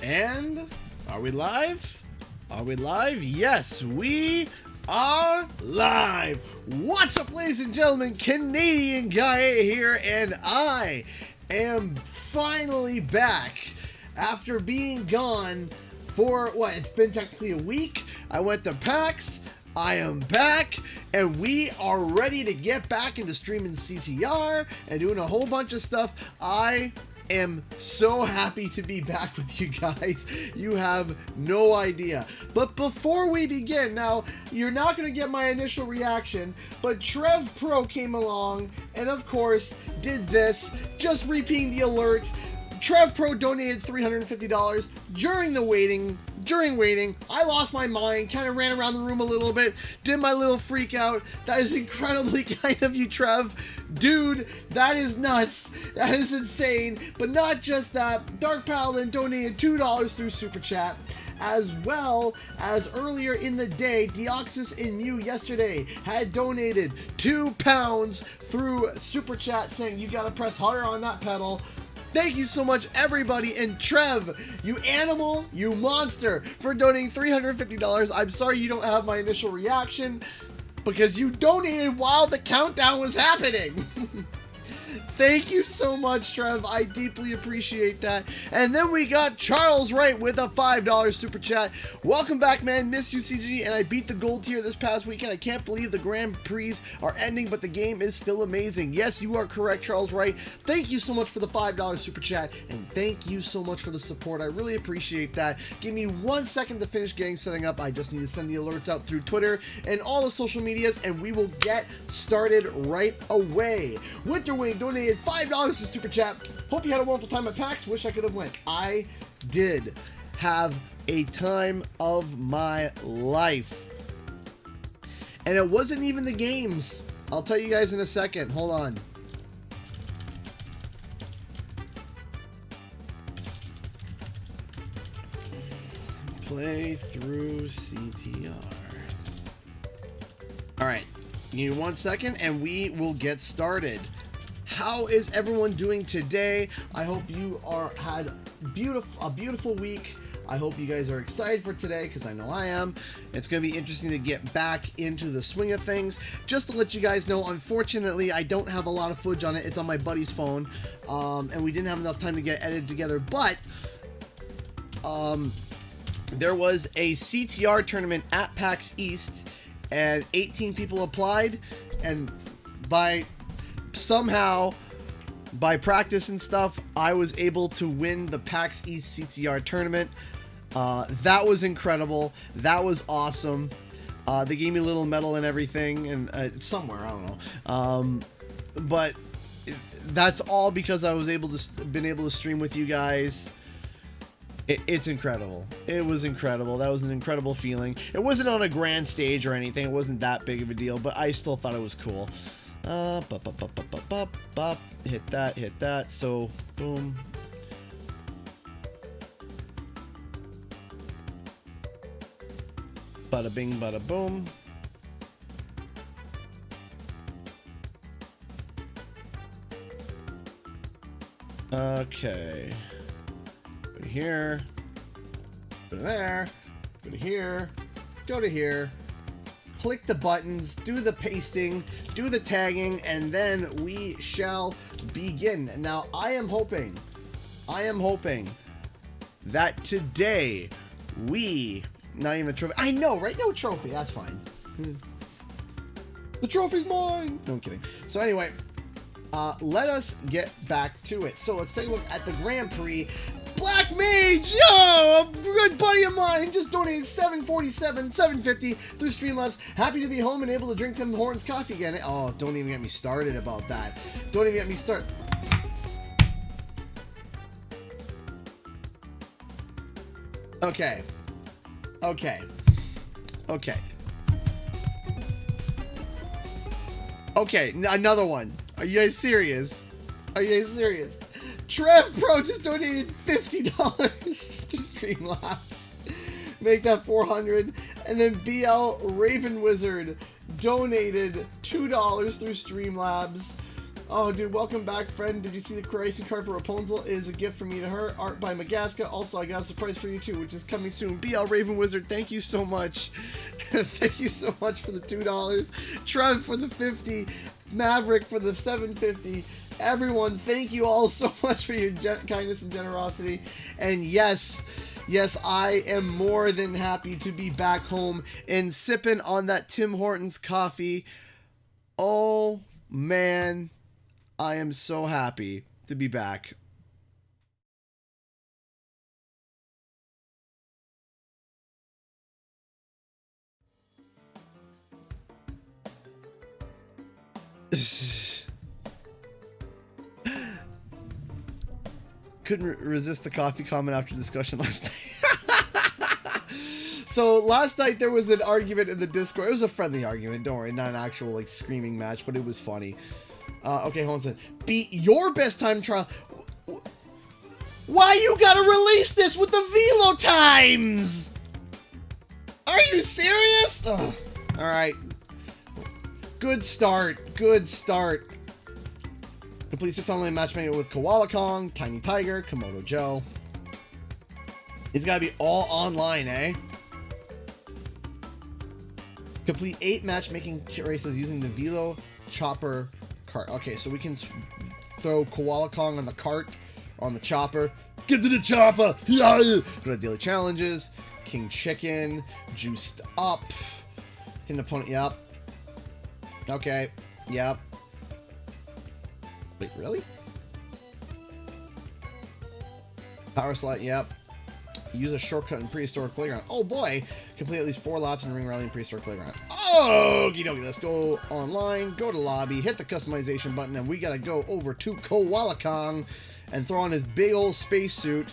And are we live? Are we live? Yes, we are live. What's up, ladies and gentlemen? Canadian Guy here, and I am finally back after being gone for what? It's been technically a week. I went to PAX. I am back, and we are ready to get back into streaming CTR and doing a whole bunch of stuff. I am so happy to be back with you guys. You have no idea. But before we begin, now, you're not going to get my initial reaction, but Trev Pro came along and, of course, did this. Just repeating the alert. Trev Pro donated $350 during waiting. I lost my mind, kind of ran around the room a little bit, did my little freak out. That is incredibly kind of you, Trev. Dude, that is nuts. That is insane. But not just that, Dark Paladin donated $2 through Super Chat, as well as earlier in the day, Deoxys and Mew yesterday had donated £2 through Super Chat, saying you gotta press harder on that pedal. Thank you so much, everybody, and Trev, you animal, you monster, for donating $350. I'm sorry you don't have my initial reaction, because you donated while the countdown was happening. Thank you so much, Trev. I deeply appreciate that. And then we got Charles Wright with a $5 super chat. Welcome back, man. Miss you, CG. And I beat the gold tier this past weekend. I can't believe the Grand Prix are ending, but the game is still amazing. Yes, you are correct, Charles Wright. Thank you so much for the $5 super chat. And thank you so much for the support. I really appreciate that. Give me 1 second to finish setting up. I just need to send the alerts out through Twitter and all the social medias, and we will get started right away. Winterwing donated $5 to Super Chat. Hope you had a wonderful time at PAX. Wish I could have went. I did have a time of my life. And it wasn't even the games. I'll tell you guys in a second. Hold on. Play through CTR. Alright. Give me 1 second and we will get started. How is everyone doing today? I hope you had a beautiful week. I hope you guys are excited for today, because I know I am. It's going to be interesting to get back into the swing of things. Just to let you guys know, unfortunately, I don't have a lot of footage on it. It's on my buddy's phone, and we didn't have enough time to get edited together. But there was a CTR tournament at PAX East, and 18 people applied, and somehow, by practice and stuff, I was able to win the PAX East CTR tournament. That was incredible. That was awesome. They gave me a little medal and everything, and somewhere, I don't know. But that's all because I was been able to stream with you guys. It's incredible. It was incredible. That was an incredible feeling. It wasn't on a grand stage or anything. It wasn't that big of a deal, but I still thought it was cool. Hit that, so boom. Bada bing, bada boom. Okay. Go to here. Go to there. Go to here. Go to here. Click the buttons, do the pasting, do the tagging, and then we shall begin. Now, I am hoping that today not even a trophy. I know, right? No trophy. That's fine. The trophy's mine. No, I'm kidding. So anyway, let us get back to it. So let's take a look at the Grand Prix. Black Mage, yo, a good buddy of mine, just donated $7.50 through Streamlabs. Happy to be home and able to drink Tim Hortons coffee again. Oh, don't even get me started about that. Don't even get me started. Okay. Okay, another one. Are you guys serious? Trev Pro just donated $50 to Streamlabs. Make that $400. And then BL Raven Wizard donated $2 through Streamlabs. Oh, dude, welcome back, friend. Did you see the racing card for Rapunzel? It is a gift from me to her. Art by Magaska. Also, I got a surprise for you, too, which is coming soon. BL Raven Wizard, thank you so much. Thank you so much for the $2. Trev for the 50. Maverick for the 750. Everyone, thank you all so much for your kindness and generosity. And yes, I am more than happy to be back home and sipping on that Tim Hortons coffee. Oh, man, I am so happy to be back. Couldn't resist the coffee comment after discussion last night. So last night there was an argument in the Discord. It was a friendly argument, don't worry, not an actual like screaming match, but it was funny. Okay, hold on a second. Beat your best time trial. Why you gotta release this with the VELO times? Are you serious? Ugh. All right. Good start. Good start. Complete 6 online matchmaking with Koala Kong, Tiny Tiger, Komodo Joe. It's gotta be all online, eh? Complete 8 matchmaking races using the VELO chopper cart. Okay, so we can throw Koala Kong on the cart, on the chopper. Get to the chopper! Go to daily challenges. King Chicken, Juiced Up. Hit an opponent, yep. Okay, yep. Wait, really? Power slide, yep. Use a shortcut in Prehistoric Playground. Oh boy! Complete at least 4 laps in Ring Rally in Prehistoric Playground. Okie dokie, let's go online, go to lobby, hit the customization button, and we gotta go over to Koala Kong and throw on his big old spacesuit.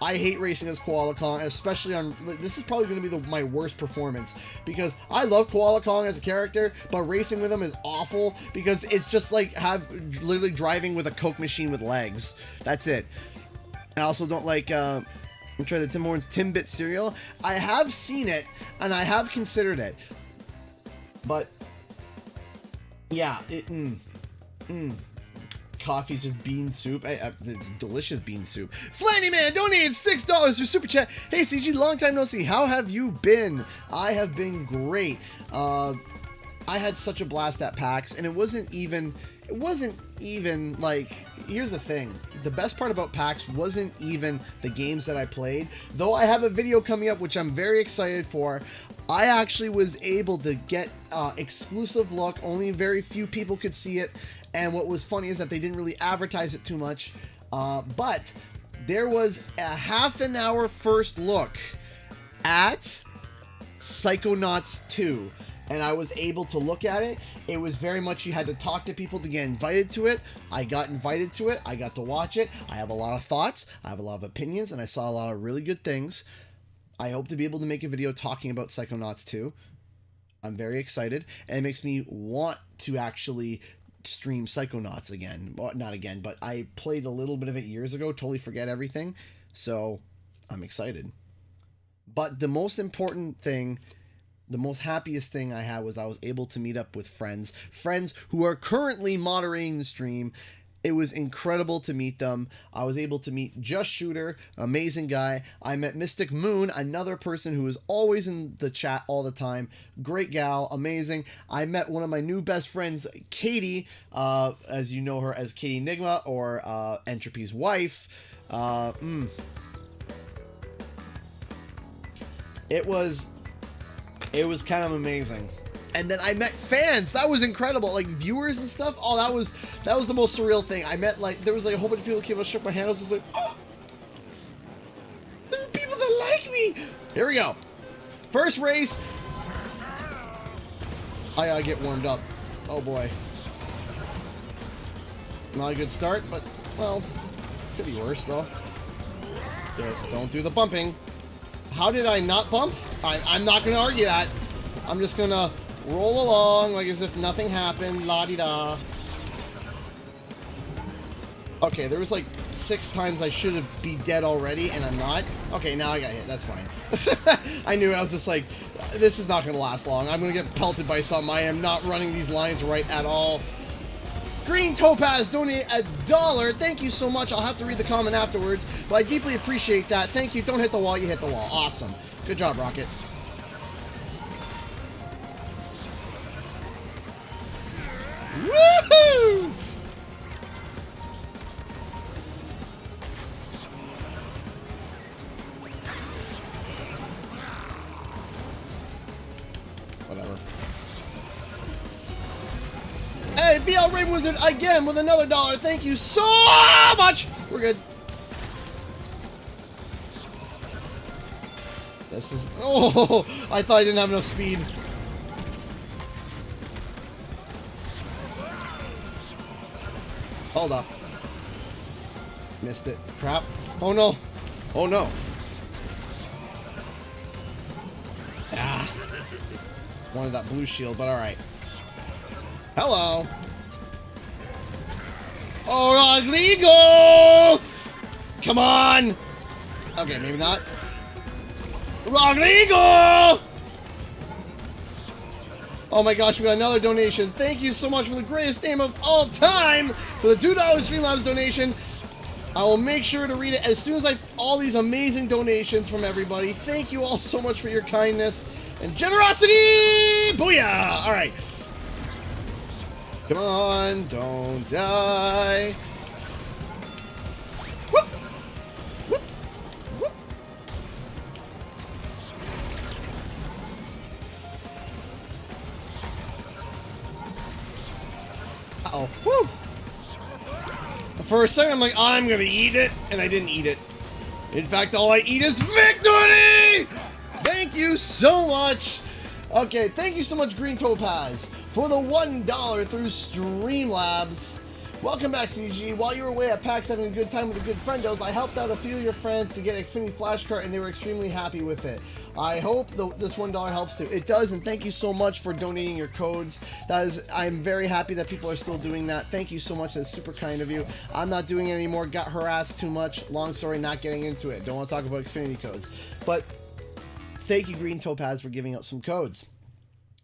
I hate racing as Koala Kong, especially on... This is probably going to be my worst performance, because I love Koala Kong as a character, but racing with him is awful, because it's just like literally driving with a Coke machine with legs. That's it. I also don't like... I'm trying the Tim Hortons Timbit cereal. I have seen it, and I have considered it. But... yeah, coffee's just bean soup. It's delicious bean soup. Flanny Man donated $6 for Super Chat. Hey CG, long time no see. How have you been? I have been great. I had such a blast at PAX, and it wasn't even like, here's the thing. The best part about PAX wasn't even the games that I played. Though I have a video coming up, which I'm very excited for. I actually was able to get exclusive look. Only very few people could see it. And what was funny is that they didn't really advertise it too much. But there was a half-an-hour first look at Psychonauts 2. And I was able to look at it. It was very much, you had to talk to people to get invited to it. I got invited to it. I got to watch it. I have a lot of thoughts. I have a lot of opinions. And I saw a lot of really good things. I hope to be able to make a video talking about Psychonauts 2. I'm very excited. And it makes me want to actually stream Psychonauts again. Well, not again, but I played a little bit of it years ago. Totally forget everything. So I'm excited. But the most important thing... the most happiest thing I had was I was able to meet up with friends who are currently moderating the stream. It was incredible to meet them. I was able to meet Just Shooter, amazing guy. I met Mystic Moon, another person who is always in the chat all the time. Great gal, amazing. I met one of my new best friends, Katie, as you know her as Katie Enigma, or Entropy's wife. It was kind of amazing. And then I met fans. That was incredible. Like viewers and stuff. Oh, that was the most surreal thing. I met there was a whole bunch of people who came up, shook my hand. I was just like, oh, there are people that like me. Here we go. First race. I gotta get warmed up. Oh boy. Not a good start, but well, could be worse though. Just don't do the bumping. How did I not bump? I'm not going to argue that. I'm just going to roll along like as if nothing happened. La-di-da. Okay, there was like 6 times I should have be dead already, and I'm not. Okay, now I got hit. That's fine. I knew it. I was just like, this is not going to last long. I'm going to get pelted by something. I am not running these lines right at all. Green Topaz donated $1. Thank you so much. I'll have to read the comment afterwards, but I deeply appreciate that. Thank you. Don't hit the wall, you hit the wall. Awesome. Good job, Rocket. Woohoo! Whatever. Hey, BL Raven Wizard again with another $1. Thank you so much. We're good. This is... Oh, I thought I didn't have enough speed. Hold up. Missed it. Crap. Oh no. Oh no. Ah. Wanted that blue shield, but alright. Hello. Oh, Rodrigo! Come on! Okay, maybe not. Rodrigo! Oh my gosh, we got another donation. Thank you so much for the greatest name of all time for the $2 Streamlabs donation. I will make sure to read it as soon as all these amazing donations from everybody. Thank you all so much for your kindness and generosity. Booyah! All right. Come on, don't die. Whoop. Whoop. Whoop. Uh-oh. Woo! For a second, I'm like, I'm gonna eat it, and I didn't eat it. In fact, all I eat is victory! Thank you so much. Okay, thank you so much, Green Topaz, for the $1 through Streamlabs. Welcome back, CG. While you were away at PAX having a good time with the good friendos, I helped out a few of your friends to get Xfinity Flashcard, and they were extremely happy with it. I hope this $1 helps too. It does, and thank you so much for donating your codes. I'm very happy that people are still doing that. Thank you so much. That's super kind of you. I'm not doing it anymore. Got harassed too much. Long story, not getting into it. Don't want to talk about Xfinity codes. But thank you, Green Topaz, for giving out some codes.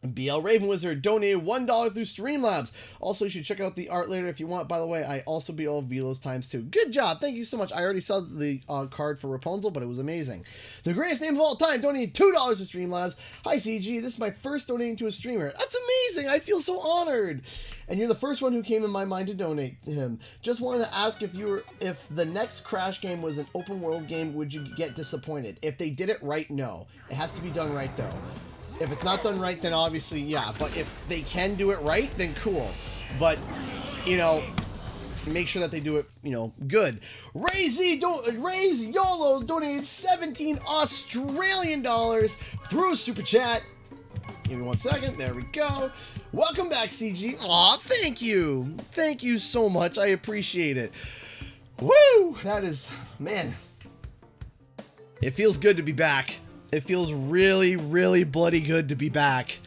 BL Raven Wizard donated $1 through Streamlabs. Also, you should check out the art later if you want. By the way, I also beat all of VELO's times too. Good job. Thank you so much. I already saw the card for Rapunzel, but it was amazing. The greatest name of all time donated $2 to Streamlabs. Hi, CG. This is my first donating to a streamer. That's amazing. I feel so honored. And you're the first one who came in my mind to donate to him. Just wanted to ask if the next Crash game was an open world game, would you get disappointed? If they did it right, no. It has to be done right, though. If it's not done right, then obviously, yeah. But if they can do it right, then cool. But, you know, make sure that they do it, you know, good. Raise YOLO donated 17 Australian dollars through Super Chat. Give me 1 second. There we go. Welcome back, CG. Aw, thank you. Thank you so much. I appreciate it. Woo! That is, man. It feels good to be back. It feels really, really bloody good to be back.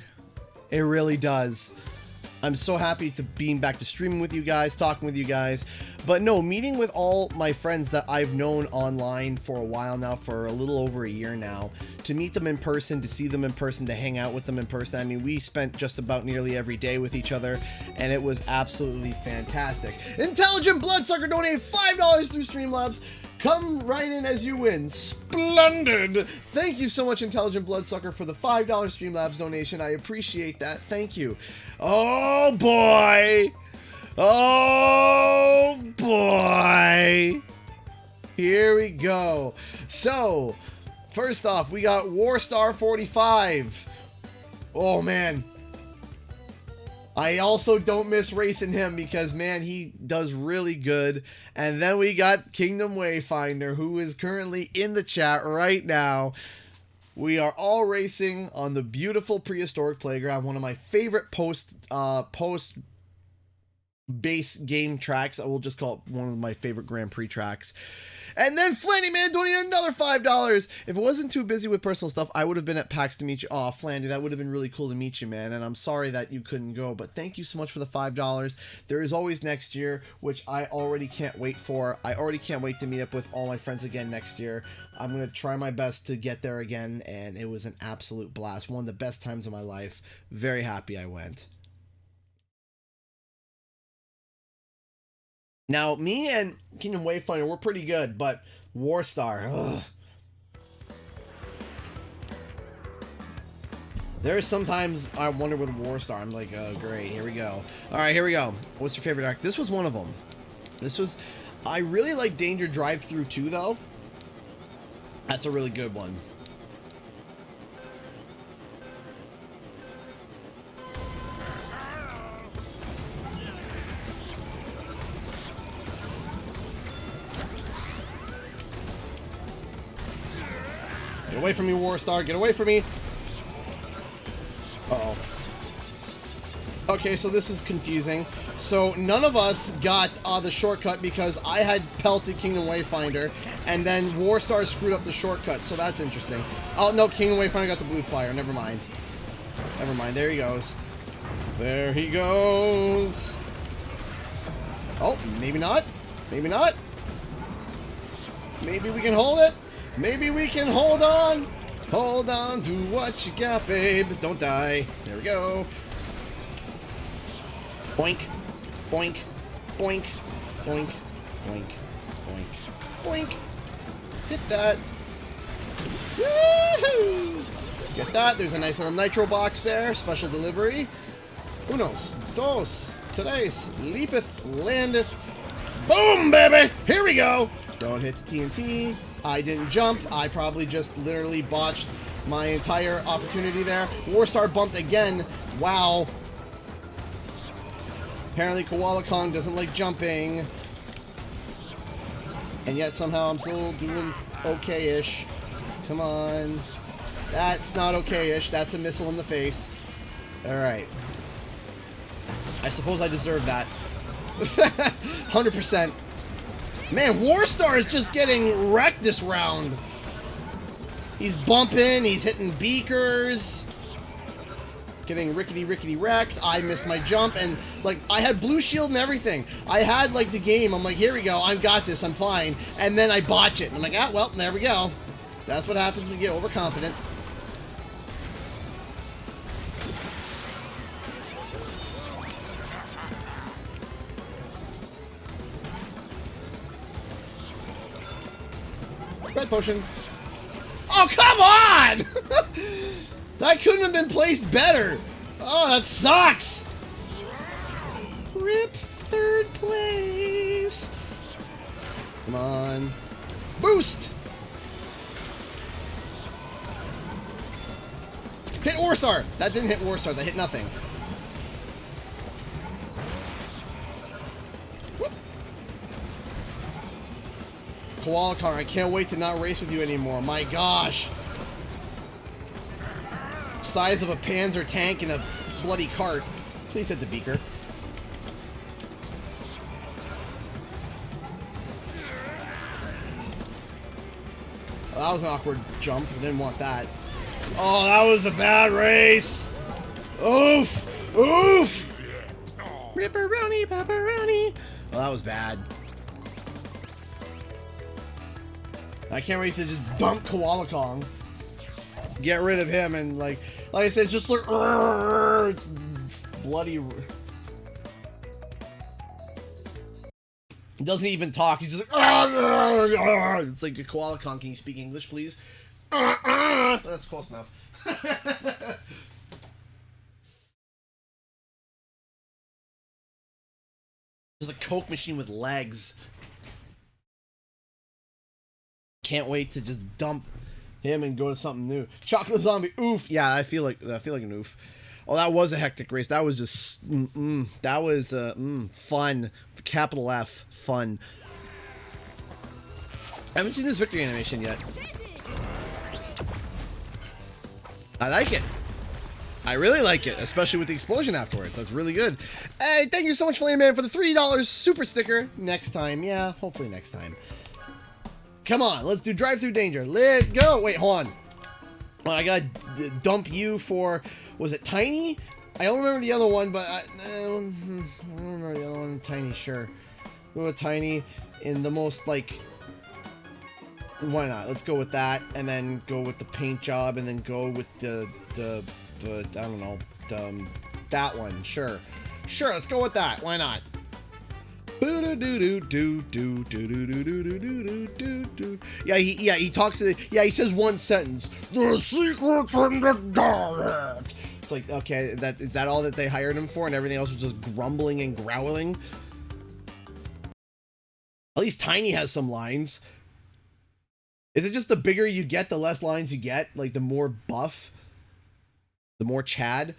It really does. I'm so happy to being back to streaming with you guys, talking with you guys. But no, meeting with all my friends that I've known online for a while now, for a little over a year now, to meet them in person, to see them in person, to hang out with them in person. I mean, we spent just about nearly every day with each other, and it was absolutely fantastic. Intelligent Bloodsucker donated $5 through Streamlabs. Come right in as you win. Splendid! Thank you so much, Intelligent Bloodsucker, for the $5 Streamlabs donation. I appreciate that. Thank you. Oh, boy! Oh, boy! Here we go. So, first off, we got Warstar 45. Oh, man. I also don't miss racing him because, man, he does really good. And then we got Kingdom Wayfinder, who is currently in the chat right now. We are all racing on the beautiful prehistoric playground, one of my favorite post base game tracks. I will just call it one of my favorite Grand Prix tracks. And then Flandy Man donated another $5. If it wasn't too busy with personal stuff, I would have been at PAX to meet you. Oh, Flandy, that would have been really cool to meet you, man. And I'm sorry that you couldn't go, but thank you so much for the $5. There is always next year, which I already can't wait for. I already can't wait to meet up with all my friends again next year. I'm going to try my best to get there again, and it was an absolute blast. One of the best times of my life. Very happy I went. Now, me and Kingdom Wayfinder, we're pretty good, but Warstar, ugh. There's sometimes I wonder with Warstar, I'm like, oh, great, here we go. All right, here we go. What's your favorite arc? This was one of them. This was, I really like Danger Drive-Thru too, though. That's a really good one. Get away from me, Warstar. Get away from me. Uh-oh. Okay, so this is confusing. So none of us got the shortcut because I had pelted Kingdom Wayfinder, and then Warstar screwed up the shortcut, so that's interesting. Oh, no, Kingdom Wayfinder got the blue fire. Never mind. Never mind. There he goes. There he goes. Oh, maybe not. Maybe not. Maybe we can hold it. Maybe we can hold on. Hold on to what you got, babe. Don't die. There we go. Boink. Boink. Boink. Boink. Boink. Boink. Boink. Get that. Woohoo! Get that. There's a nice little nitro box there. Special delivery. Unos. Dos. Tres. Leapeth. Landeth. Boom, baby! Here we go! Don't hit the TNT. I didn't jump. I probably just literally botched my entire opportunity there. Warstar bumped again. Wow. Apparently Koala Kong doesn't like jumping. And yet somehow I'm still doing okay-ish. Come on. That's not okay-ish. That's a missile in the face. Alright. I suppose I deserve that. 100%. Man, Warstar is just getting wrecked this round. He's bumping, he's hitting beakers. Getting rickety wrecked. I missed my jump, and like I had blue shield and everything. I had like the game. I'm like, here we go. I've got this. I'm fine. And then I botch it. And I'm like, ah, well, there we go. That's what happens when you get overconfident. Red potion. Oh, come on! That couldn't have been placed better. Oh, that sucks. Rip third place. Come on. Boost. Hit Warstar. That didn't hit Warstar. That hit nothing. Koala Kong, I can't wait to not race with you anymore. My gosh. Size of a Panzer tank in a bloody cart. Please hit the beaker. Oh, that was an awkward jump. I didn't want that. Oh, that was a bad race. Oof. Oof. Ripperoni, pepperoni. Oh, that was bad. I can't wait to just dump Koala Kong. Get rid of him and like I said, it's just like it's bloody. He doesn't even talk. He's just like it's like a Koala Kong. Can you speak English, please? That's close enough. There's a Coke machine with legs. Can't wait to just dump him and go to something new. Chocolate Zombie, oof. Yeah, I feel like an oof. Oh, that was a hectic race. That was just that was fun. Capital F, fun. I haven't seen this victory animation yet. I like it. I really like it, especially with the explosion afterwards. That's really good. Hey, thank you so much, Flame Man, for the $3 super sticker. Next time, yeah, hopefully next time. Come on, let's do Drive-Thru Danger. Let go. Wait, hold on. Well, I gotta dump you for, was it Tiny? I don't remember the other one, but I don't remember the other one. Tiny, sure. Go with Tiny in the most, like, why not? Let's go with that, and then go with the paint job, and then go with the I don't know, that one. Sure. Sure, let's go with that. Why not? Yeah, he talks to he says one sentence. The secret's in the dirt. It's like, okay, is that all that they hired him for, and everything else was just grumbling and growling? At least Tiny has some lines. Is it just the bigger you get, the less lines you get? Like, the more buff? The more Chad?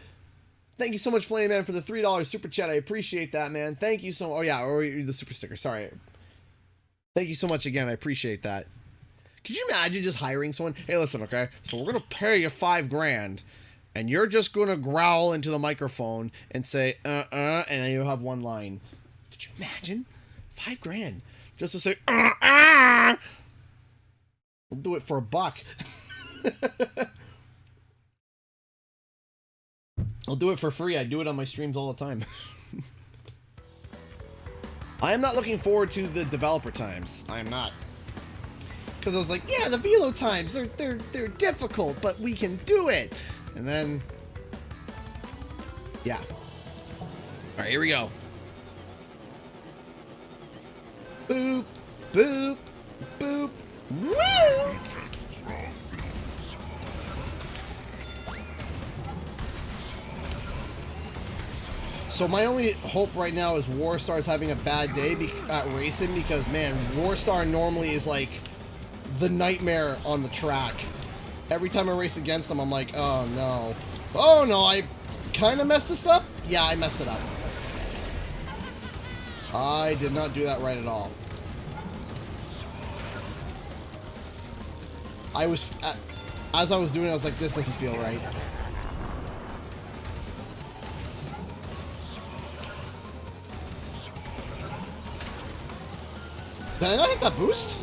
Thank you so much, Flame Man, for the $3 super chat. I appreciate that, man. Thank you so much. Oh, yeah, or the super sticker. Sorry. Thank you so much again. I appreciate that. Could you imagine just hiring someone? Hey, listen, okay? So we're going to pay you $5 grand, and you're just going to growl into the microphone and say, and then you'll have one line. Could you imagine? $5 grand. Just to say, We'll do it for $1. I'll do it for free. I do it on my streams all the time. I am not looking forward to the developer times. I am not. Because I was like, yeah, the VELO times, they're difficult, but we can do it. And then, yeah. All right, here we go. Boop, boop, boop. Woo! So my only hope right now is Warstar's having a bad day at racing, because, man, Warstar normally is like the nightmare on the track. Every time I race against them, I'm like, oh no. Oh no, I kind of messed this up? Yeah, I messed it up. I did not do that right at all. As I was doing it, I was like, this doesn't feel right. Did I not hit that boost?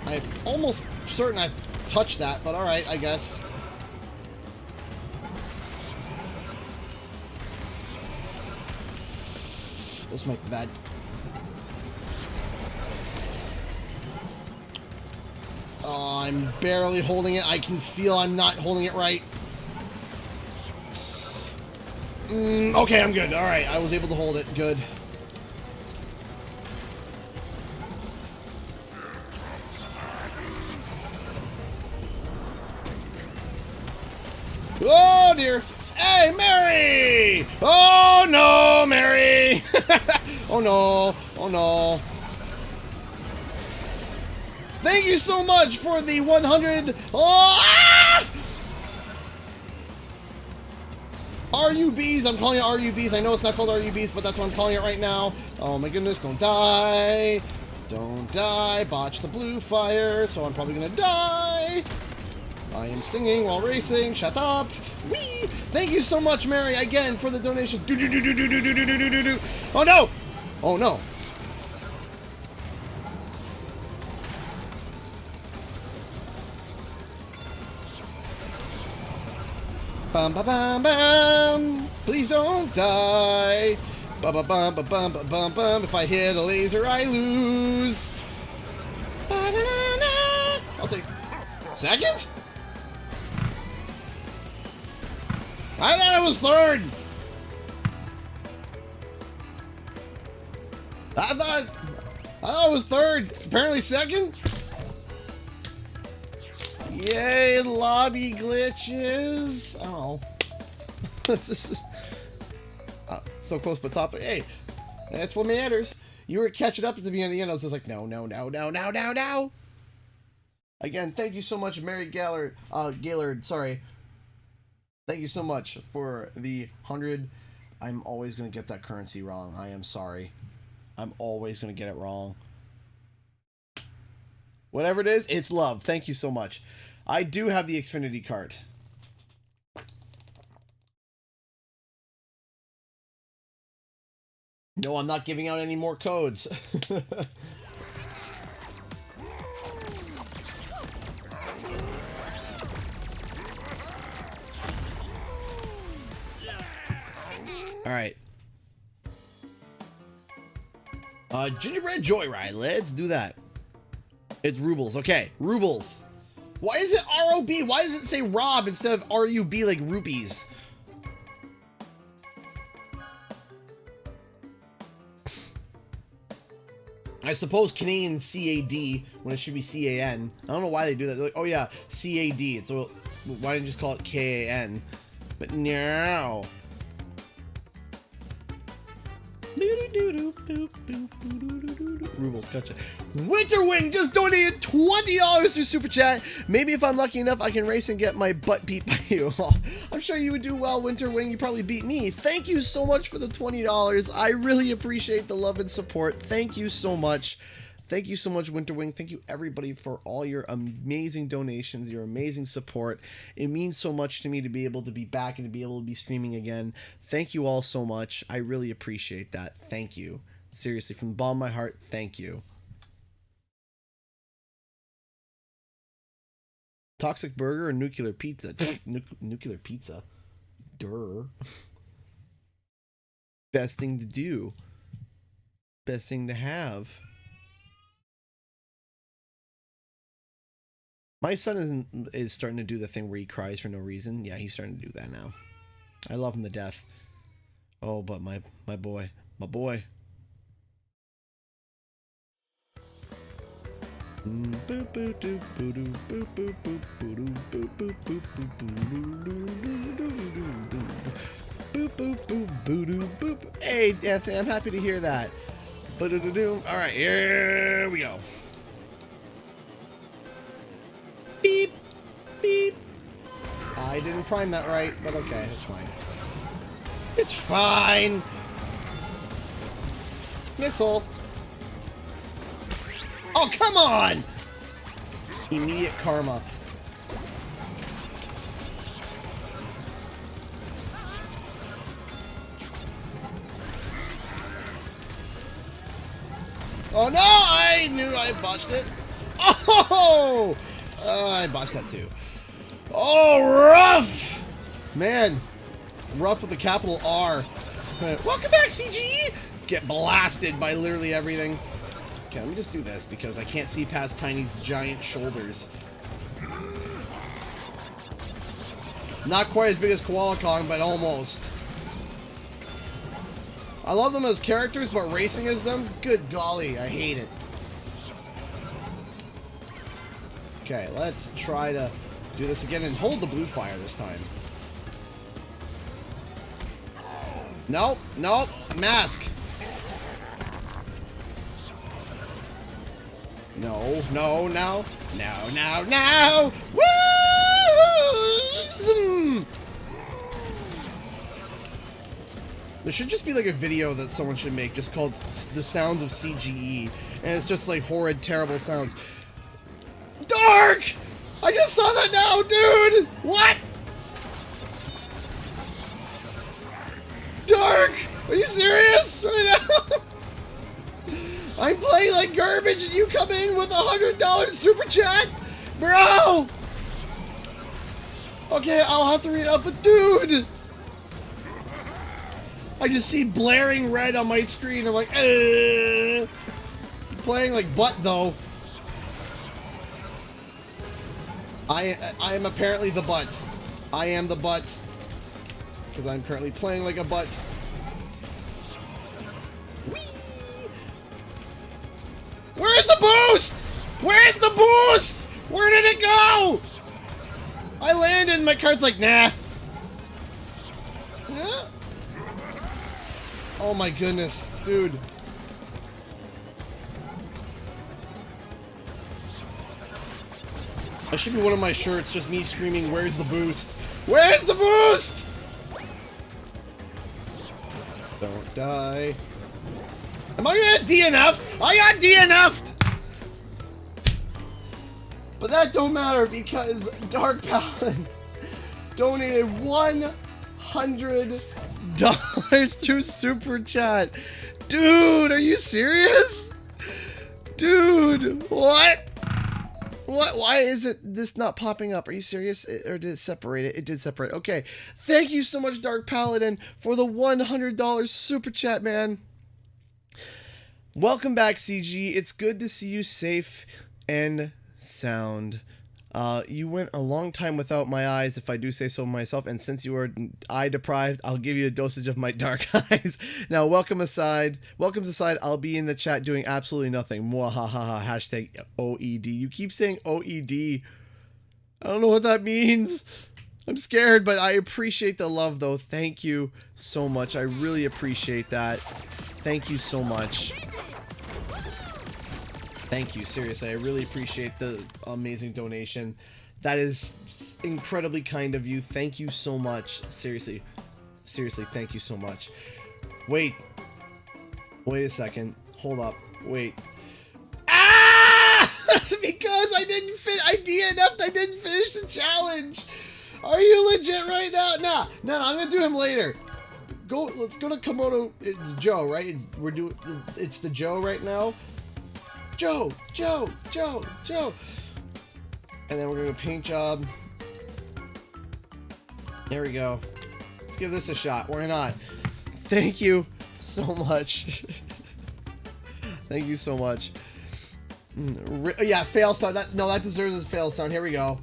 I'm almost certain I touched that, but alright, I guess. This might be bad. Oh, I'm barely holding it. I can feel I'm not holding it right. Okay, I'm good. Alright, I was able to hold it. Good. Oh dear! Hey, Mary! Oh no, Mary! Oh no! Oh no! Thank you so much for the 100. Oh! Ah! RUBs. I'm calling it RUBs. I know it's not called RUBs, but that's what I'm calling it right now. Oh my goodness! Don't die! Don't die! Botch the blue fire. So I'm probably gonna die. I am singing while racing. Shut up! Whee! Thank you so much, Mary, again for the donation. Oh no! Oh no! Bum ba bum bum! Please don't die! Bum ba bum ba bum ba bum bum! If I hit a laser, I lose. I'll take second. I thought I was third. I thought I was third. Apparently second. Yay, lobby glitches. Oh, this is so close but top. Hey, that's what matters. You were catching up at the beginning of the end. I was just like, no, no, no, no, no, no, no. Again, thank you so much, Mary Gaylord. Sorry. Thank you so much for the 100. I'm always going to get that currency wrong. I am sorry. I'm always going to get it wrong. Whatever it is, it's love. Thank you so much. I do have the Xfinity card. No, I'm not giving out any more codes. All right. Gingerbread Joyride. Let's do that. It's rubles. Okay, rubles. Why is it R-O-B? Why does it say Rob instead of R-U-B like rupees? I suppose Canadian CAD when it should be CAN. I don't know why they do that. They're like, oh yeah, CAD. It's a, why didn't you just call it KAN? But no. Rubles, gotcha. Winterwing just donated $20 through Super Chat. Maybe if I'm lucky enough, I can race and get my butt beat by you. I'm sure you would do well, Winterwing. You probably beat me. Thank you so much for the $20. I really appreciate the love and support. Thank you so much. Thank you so much, Winterwing. Thank you, everybody, for all your amazing donations, your amazing support. It means so much to me to be able to be back and to be able to be streaming again. Thank you all so much. I really appreciate that. Thank you. Seriously, from the bottom of my heart, thank you. Toxic burger or nuclear pizza? Nuclear pizza. Durr. Best thing to do. Best thing to have. My son is starting to do the thing where he cries for no reason. Yeah, he's starting to do that now. I love him to death. Oh, but my boy. My boy. Hey, Anthony, I'm happy to hear that. Alright, here we go. Beep, beep. I didn't prime that right, but okay, it's fine. It's fine. Missile. Oh, come on! Immediate karma. Oh no! I knew I botched it. Oh! I botched that too. Oh, rough! Man. Rough with a capital R. Welcome back, CG! Get blasted by literally everything. Okay, let me just do this because I can't see past Tiny's giant shoulders. Not quite as big as Koala Kong, but almost. I love them as characters, but racing as them? Good golly, I hate it. Okay, let's try to do this again and hold the blue fire this time. Nope, nope, mask. No, no, no, no, no, no! Woo! There should just be like a video that someone should make just called The Sounds of CGE. And it's just like horrid, terrible sounds. Dark! I just saw that now, dude! What? Dark! Are you serious right now? I'm playing like garbage and you come in with $100 super chat? Bro! Okay, I'll have to read it up, but dude! I just see blaring red on my screen. I'm like, playing like butt though. I am apparently the butt. I am the butt. Because I'm currently playing like a butt. Whee! Where's the boost? Where's the boost? Where did it go? I landed and my card's like, nah. Yeah. Oh my goodness, dude. That should be one of my shirts, just me screaming, where's the boost? Where's the boost? Don't die. Am I gonna DNF'd? I got DNF'd! But that don't matter because Dark Paladin donated $100 to Super Chat. Dude, are you serious? Dude, what? What? Why is this not popping up? Are you serious? Or did it separate it? It did separate. Okay. Thank you so much, Dark Paladin, for the $100 Super Chat, man. Welcome back, CG. It's good to see you safe and sound. You went a long time without my eyes, if I do say so myself, and since you are eye deprived, I'll give you a dosage of my dark eyes. Now, welcomes aside, I'll be in the chat doing absolutely nothing. Mwahaha, hashtag OED. You keep saying OED. I don't know what that means. I'm scared, but I appreciate the love, though. Thank you so much. I really appreciate that. Thank you so much. Thank you, seriously, I really appreciate the amazing donation. That is incredibly kind of you. Thank you so much. Seriously, thank you so much. Wait a second. Hold up. Wait. Ah! Because I didn't finish the challenge. Are you legit right now? No, I'm gonna do him later. Let's go to Komodo. It's Joe, right? It's the Joe right now. Joe. And then we're gonna paint job. There we go. Let's give this a shot. Why not? Thank you so much. Thank you so much. Yeah, fail sound. That deserves a fail sound. Here we go.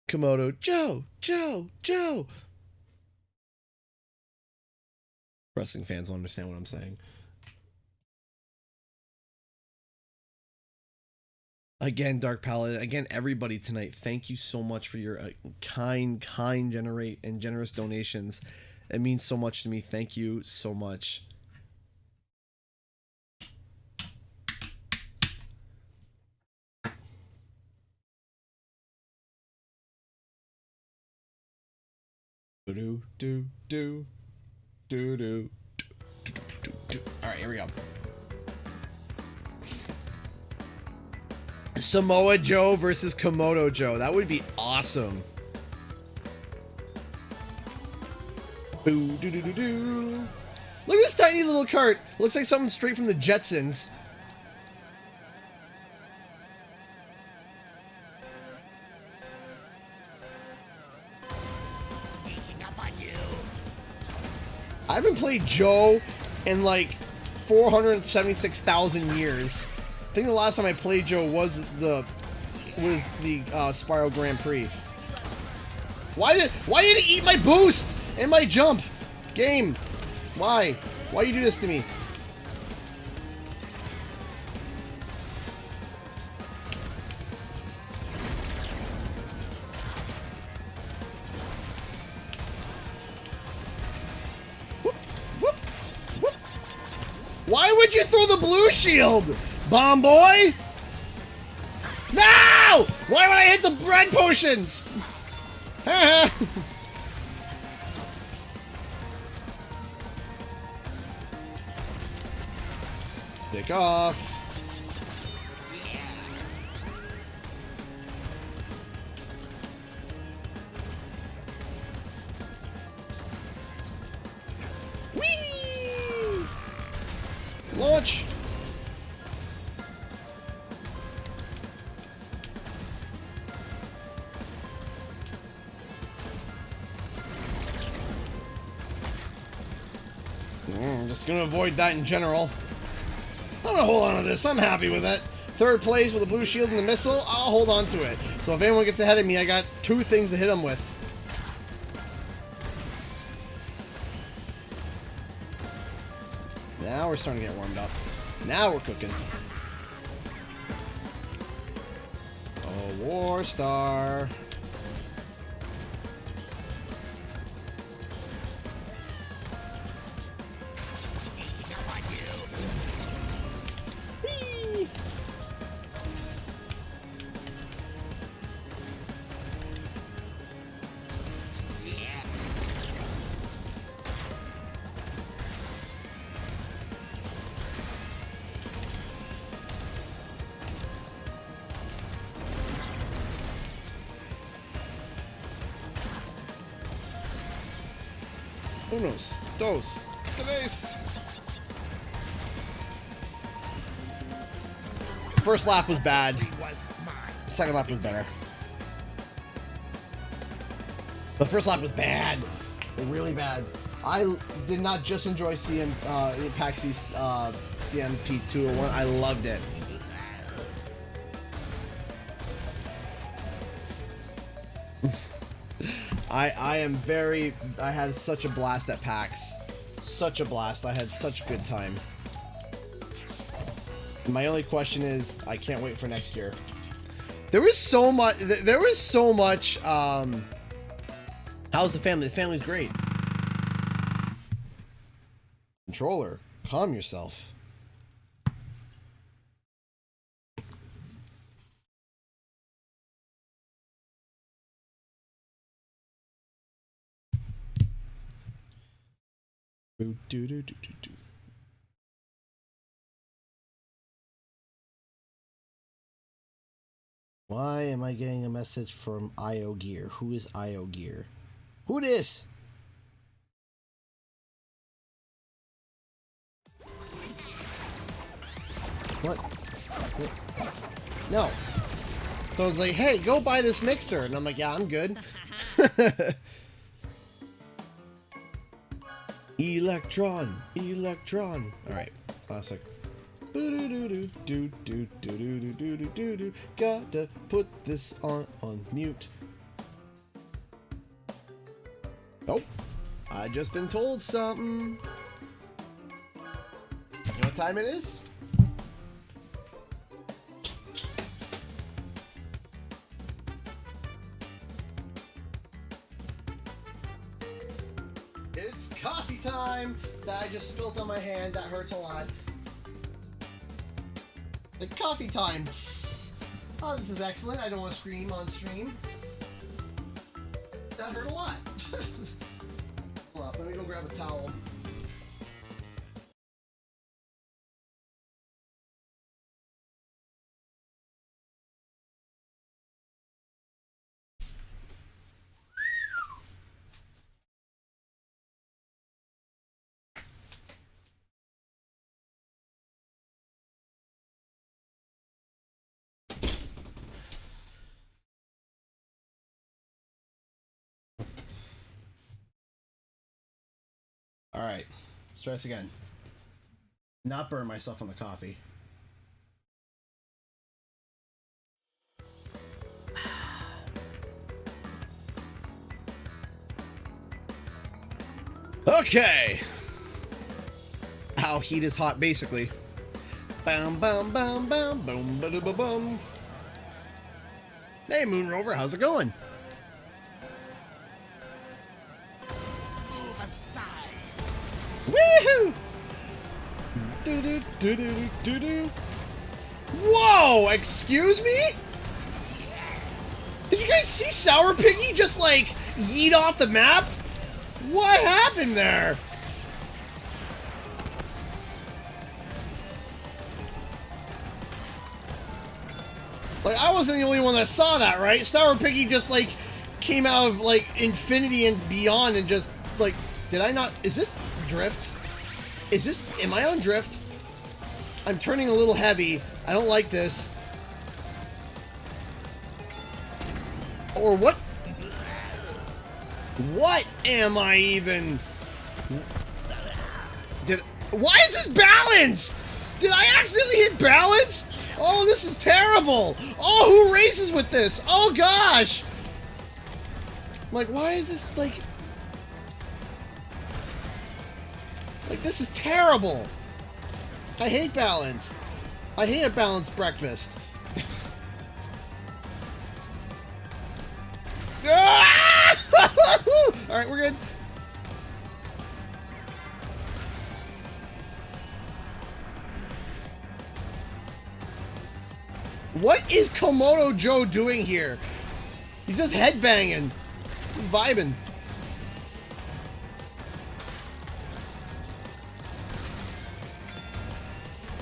Komodo, Joe. Wrestling fans will understand what I'm saying. Again, Dark Paladin. Again, everybody tonight. Thank you so much for your kind, and generous donations. It means so much to me. Thank you so much. Alright, here we go. Samoa Joe versus Komodo Joe. That would be awesome. Look at this tiny little cart. Looks like something straight from the Jetsons. I haven't played Joe in like 476,000 years. I think the last time I played Joe was the Spiral Grand Prix. Why did it eat my boost and my jump? Game, why you do this to me? Why would you throw the blue shield, bomb boy? No! Why would I hit the red potions? Take off. Whee! Launch. I'm just gonna avoid that in general. I'm gonna hold on to this. I'm happy with it. Third place with a blue shield and the missile. I'll hold on to it. So if anyone gets ahead of me, I got 2 things to hit them with. Now we're starting to get warmed up. Now we're cooking. Oh, War Star. Unos, dos, tres. First lap was bad. Second lap was better. The first lap was bad. Really bad. I did not just enjoy PAX CMP 201. I loved it. I had such a blast at PAX. Such a blast. I had such a good time. My only question is, I can't wait for next year. There was so much. How's the family? The family's great. Controller, calm yourself. Why am I getting a message from IO Gear? Who is IO Gear? Who it is? What? No. So I was like, hey, go buy this mixer. And I'm like, yeah, I'm good. Electron. Alright, classic. Gotta put this on mute. Nope. I just been told something. You know what time it is? It's coffee time! That I just spilt on my hand. That hurts a lot. The coffee time! Oh, this is excellent. I don't want to scream on stream. That hurt a lot. Hold up, let me go grab a towel. Alright, let's try this again. Not burn myself on the coffee. Okay! Ow, heat is hot, basically. Bam, bam, bam, bam, boom, ba da ba bum. Hey, Moon Rover, how's it going? Woohoo! Whoa! Excuse me? Did you guys see Sour Piggy just like yeet off the map? What happened there? Like, I wasn't the only one that saw that, right? Sour Piggy just like came out of like infinity and beyond and just like, did I not? Is this drift? Am I on drift? I'm turning a little heavy. I don't like this. Or what? What am I even? Why is this balanced? Did I accidentally hit balanced? Oh, this is terrible. Oh, who races with this? Oh gosh. I'm like, why is this like, this is terrible. I hate balanced. I hate a balanced breakfast. Alright, we're good. What is Komodo Joe doing here? He's just headbanging. He's vibing.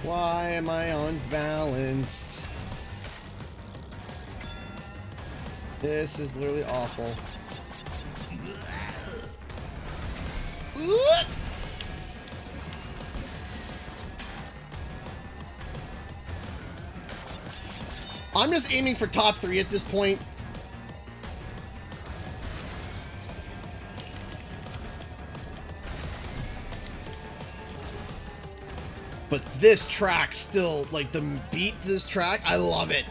Why am I unbalanced? This is literally awful. I'm just aiming for top 3 at this point. But this track still, like the beat to this track, I love it.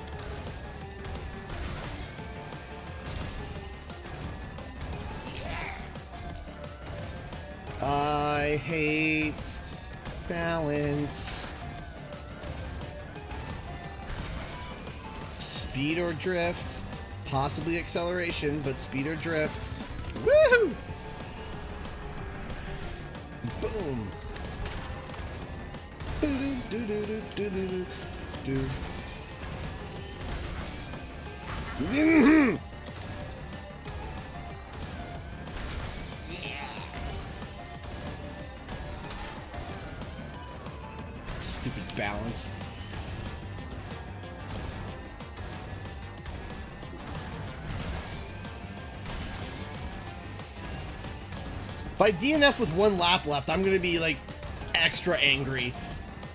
I hate balance. Speed or drift. Possibly acceleration, but speed or drift. Woohoo! Boom. Stupid balance. If I DNF with 1 lap left, I'm gonna be like extra angry.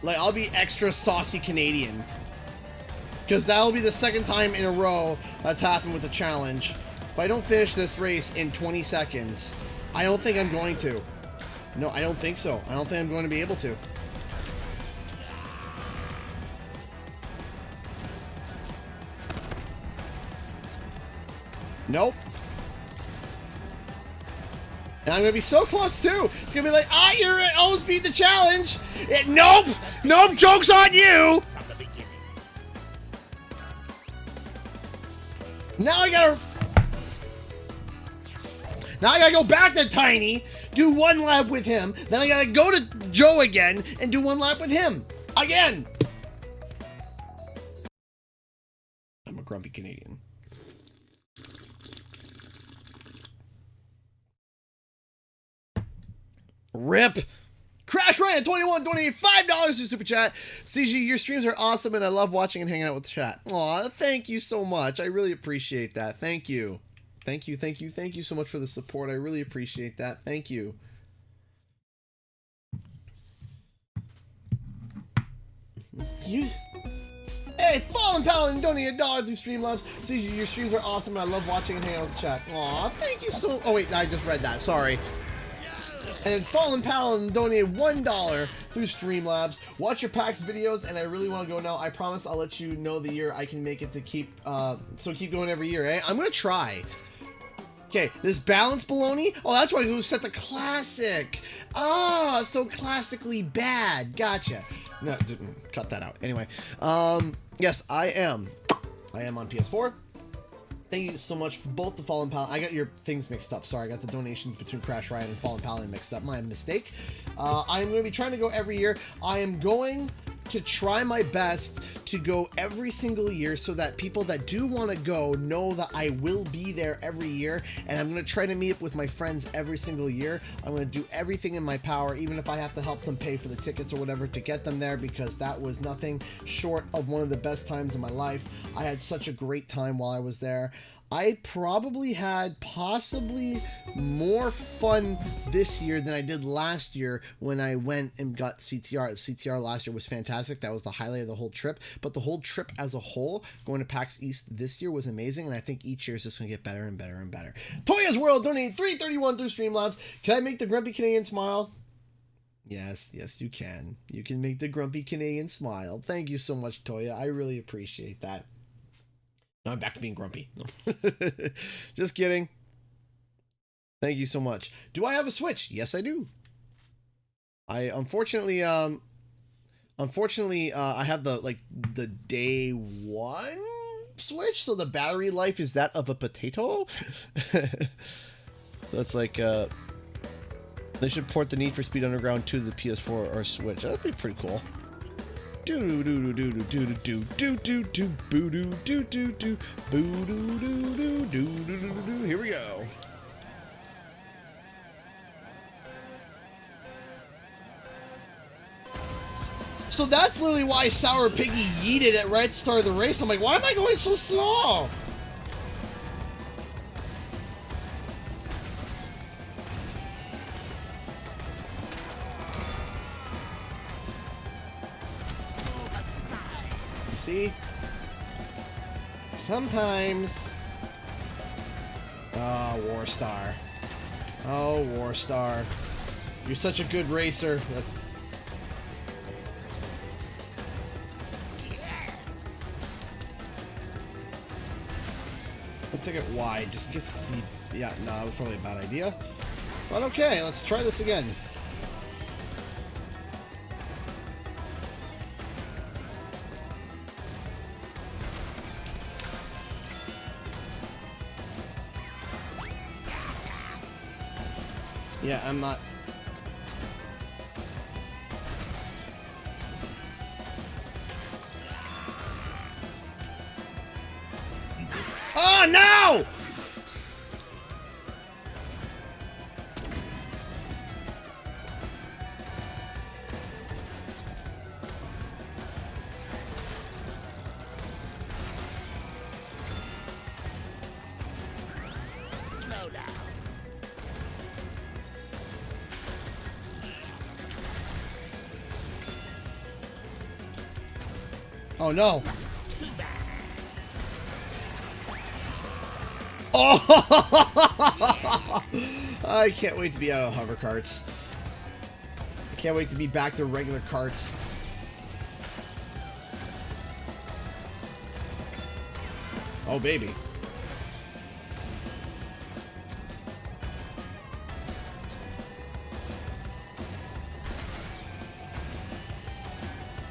Like, I'll be extra saucy Canadian. Because that'll be the second time in a row that's happened with a challenge. If I don't finish this race in 20 seconds, I don't think I'm going to. No, I don't think so. I don't think I'm going to be able to. Nope. And I'm going to be so close, too. It's going to be like, you're almost beat the challenge. Nope. Nope. Joke's on you. Now I got to go back to Tiny, do 1 lap with him. Then I got to go to Joe again and do 1 lap with him. Again. I'm a grumpy Canadian. Rip. Crash Ryan 21 donated $5 to Super Chat. CG, your streams are awesome and I love watching and hanging out with the chat. Aw, thank you so much. I really appreciate that. Thank you. Thank you, thank you, thank you so much for the support. I really appreciate that. Thank you. Hey, Fallen Paladin donated $1 through Streamlabs. CG, your streams are awesome and I love watching and hanging out with the chat. Aw, thank you so... Oh wait, I just read that. Sorry. And then Fallen Paladin donated $1 through Streamlabs. Watch your PAX videos, and I really want to go now. I promise I'll let you know the year I can make it to keep, so keep going every year, eh? I'm gonna try. Okay, this balance baloney. Oh, that's why you set the classic. Ah, so classically bad. Gotcha. No, cut that out. Anyway, yes, I am on PS4. Thank you so much, both the Fallen Paladin. I got your things mixed up. Sorry, I got the donations between Crash Riot and Fallen Paladin mixed up. My mistake. I am going to be trying to go every year. I am going to try my best to go every single year so that people that do want to go know that I will be there every year. And I'm going to try to meet up with my friends every single year. I'm going to do everything in my power, even if I have to help them pay for the tickets or whatever to get them there, because that was nothing short of one of the best times in my life. I had such a great time while I was there. I probably had possibly more fun this year than I did last year when I went and got CTR. CTR last year was fantastic. That was the highlight of the whole trip. But the whole trip as a whole, going to PAX East this year was amazing. And I think each year is just going to get better and better and better. Toya's World donated $3.31 through Streamlabs. Can I make the grumpy Canadian smile? Yes, yes, you can. You can make the grumpy Canadian smile. Thank you so much, Toya. I really appreciate that. Now I'm back to being grumpy. Just kidding. Thank you so much. Do I have a Switch? Yes, I do. I unfortunately I have the day one Switch, so the battery life is that of a potato. So it's like they should port the Need for Speed Underground to the PS4 or Switch. That'd be pretty cool. Do do do do do do do do do boo do do do do boo do do do do do do. Here we go. So that's literally why Sour Piggy yeeted at right at the start of the race. I'm like, why am I going so slow? See? Sometimes... Oh, Warstar. Oh, Warstar. You're such a good racer. ticket wide, just in case the... Yeah, no, that was probably a bad idea. But okay, let's try this again. Yeah, I'm not... Oh, no! Slow down. Oh, no. Oh! I can't wait to be out of hover carts. I can't wait to be back to regular carts. Oh, baby.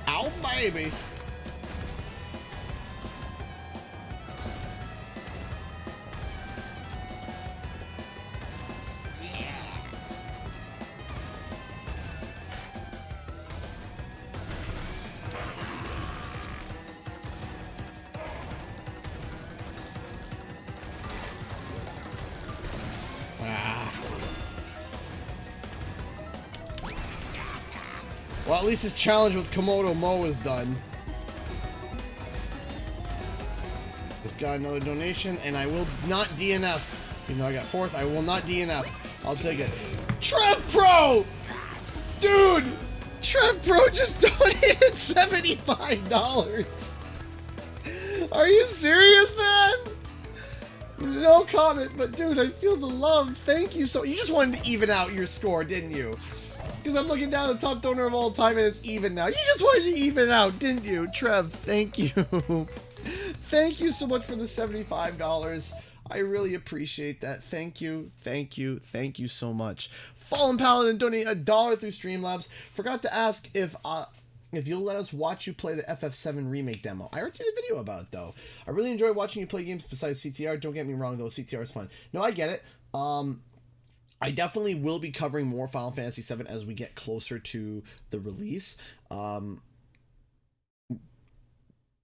Ow, baby. Well, at least his challenge with Komodo Mo is done. Just got another donation, and I will not DNF. Even though I got fourth, I will not DNF. I'll take it. Trev Pro! Dude! Trev Pro just donated $75. Are you serious, man? No comment, but dude, I feel the love. Thank you so... You just wanted to even out your score, didn't you? Because I'm looking down the top donor of all time and it's even now. You just wanted to even out, didn't you? Trev, thank you. Thank you so much for the $75. I really appreciate that. Thank you, thank you, thank you so much. Fallen Paladin donated $1 through Streamlabs. Forgot to ask if you'll let us watch you play the FF7 remake demo. I already did a video about it, though. I really enjoy watching you play games besides CTR. Don't get me wrong, though. CTR is fun. No, I get it. I definitely will be covering more Final Fantasy VII as we get closer to the release.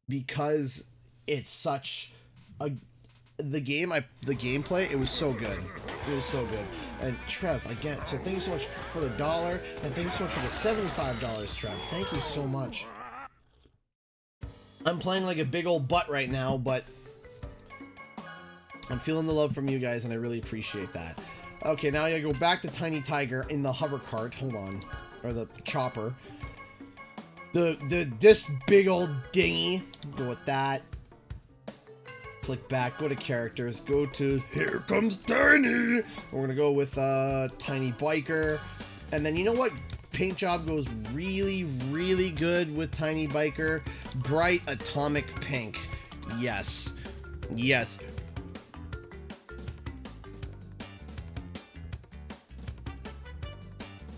Because it's such a... The gameplay, it was so good. It was so good. And Trev, again, so thank you so much for the $1, and thank you so much for the $75, Trev. Thank you so much. I'm playing like a big old butt right now, but I'm feeling the love from you guys, and I really appreciate that. Okay, now I gotta go back to Tiny Tiger in the hover cart. Hold on. Or the chopper. This big old dinghy. Go with that. Click back, go to characters, go to Here Comes Tiny. We're gonna go with Tiny Biker. And then you know what paint job goes really, really good with Tiny Biker? Bright Atomic Pink. Yes. Yes.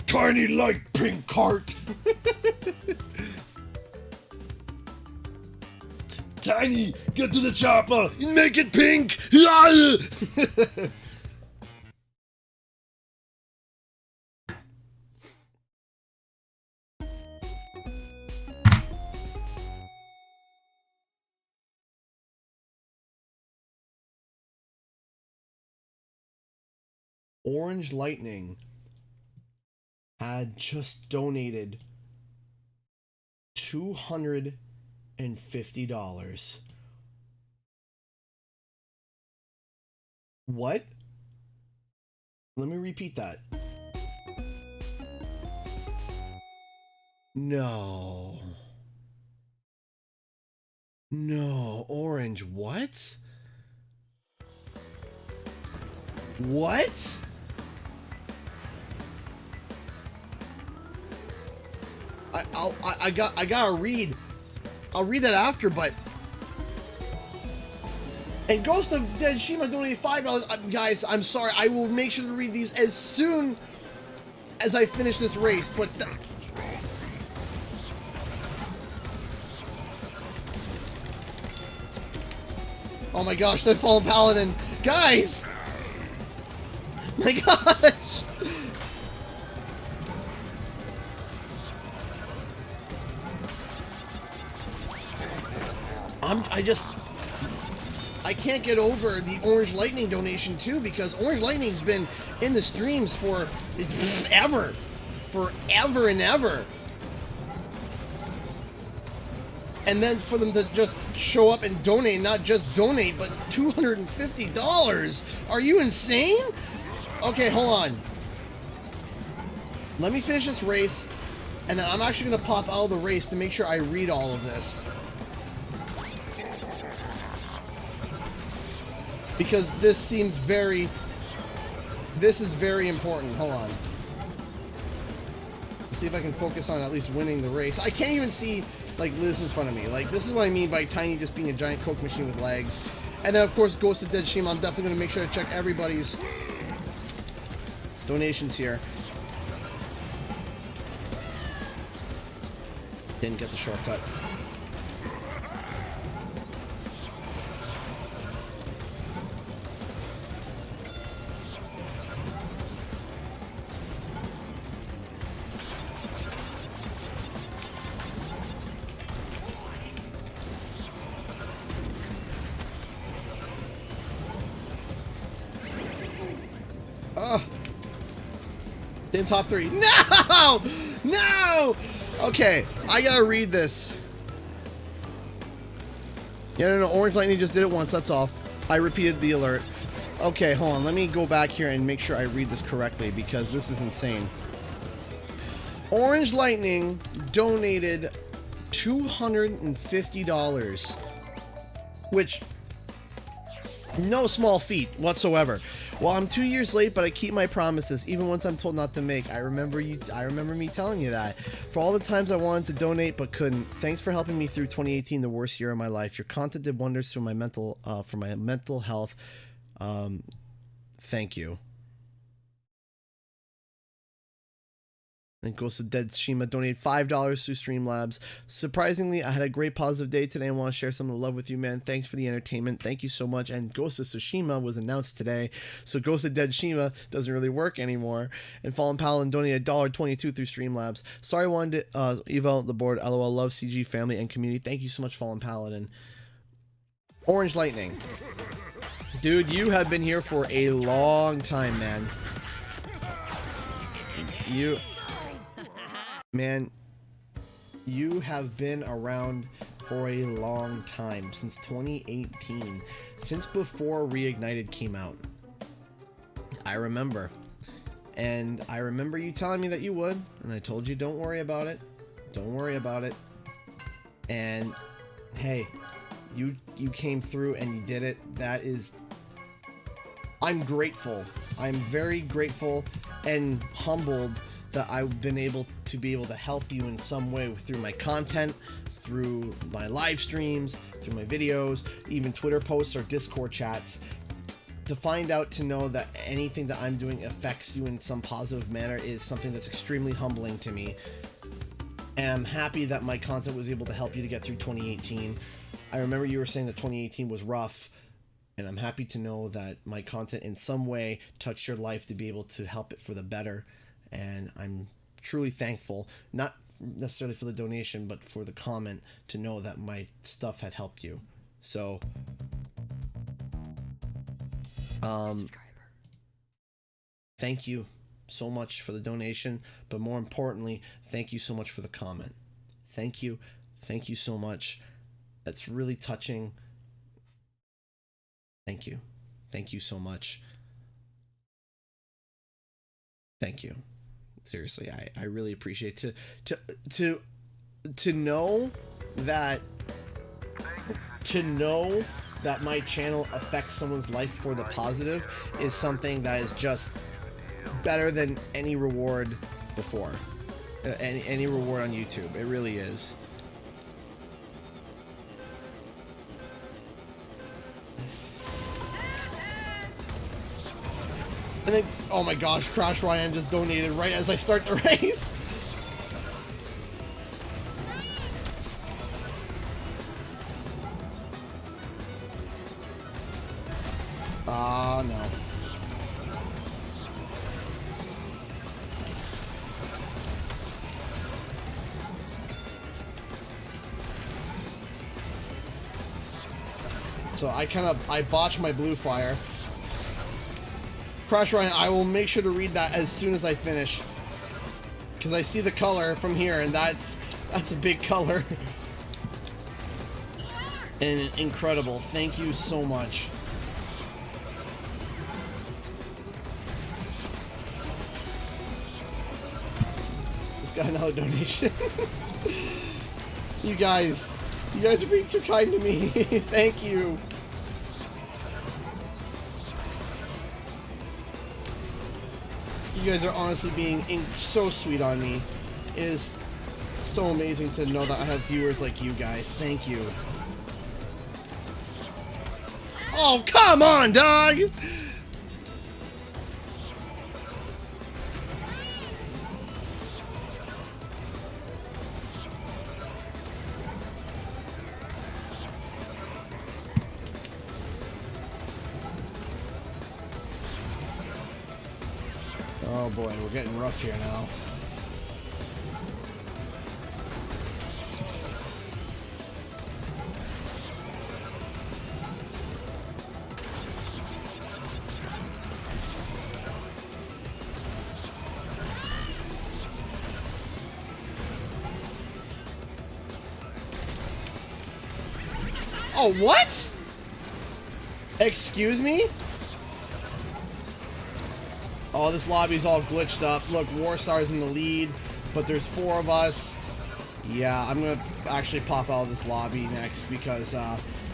Tiny light pink cart. Tiny, get to the chopper and make it pink. Orange Lightning had just donated $250. What? Let me repeat that. No. No, Orange, what? What? I gotta read. I'll read that after, but And Ghost of Dead Shima donated $5. Guys, I'm sorry. I will make sure to read these as soon as I finish this race. But oh my gosh, that Fallen Paladin. Guys! My gosh! I can't get over the Orange Lightning donation too, because Orange Lightning's been in the streams for forever and ever. And then for them to just show up and donate, not just donate, but $250. Are you insane? Okay, hold on. Let me finish this race, and then I'm actually going to pop out of the race to make sure I read all of this. Because this is very important. Hold on. Let's see if I can focus on at least winning the race. I can't even see, like, Liz in front of me. Like, this is what I mean by Tiny just being a giant Coke machine with legs. And then, of course, Ghost of Dead Shima. I'm definitely going to make sure to check everybody's donations here. Didn't get the shortcut. In top 3. No! No! Okay, I gotta read this. Yeah, no, Orange Lightning just did it once, that's all. I repeated the alert. Okay, hold on. Let me go back here and make sure I read this correctly, because this is insane. Orange Lightning donated $250, which, no small feat whatsoever. Well, I'm 2 years late, but I keep my promises, even once I'm told not to make. I remember me telling you that. For all the times I wanted to donate but couldn't, thanks for helping me through 2018, the worst year of my life. Your content did wonders for my mental health. Thank you. And Ghost of Dead Shima donated $5 through Streamlabs. Surprisingly, I had a great positive day today and want to share some of the love with you, man. Thanks for the entertainment. Thank you so much. And Ghost of Tsushima was announced today, so Ghost of Dead Shima doesn't really work anymore. And Fallen Paladin donated $1.22 through Streamlabs. Sorry I wanted to eval the board. LOL, love CG, family, and community. Thank you so much, Fallen Paladin. Orange Lightning. Dude, you have been here for a long time, man. Man, you have been around for a long time, since 2018, since before Reignited came out. I remember. And I remember you telling me that you would, and I told you don't worry about it. Don't worry about it. And hey, you came through and you did it. That is, I'm grateful. I'm very grateful and humbled that I've been able to help you in some way through my content, through my live streams, through my videos, even Twitter posts or Discord chats. To find out, to know that anything that I'm doing affects you in some positive manner is something that's extremely humbling to me. And I'm happy that my content was able to help you to get through 2018. I remember you were saying that 2018 was rough, and I'm happy to know that my content in some way touched your life to be able to help it for the better. And I'm truly thankful, not necessarily for the donation, but for the comment, to know that my stuff had helped you. So, thank you so much for the donation, but more importantly, thank you so much for the comment. Thank you so much. That's really touching. Thank you so much. Thank you. Seriously, I really appreciate to know that my channel affects someone's life for the positive is something that is just better than any reward before, any reward on YouTube. It really is. And then, oh my gosh, Crash Ryan just donated right as I start the race. Ah, no. So I botched my blue fire. Crash Ryan, I will make sure to read that as soon as I finish. Because I see the color from here, and that's a big color. And incredible. Thank you so much. Just got another donation. You guys are being too kind to me. Thank you. You guys are honestly being so sweet on me. It is so amazing to know that I have viewers like you guys. Thank you. Oh, come on, dog! Oh boy, we're getting rough here now. Oh, what? Excuse me? Oh, this lobby's all glitched up. Look, Warstar's in the lead, but there's 4 of us. Yeah, I'm gonna actually pop out of this lobby next because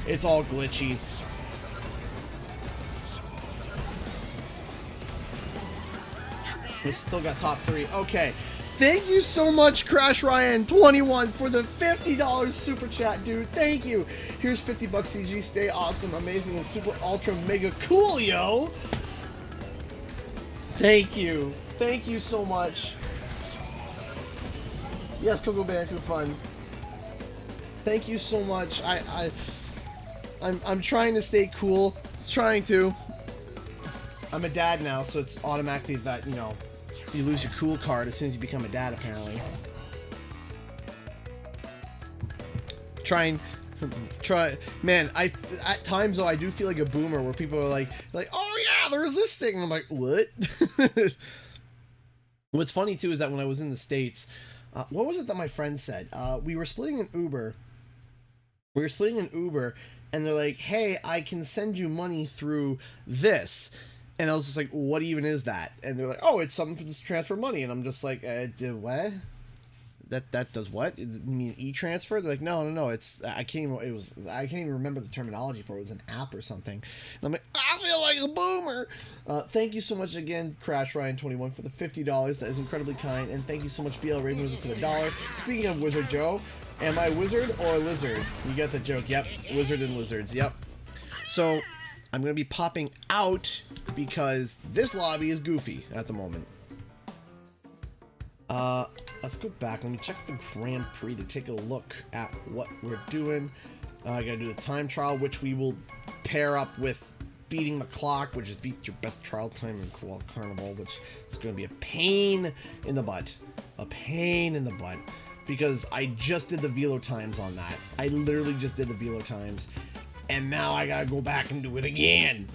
it's all glitchy. We still got top 3. Okay. Thank you so much, Crash Ryan 21 for the $50 super chat, dude. Thank you. Here's 50 bucks CG. Stay awesome, amazing, and super ultra mega cool, yo. Thank you. Thank you so much. Yes, Coco Banku fun. Thank you so much. I'm trying to stay cool. Trying to. I'm a dad now, so it's automatically that, you know, you lose your cool card as soon as you become a dad, apparently. Man, at times though I do feel like a boomer where people are like, oh yeah, there's this thing. And I'm like, what? What's funny too is that when I was in the States, what was it that my friend said? We were splitting an Uber. And they're like, hey, I can send you money through this. And I was just like, what even is that? And they're like, oh, it's something for this transfer money. And I'm just like, what? That does what? You mean e-transfer? They're like, no. It's I can't even remember the terminology for it. It was an app or something. And I'm like, I feel like a boomer. Thank you so much again, Crash Ryan 21 for the $50. That is incredibly kind. And thank you so much, BL Raven Wizard for the $1. Speaking of Wizard Joe, am I wizard or lizard? You get the joke. Yep, wizard and lizards. Yep. So I'm gonna be popping out because this lobby is goofy at the moment. Let's go back. Let me check the Grand Prix to take a look at what we're doing. I gotta do the time trial, which we will pair up with beating the clock, which is beat your best trial time in Carnival, which is gonna be a pain in the butt. A pain in the butt. Because I just did the VELO times on that. I literally just did the VELO times. And now I gotta go back and do it again.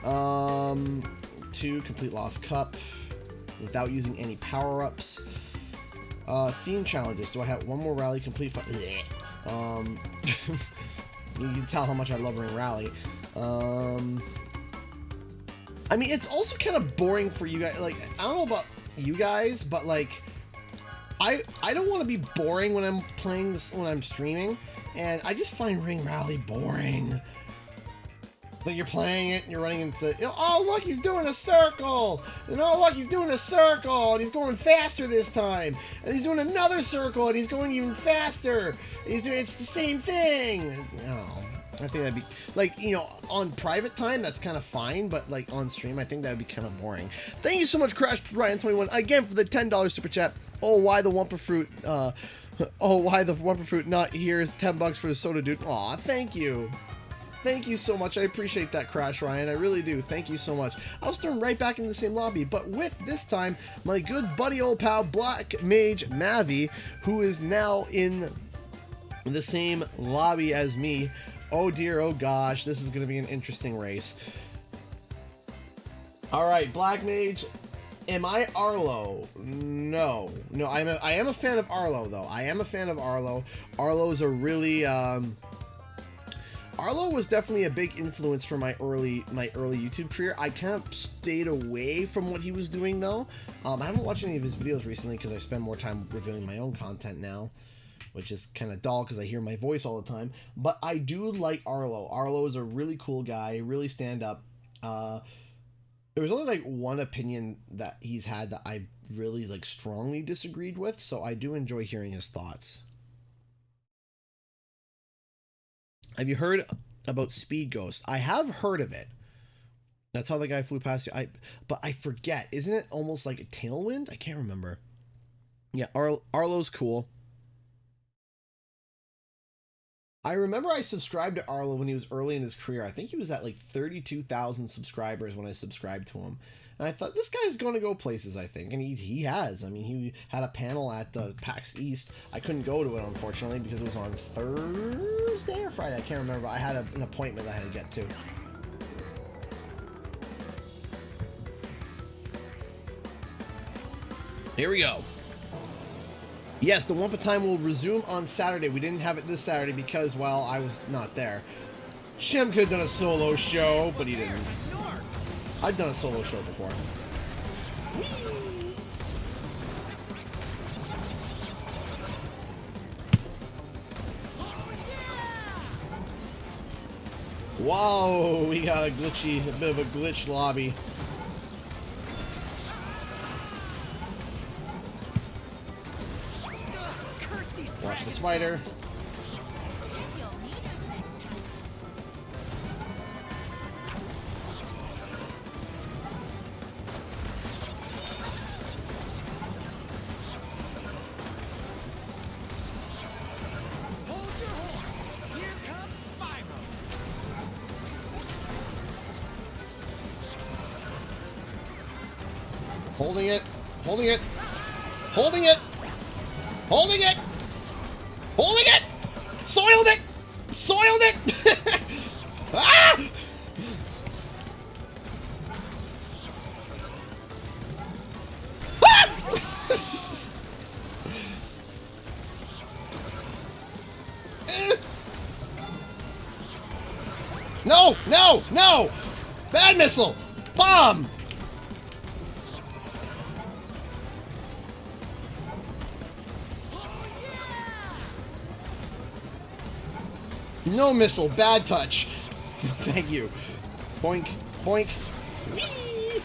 2, complete Lost Cup without using any power-ups. Theme challenges. Do I have one more rally complete? You can tell how much I love Ring Rally. I mean, it's also kind of boring for you guys. Like, I don't know about you guys, but like, I don't want to be boring when I'm playing this, when I'm streaming. And I just find Ring Rally boring. Like you're playing it and you're running into, oh look, he's doing a circle, and oh look, he's doing a circle, and he's going faster this time, and he's doing another circle, and he's going even faster. It's the same thing. I think that'd be, like, you know, on private time, that's kind of fine, but, like, on stream, I think that'd be kind of boring. Thank you so much, Crash Ryan21, again, for the $10 super chat. Oh, why the Wumpa Fruit, oh, why the Wumpa Fruit not here is $10 for the soda, dude. Aw, thank you. Thank you so much. I appreciate that, Crash Ryan. I really do. Thank you so much. I'll storm right back into the same lobby, but with, this time, my good buddy old pal, Black Mage Mavi, who is now in the same lobby as me. Oh dear, oh gosh, this is going to be an interesting race. Alright, Black Mage, am I Arlo? No. No, I am a fan of Arlo, though. I am a fan of Arlo. Arlo's a really, Arlo was definitely a big influence for my early YouTube career. I kind of stayed away from what he was doing, though. I haven't watched any of his videos recently because I spend more time reviewing my own content now, which is kind of dull because I hear my voice all the time. But I do like Arlo. Arlo is a really cool guy, really stand up. There was only like one opinion that he's had that I really like strongly disagreed with, so I do enjoy hearing his thoughts. Have you heard about Speed Ghost? I have heard of it. That's how the guy flew past you. But I forget. Isn't it almost like a tailwind? I can't remember. Yeah, Arlo's cool. I remember I subscribed to Arlo when he was early in his career. I think he was at like 32,000 subscribers when I subscribed to him. And I thought, this guy's going to go places, I think. And he has. I mean, he had a panel at PAX East. I couldn't go to it, unfortunately, because it was on Thursday or Friday. I can't remember. I had an appointment I had to get to. Here we go. Yes, the Wumpa Time will resume on Saturday. We didn't have it this Saturday because, well, I was not there. Shem could have done a solo show, but he didn't. I've done a solo show before. Whoa, we got a bit of a glitch lobby. Watch the spider. Holding it, holding it, holding it, holding it, holding it, soiled it, soiled it. Ah! Ah! No, no, no! Bad missile! Bomb! No missile, bad touch. Thank you. Boink, boink. Whee!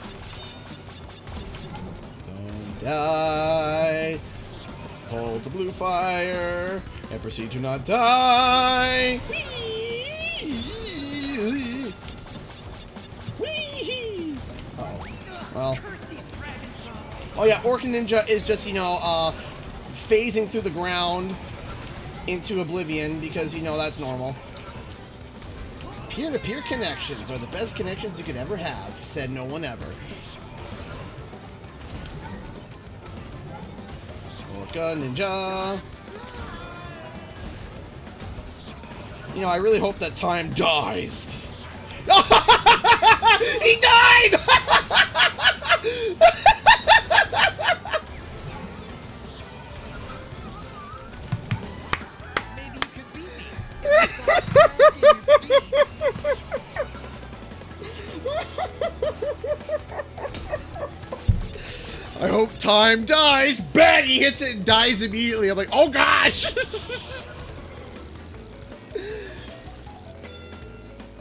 Don't die. Hold the blue fire and proceed to not die. Whee! Whee! Oh, well. Oh yeah, Orc Ninja is just, you know, phasing through the ground into oblivion, because, you know, that's normal. Peer-to-peer connections are the best connections you could ever have, said no one ever. Orca Ninja. You know, I really hope that time dies. He died! I hope time dies. Bang! He hits it and dies immediately. I'm like, oh gosh!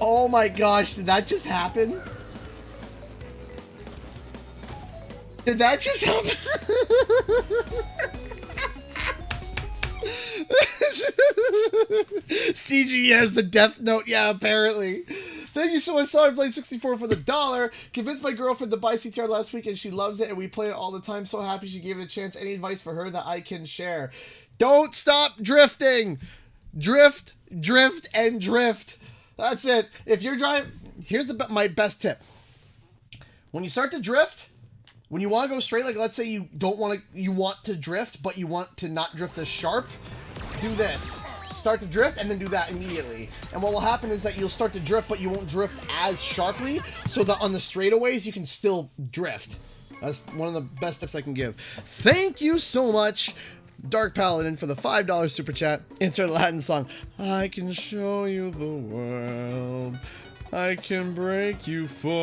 Oh my gosh, did that just happen? Did that just happen? CG has the death note. Yeah, apparently. Thank you so much, Solid Blade 64 for the $1. Convinced my girlfriend to buy CTR last week and she loves it and we play it all the time. So happy she gave it a chance. Any advice for her that I can share? Don't stop drifting. Drift, drift, and drift. That's it. If you're driving, here's my best tip. When you start to drift, when you want to go straight, like let's say you want to drift, but you want to not drift as sharp, do this. Start to drift and then do that immediately. And what will happen is that you'll start to drift, but you won't drift as sharply, so that on the straightaways you can still drift. That's one of the best tips I can give. Thank you so much, Dark Paladin, for the $5 super chat. Insert a Latin song. I can show you the world. I can break you forever.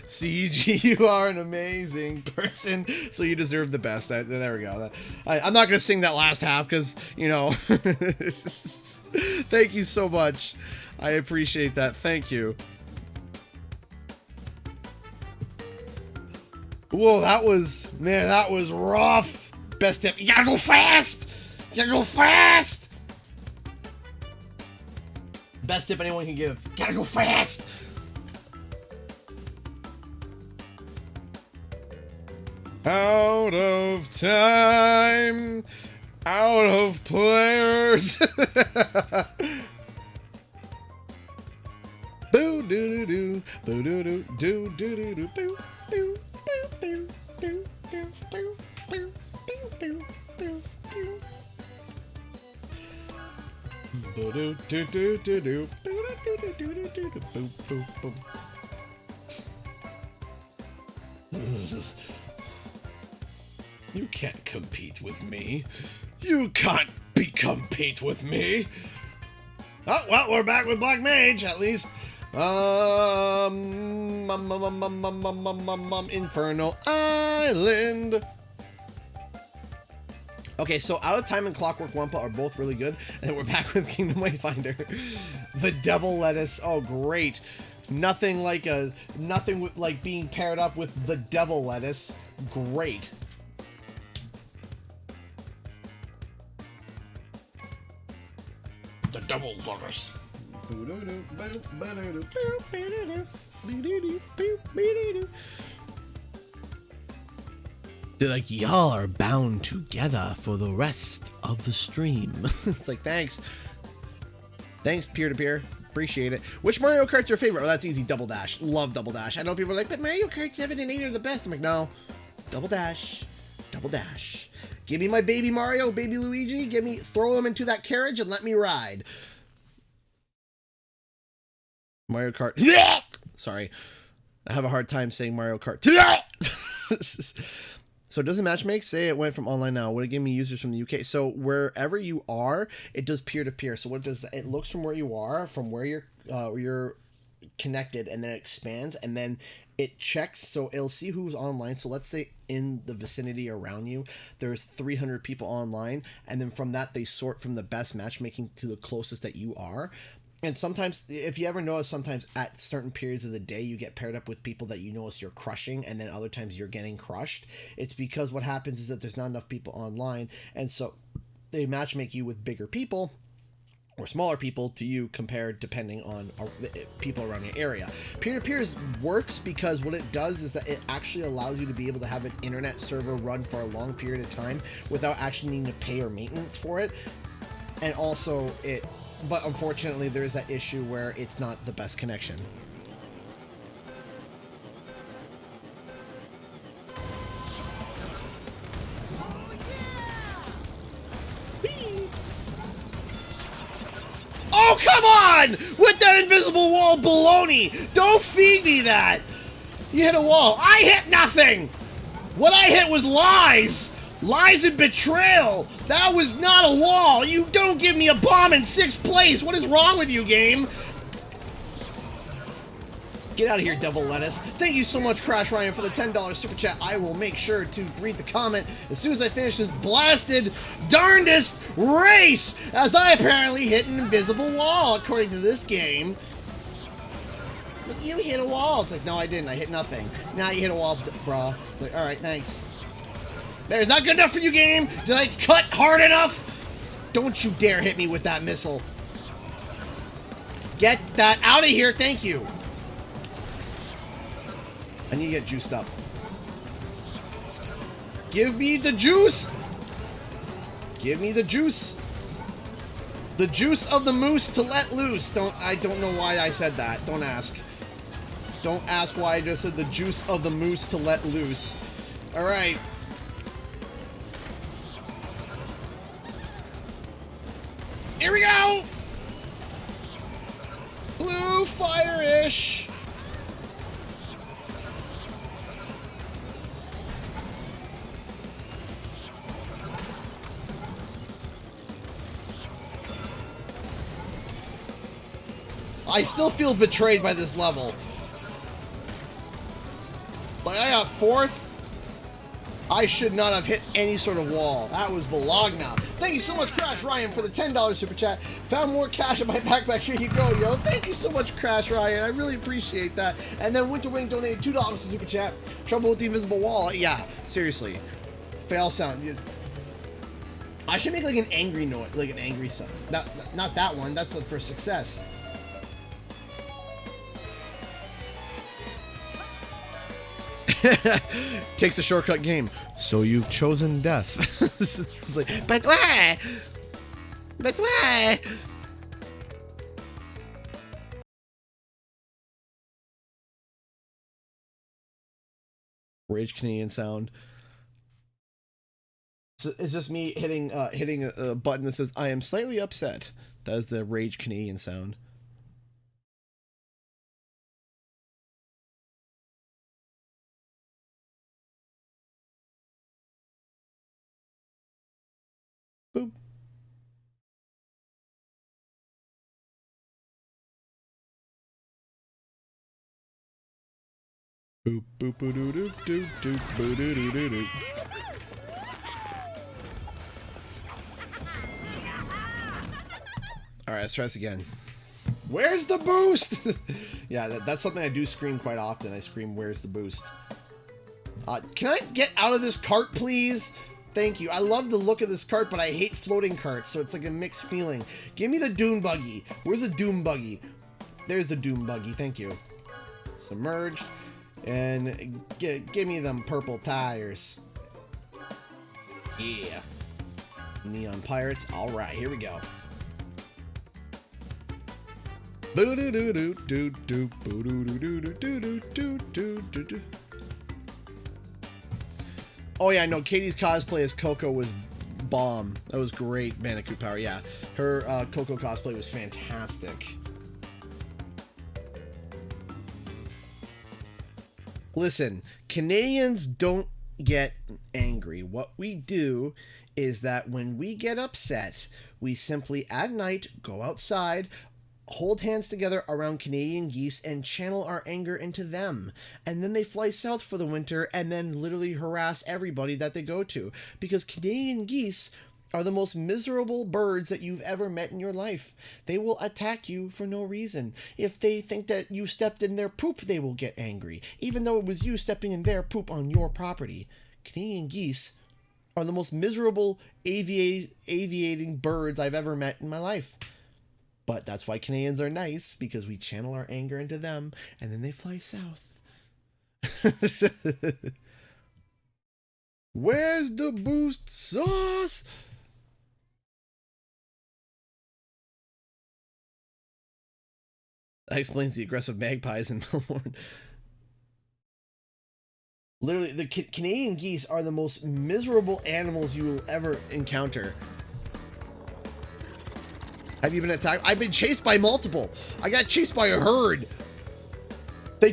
CG, you are an amazing person, so you deserve the best. There we go. I'm not going to sing that last half because, you know, thank you so much. I appreciate that. Thank you. Whoa, that was rough. Best tip. You gotta go fast. You gotta go fast. Best tip anyone can give. Gotta go fast! Out of time. Out of players. Boo doo doo doo. Boo doo doo doo doo doo doo boo boo boo boo boo boo boo boo boo boo boo. You can't compete with me. You can't compete with me. Oh, well, we're back with Black Mage, at least. Inferno Island. Okay, so Out of Time and Clockwork Wampa are both really good, and we're back with Kingdom Wayfinder. The Devil Lettuce, oh great. Nothing like being paired up with the Devil Lettuce. Great. The Devil Lettuce. They're like, y'all are bound together for the rest of the stream. It's like, thanks. Thanks, peer-to-peer. Appreciate it. Which Mario Kart's your favorite? Oh, that's easy. Double Dash. Love Double Dash. I know people are like, but Mario Kart 7 and 8 are the best. I'm like, no. Double Dash. Double Dash. Give me my baby Mario, baby Luigi. Throw them into that carriage and let me ride. Mario Kart. Sorry. I have a hard time saying Mario Kart. So does it matchmake? Say it went from online now. Would it give me users from the UK? So wherever you are, it does peer-to-peer. So what does it looks from where you are, from where you're connected, and then it expands, and then it checks. So it'll see who's online. So let's say in the vicinity around you, there's 300 people online, and then from that they sort from the best matchmaking to the closest that you are. And sometimes, if you ever notice, sometimes at certain periods of the day, you get paired up with people that you notice you're crushing, and then other times you're getting crushed. It's because what happens is that there's not enough people online, and so they matchmake you with bigger people or smaller people to you compared depending on people around your area. Peer-to-peer works because what it does is that it actually allows you to be able to have an internet server run for a long period of time without actually needing to pay or maintenance for it. And also but unfortunately there's that issue where it's not the best connection. Oh, come on! With that invisible wall baloney! Don't feed me that! You hit a wall. I hit nothing! What I hit was lies! Lies and betrayal! That was not a wall! You don't give me a bomb in 6th place! What is wrong with you, game? Get out of here, Devil Lettuce. Thank you so much, Crash Ryan, for the $10 super chat. I will make sure to read the comment as soon as I finish this blasted, darndest race, as I apparently hit an invisible wall, according to this game. Look, you hit a wall. It's like, no, I didn't. I hit nothing. Now you hit a wall, brah. It's like, alright, thanks. That is not good enough for you, game. Did I cut hard enough? Don't you dare hit me with that missile. Get that out of here. Thank you. I need to get juiced up. Give me the juice. Give me the juice. The juice of the moose to let loose. I don't know why I said that. Don't ask. Don't ask why I just said the juice of the moose to let loose. All right. Here we go. Blue fire-ish. I still feel betrayed by this level. Like, I got 4th. I should not have hit any sort of wall. That was Bologna. Thank you so much, Crash Ryan, for the $10 super chat. Found more cash in my backpack. Here you go, yo. Thank you so much, Crash Ryan. I really appreciate that. And then Winterwing donated $2 to super chat. Trouble with the invisible wall. Yeah, seriously. Fail sound. I should make like an angry noise, like an angry sound. Not that one. That's for success. Takes a shortcut game. So you've chosen death. But why? But why? Rage Canadian sound. So it's just me hitting a button that says I am slightly upset. That is the Rage Canadian sound. Boop. Boop boop boop doo doo doo doo boo doo doo doo doo. Alright, let's try this again. Where's the boost? Yeah, that's something I do scream quite often. I scream, where's the boost? Can I get out of this cart, please? Thank you. I love the look of this cart, but I hate floating carts, so it's like a mixed feeling. Give me the Doom Buggy. Where's the Doom Buggy? There's the Doom Buggy. Thank you. Submerged. And give me them purple tires. Yeah. Neon Pirates. All right, here we go. Boo doo doo doo doo doo boo doo doo doo doo doo doo doo doo doo. Oh yeah, no, Katie's cosplay as Coco was bomb. That was great, Bandicoot Power. Yeah, her Coco cosplay was fantastic. Listen, Canadians don't get angry. What we do is that when we get upset, we simply at night go outside, hold hands together around Canadian geese and channel our anger into them. And then they fly south for the winter and then literally harass everybody that they go to. Because Canadian geese are the most miserable birds that you've ever met in your life. They will attack you for no reason. If they think that you stepped in their poop, they will get angry, even though it was you stepping in their poop on your property. Canadian geese are the most miserable aviating birds I've ever met in my life. But that's why Canadians are nice, because we channel our anger into them, and then they fly south. Where's the boost sauce? That explains the aggressive magpies in Melbourne. Literally, the Canadian geese are the most miserable animals you will ever encounter. Have you been attacked? I've been chased by multiple. I got chased by a herd. They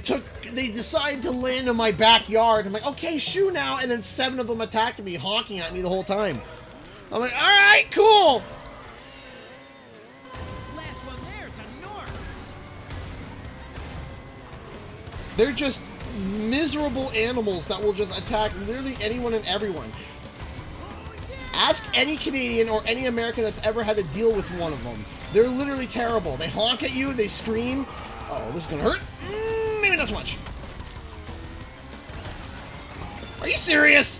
decided to land in my backyard. I'm like, okay, shoo now. And then 7 of them attacked me, honking at me the whole time. I'm like, all right, cool. Last one there's a north. They're just miserable animals that will just attack literally anyone and everyone. Ask any Canadian or any American that's ever had to deal with one of them. They're literally terrible. They honk at you, they scream. Oh, this is gonna hurt. Maybe not so much. Are you serious?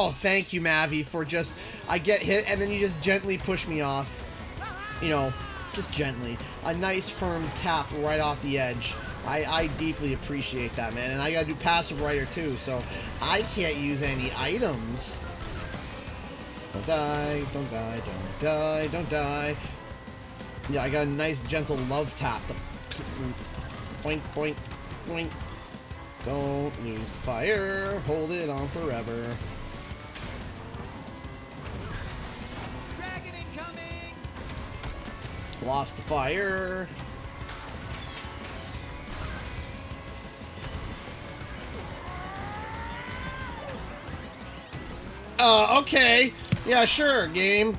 Oh, thank you, Mavi, for just... I get hit, and then you just gently push me off. You know, just gently. A nice, firm tap right off the edge. I deeply appreciate that, man. And I gotta do passive rider, too, so I can't use any items. Don't die, don't die, don't die, don't die. Yeah, I got a nice, gentle love tap. Boink, boink, boink. Don't lose the fire. Hold it on forever. Dragon incoming! Lost the fire. Okay. Yeah, sure, game.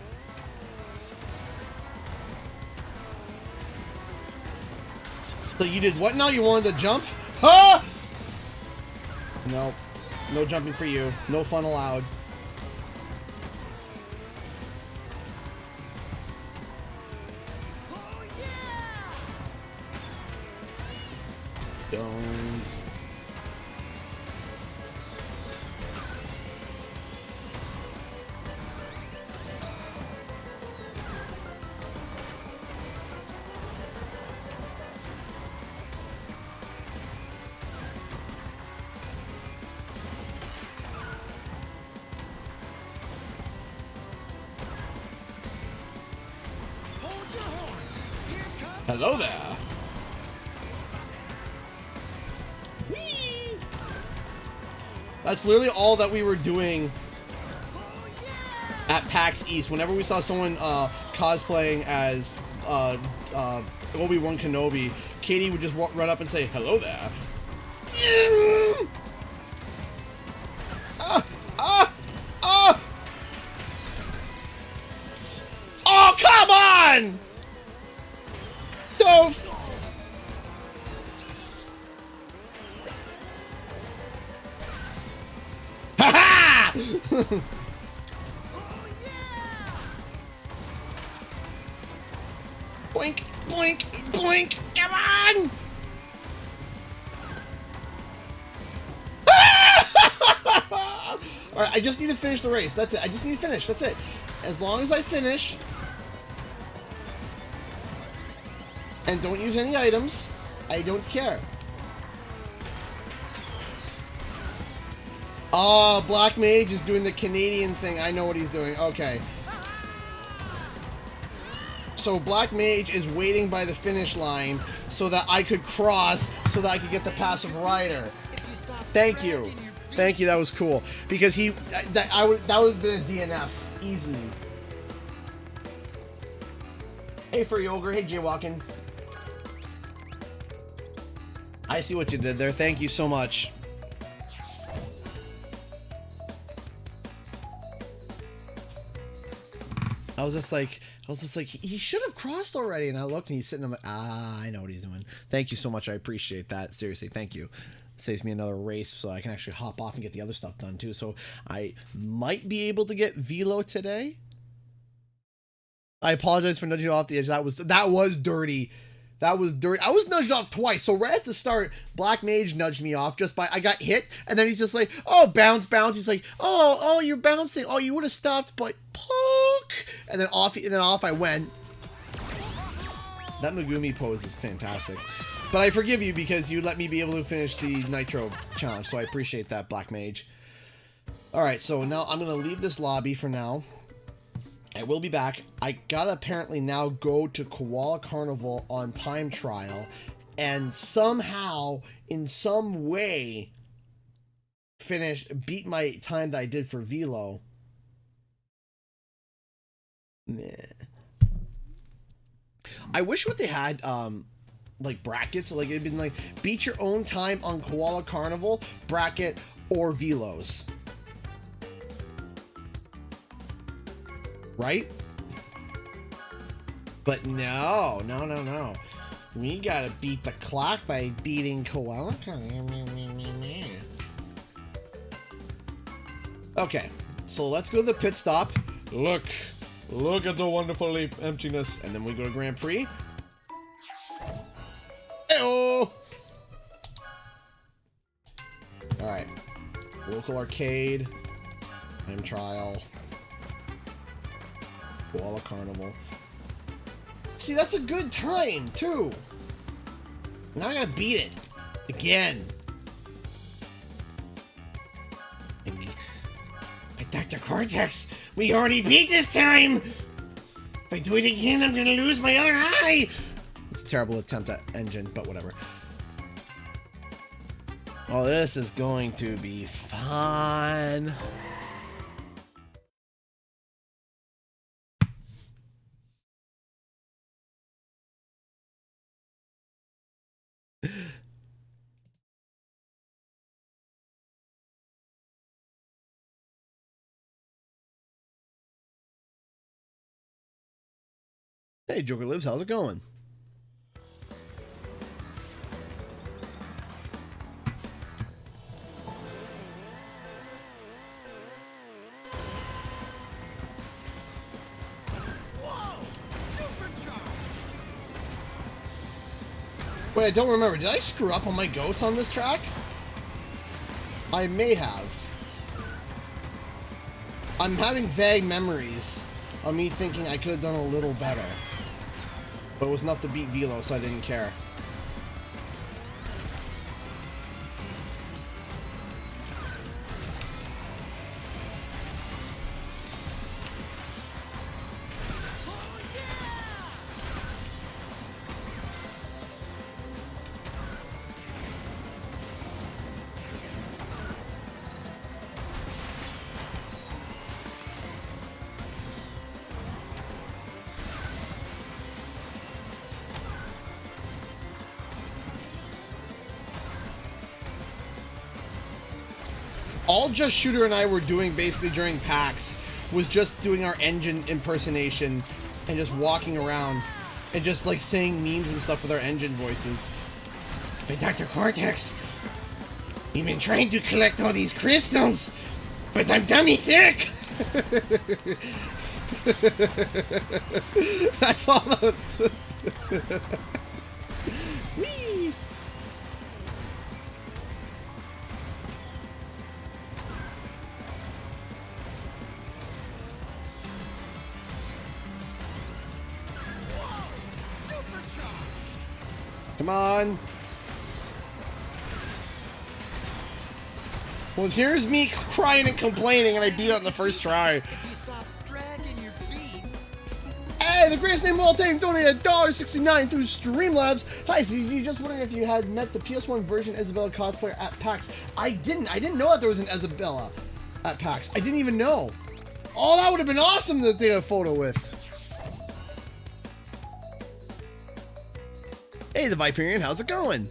So you did what now? You wanted to jump? Huh? Nope. No jumping for you. No fun allowed. Oh yeah! Don't. Hold your horns! Here comes... Hello there. Whee! That's literally all that we were doing Oh yeah! at PAX East. Whenever we saw someone cosplaying as Obi-Wan Kenobi, Katie would just run up and say, "Hello there." Oh, come on! Don't. Ha ha! Oh yeah! Blink, blink, blink! Come on! Alright, I just need to finish the race. That's it. I just need to finish. That's it. As long as I finish and don't use any items, I don't care. Oh, Black Mage is doing the Canadian thing. I know what he's doing. Okay. So Black Mage is waiting by the finish line so that I could cross, so that I could get the passive rider. If you stop Thank you. dragging your feet, Thank you, that was cool. Because that would have been a DNF. Easy. Hey, Furry Ogre. Hey, Jaywalking. I see what you did there. Thank you so much. I was just like, he should have crossed already. And I looked and he's sitting, I'm like, I know what he's doing. Thank you so much. I appreciate that. Seriously, thank you. Saves me another race so I can actually hop off and get the other stuff done too. So I might be able to get VELO today. I apologize for nudging you off the edge. That was dirty. That was dirty. I was nudged off twice. So right at the start, Black Mage nudged me off just by, I got hit, and then he's just like, oh, bounce, bounce. He's like, oh, you're bouncing. Oh, you would have stopped, but poke. And then off I went. That Megumi pose is fantastic. But I forgive you because you let me be able to finish the Nitro challenge, so I appreciate that, Black Mage. Alright, so now I'm going to leave this lobby for now. I will be back. I gotta apparently now go to Koala Carnival on time trial and somehow, in some way, beat my time that I did for VELO. Nah. I wish what they had, like brackets, like it'd been like beat your own time on Koala Carnival, bracket, or VELOs. Right? But no. We gotta beat the clock by beating Koala. Okay, so let's go to the pit stop. Look at the wonderful emptiness. And then we go to Grand Prix. Hey-oh! Alright. Local arcade. Time trial. Koala Carnival. See, that's a good time, too. Now I gotta beat it. Again. But Dr. Cortex, we already beat this time! If I do it again, I'm gonna lose my other eye! It's a terrible attempt at engine, but whatever. Oh, this is going to be fun. Hey, Joker Lives, how's it going? Whoa! Supercharged! Wait, I don't remember. Did I screw up on my ghosts on this track? I may have. I'm having vague memories of me thinking I could have done a little better. But it was enough to beat VELO, so I didn't care. All Just Shooter and I were doing basically during PAX was just doing our engine impersonation and just walking around and just like saying memes and stuff with our engine voices. But Dr. Cortex, you've been trying to collect all these crystals, but I'm dummy thick! That's all the... Whee! Come on. Well, here's me crying and complaining, and I beat it on the first try. You stop dragging your feet. Hey, the greatest name of all time donated $1.69 through Streamlabs. Hi, CG. Just wondering if you had met the PS1 version Isabella cosplayer at PAX. I didn't know that there was an Isabella at PAX. I didn't even know. Oh, that would have been awesome to take a photo with. Hey, the Viperian, how's it going?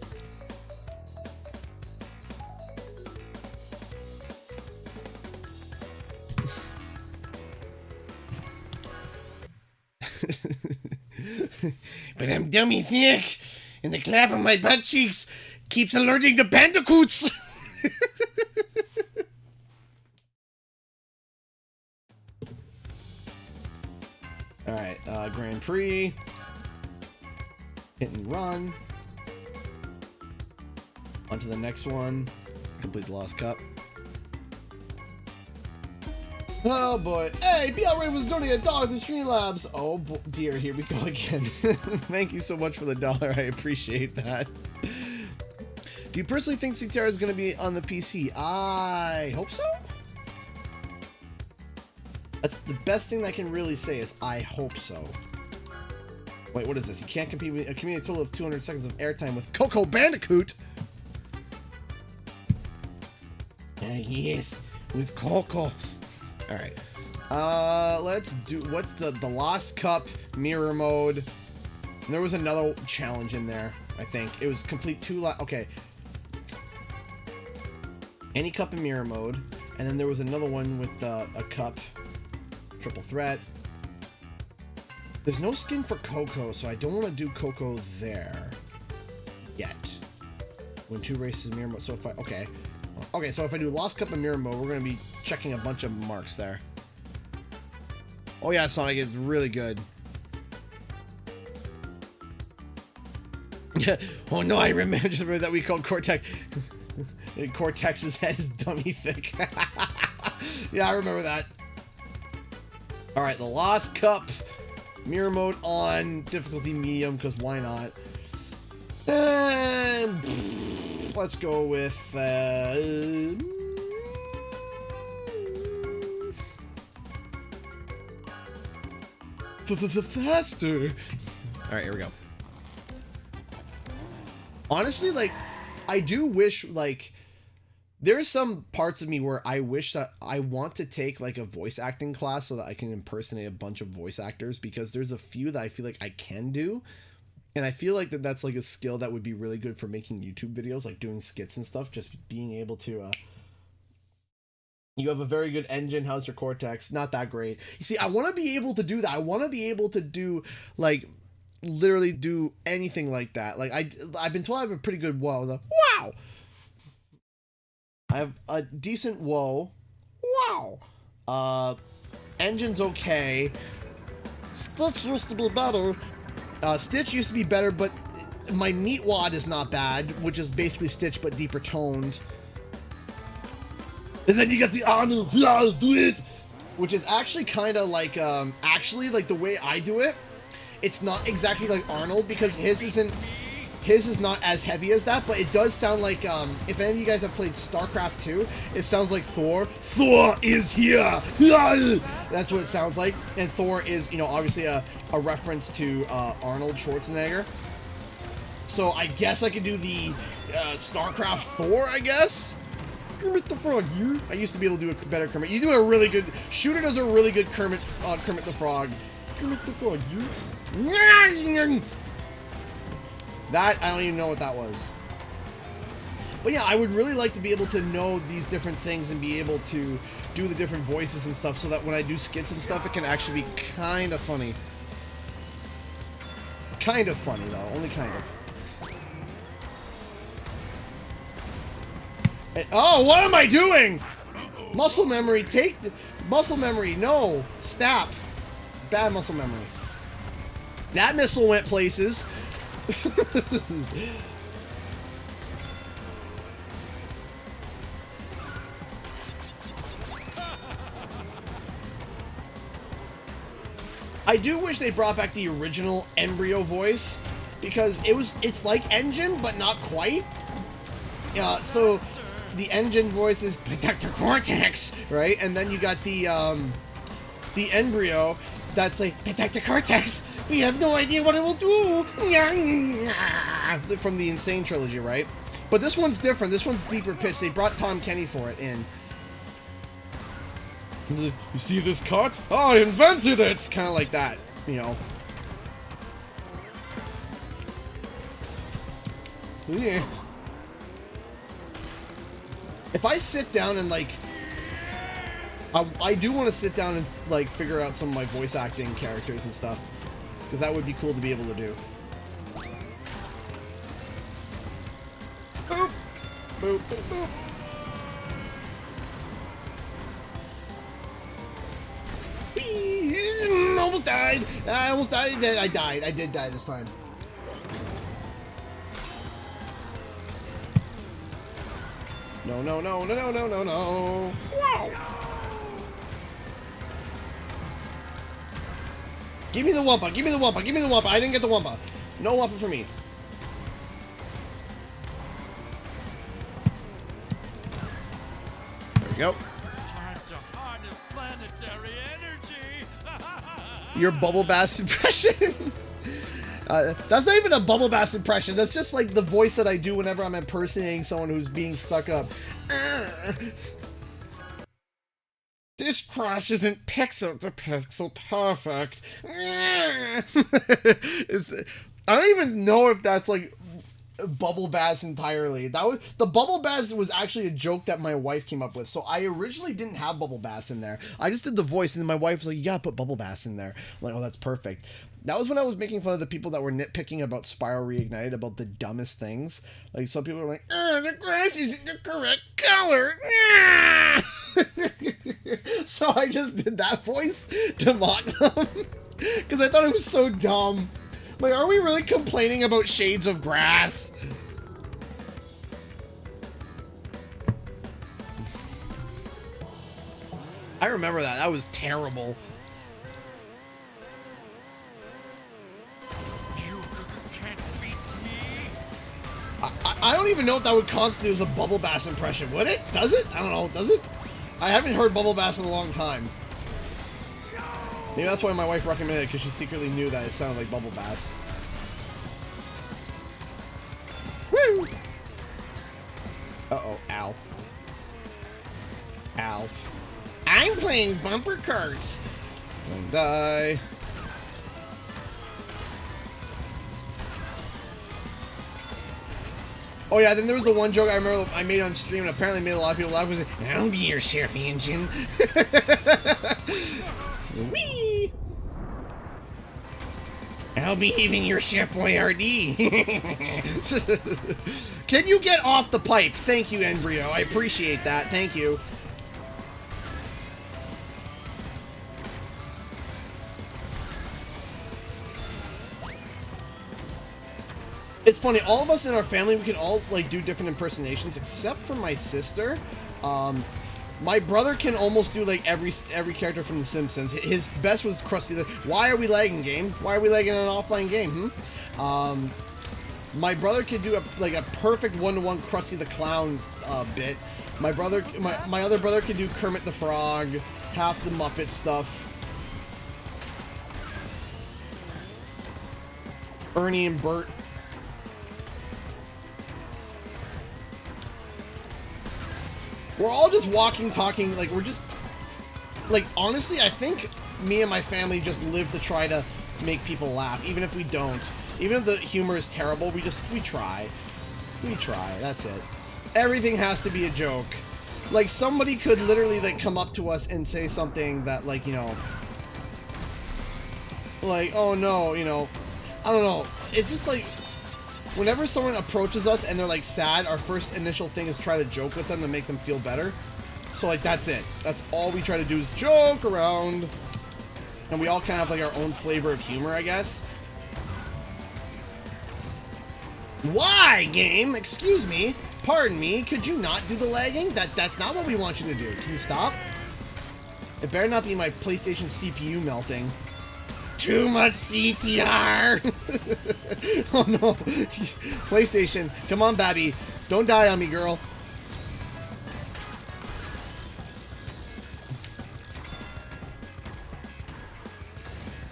But I'm dummy thick, and the clap on my butt cheeks keeps alerting the bandicoots. Alright, Grand Prix. Hit and run. On to the next one. Complete the Lost Cup. Oh boy. Hey, BL Ray was donating $1 to Streamlabs. Oh dear, here we go again. Thank you so much for the $1. I appreciate that. Do you personally think CTR is going to be on the PC? I hope so. That's the best thing I can really say is I hope so. Wait, what is this? You can't compete with a community total of 200 seconds of airtime with Coco Bandicoot. Yes, with Coco. All right. Let's do. What's the Lost Cup mirror mode? And there was another challenge in there. I think it was complete okay. Any cup in mirror mode, and then there was another one with a cup, triple threat. There's no skin for Coco, so I don't want to do Coco there yet. Win 2 races in mirror mode. So if I so if I do Lost Cup in mirror mode, we're gonna be checking a bunch of marks there. Oh yeah, Sonic is really good. Oh no, I just remember that we called Cortex. Cortex's head is dummy thick. Yeah, I remember that. All right, the Lost Cup. Mirror mode on. Difficulty medium, because why not? And let's go with... faster. All right, here we go. Honestly, like, I do wish, like, there's some parts of me where I wish that I want to take, like, a voice acting class so that I can impersonate a bunch of voice actors, because there's a few that I feel like I can do, and I feel like that's, like, a skill that would be really good for making YouTube videos, like doing skits and stuff, just being able to, you have a very good engine. How's your Cortex? Not that great. You see, I want to be able to do that. I want to be able to do, like, literally do anything like that. Like, I've been told I have a pretty good whoa. Wow! I have a decent whoa. Wow! Engine's okay. Stitch used to be better. Stitch used to be better, but my meat wad is not bad, which is basically Stitch but deeper toned. And then you got the Arnold, yeah, do it! Which is actually kind of like, actually, like, the way I do it, it's not exactly like Arnold, because his is not as heavy as that, but it does sound like, if any of you guys have played StarCraft 2, it sounds like Thor. Thor is here! That's what it sounds like, and Thor is, you know, obviously a reference to, Arnold Schwarzenegger. So I guess I could do the, StarCraft Thor, I guess? Kermit the Frog here. I used to be able to do a better Kermit. You do a really good... Shooter does a really good Kermit the Frog. Kermit the Frog here. That, I don't even know what that was. But yeah, I would really like to be able to know these different things and be able to do the different voices and stuff so that when I do skits and stuff, it can actually be kind of funny. Kind of funny, though. Only kind of. Oh, what am I doing? Muscle memory, take the muscle memory. No, stop. Bad muscle memory. That missile went places. I do wish they brought back the original Embryo voice, because it's like Engine, but not quite. So the Engine voice is Protector Cortex, right? And then you got the Embryo that's like, Protector Cortex, we have no idea what it will do. From the Insane trilogy, right? But this one's different. This one's deeper pitched. They brought Tom Kenny for it in. You see this cut? Oh, I invented it! Kind of like that, you know. Yeah. If I sit down and, like, I do want to sit down and, like, figure out some of my voice acting characters and stuff, because that would be cool to be able to do. Boop! Boop, boop, boop. Almost died! I almost died. I died. I did die this time. No, no, no, no, no, no, no, no. Wow! Give me the Wumpa, give me the Wumpa, give me the Wumpa. I didn't get the Wumpa. No Wumpa for me. There we go. Time to harness planetary energy. Your Bubble Bass impression? That's not even a Bubble Bass impression. That's just like the voice that I do whenever I'm impersonating someone who's being stuck up. This crash isn't pixel to pixel perfect. I don't even know if that's like Bubble Bass entirely. The Bubble Bass was actually a joke that my wife came up with. So I originally didn't have Bubble Bass in there. I just did the voice, and then my wife was like, "You gotta put Bubble Bass in there." I'm like, "Oh, that's perfect." That was when I was making fun of the people that were nitpicking about Spiral Reignited, about the dumbest things. Like, some people were like, the grass isn't the correct color. So I just did that voice to mock them. Because I thought it was so dumb. Like, are we really complaining about shades of grass? I remember that. That was terrible. You can't beat me. I don't even know if that would constitute as a Bubble Bass impression. Would it? Does it? I don't know. Does it? I haven't heard Bubble Bass in a long time. Maybe that's why my wife recommended it, because she secretly knew that it sounded like Bubble Bass. Woo! Uh-oh. Ow. Ow. I'm playing bumper carts. Don't die. Oh yeah, then there was the one joke I remember I made on stream and apparently made a lot of people laugh. Was I'll be your chef engine. Whee! I'll be even your Chef Boyardee. Can you get off the pipe? Thank you, Embryo. I appreciate that. Thank you. It's funny, all of us in our family, we can all like do different impersonations, except for my sister. My brother can almost do like every character from The Simpsons. His best was Krusty the... Why are we lagging, game? Why are we lagging in an offline game? My brother could do a perfect one-to-one Krusty the Clown bit. My other brother could do Kermit the Frog, half the Muppet stuff. Ernie and Bert. We're all just walking, talking, like, we're just, like, honestly, I think me and my family just live to try to make people laugh, even if we don't. Even if the humor is terrible, we try. We try, that's it. Everything has to be a joke. Like, somebody could literally, like, come up to us and say something that, like, you know, like, oh no, you know, I don't know. It's just like, whenever someone approaches us and they're like sad, our first initial thing is try to joke with them to make them feel better. So like that's it. That's all we try to do is joke around. And we all kind of have like our own flavor of humor, I guess. Why, game? Excuse me. Pardon me. Could you not do the lagging? That's not what we want you to do. Can you stop? It better not be my PlayStation CPU melting. Too much CTR! Oh no. PlayStation, come on, Babby. Don't die on me, girl.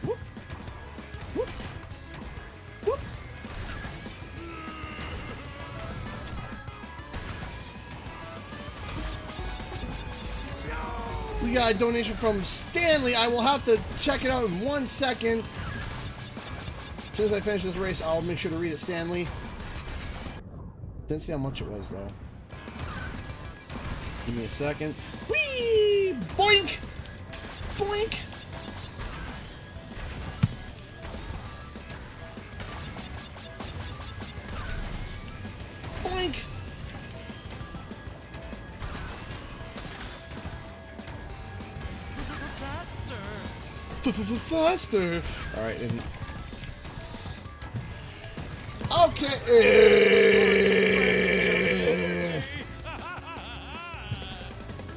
Whoop. Whoop. Whoop. We got a donation from Stanley. I will have to check it out in 1 second. As soon as I finish this race, I'll make sure to read it, Stanley. Didn't see how much it was, though. Give me a second. Whee! Boink! Boink! Boink! Faster! Alright, and... Okay!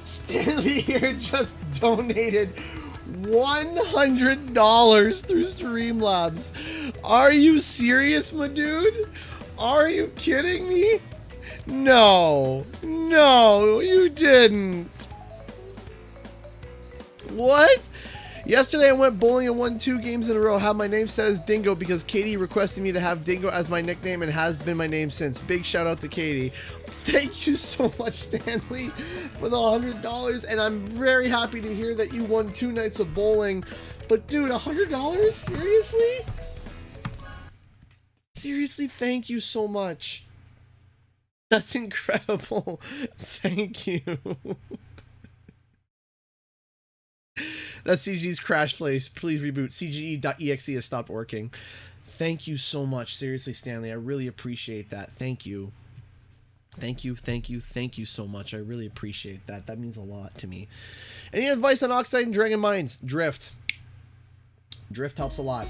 Stanley here just donated $100 through Streamlabs. Are you serious, my dude? Are you kidding me? No. No, you didn't. What? Yesterday I went bowling and won 2 games in a row. Had my name set as Dingo because Katie requested me to have Dingo as my nickname and has been my name since. Big shout out to Katie. Thank you so much, Stanley, for the $100. And I'm very happy to hear that you won 2 nights of bowling. But dude, $100? Seriously? Seriously, thank you so much. That's incredible. Thank you. That's CG's crash place. Please reboot. CGE.exe has stopped working. Thank you so much. Seriously, Stanley, I really appreciate that. Thank you. Thank you, thank you, thank you so much. I really appreciate that. That means a lot to me. Any advice on Oxide and Dragon Mines? Drift. Drift helps a lot.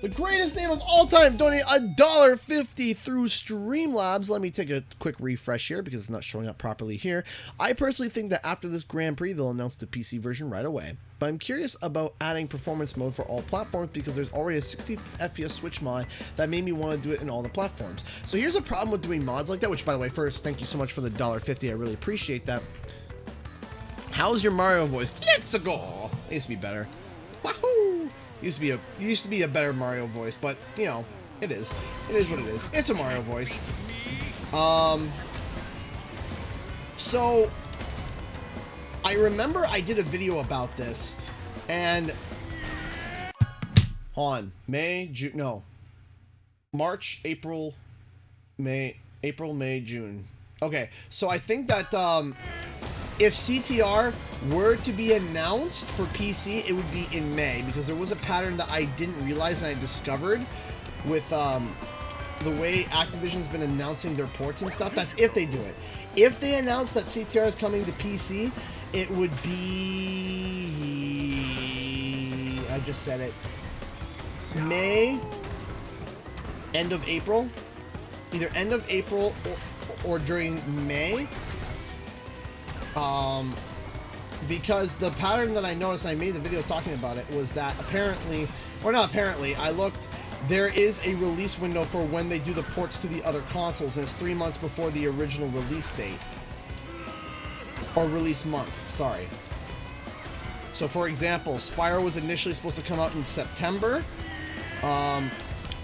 The greatest name of all time, donate $1.50 through Streamlabs. Let me take a quick refresh here because it's not showing up properly here. I personally think that after this Grand Prix, they'll announce the PC version right away. But I'm curious about adding performance mode for all platforms because there's already a 60 FPS Switch mod that made me want to do it in all the platforms. So here's a problem with doing mods like that, which by the way, first, thank you so much for the $1.50. I really appreciate that. How's your Mario voice? Let's go. It used to be better. Wahoo! Used to be a better Mario voice, but you know, it is. It is what it is. It's a Mario voice. So I remember I did a video about this, and hold on, March, April, May, June. Okay, so I think that if CTR were to be announced for PC, it would be in May, because there was a pattern that I didn't realize and I discovered with the way Activision's been announcing their ports and stuff. That's if they do it. If they announce that CTR is coming to PC, it would be, I just said it, May, end of April, either end of April or during May. Because the pattern that I noticed, I made the video talking about it, was that apparently, or not apparently, I looked, there is a release window for when they do the ports to the other consoles, and it's 3 months before the original release date. Or release month, sorry. So for example, Spyro was initially supposed to come out in September.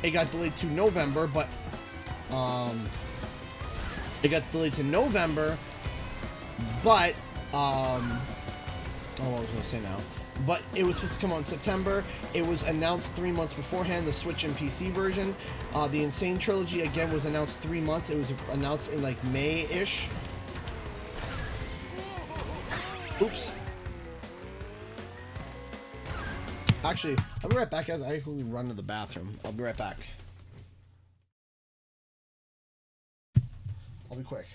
It got delayed to November, but oh, what was I going to say now? But it was supposed to come out in September. It was announced 3 months beforehand, the Switch and PC version. The Insane Trilogy, again, was announced 3 months. It was announced in, like, May-ish. Oops. Actually, I'll be right back, guys. I can run to the bathroom. I'll be right back. I'll be quick.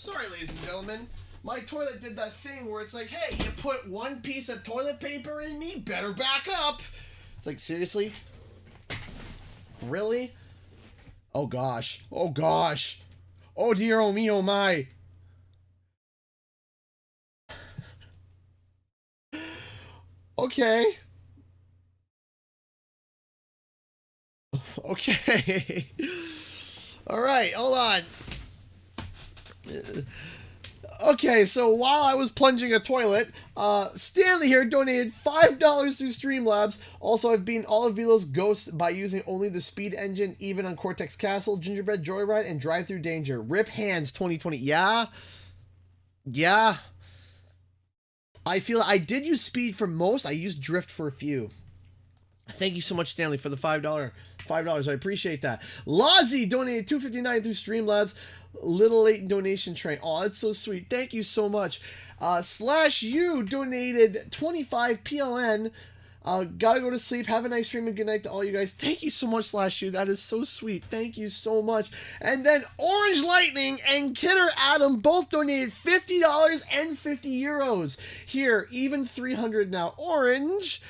Sorry, ladies and gentlemen. My toilet did that thing where it's like, hey, you put one piece of toilet paper in me, better back up. It's like, seriously? Really? Oh gosh. Oh gosh. Oh dear, oh me, oh my. Okay. Okay. All right, hold on. Okay, so while I was plunging a toilet, Stanley here donated $5 through Streamlabs. Also, I've beaten all of VELO's ghosts by using only the speed engine, even on Cortex Castle, Gingerbread Joyride, and Drive Through Danger. Rip hands 2020. Yeah. Yeah. I feel I did use speed for most. I used drift for a few. Thank you so much, Stanley, for the $5. $5. I appreciate that. Lozzie donated $2.59 through Streamlabs. Little late donation train. Oh, that's so sweet. Thank you so much. Slash you donated 25 PLN. Gotta go to sleep. Have a nice stream and good night to all you guys. Thank you so much, Slash you. That is so sweet. Thank you so much. And then Orange Lightning and Kidder Adam both donated $50 and 50 euros. Here, even 300 now. Orange.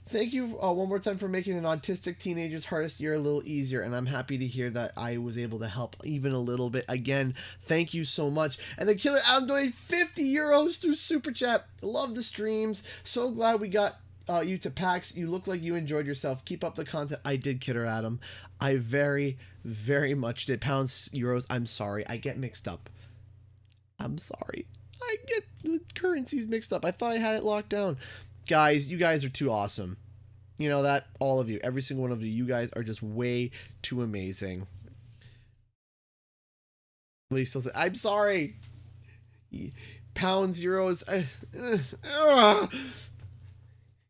Thank you one more time for making an autistic teenager's hardest year a little easier, and I'm happy to hear that I was able to help even a little bit. Again, thank you so much. And the Killer Adam donated 50 euros through Super Chat. Love the streams. So glad we got you to PAX. You look like you enjoyed yourself. Keep up the content. I did, Killer Adam. I very, very much did. Pounds, euros, I'm sorry. I get mixed up. I'm sorry. I get the currencies mixed up. I thought I had it locked down. Guys, you guys are too awesome. You know that? All of you. Every single one of you. You guys are just way too amazing. Please still say, I'm sorry. Pounds, euros.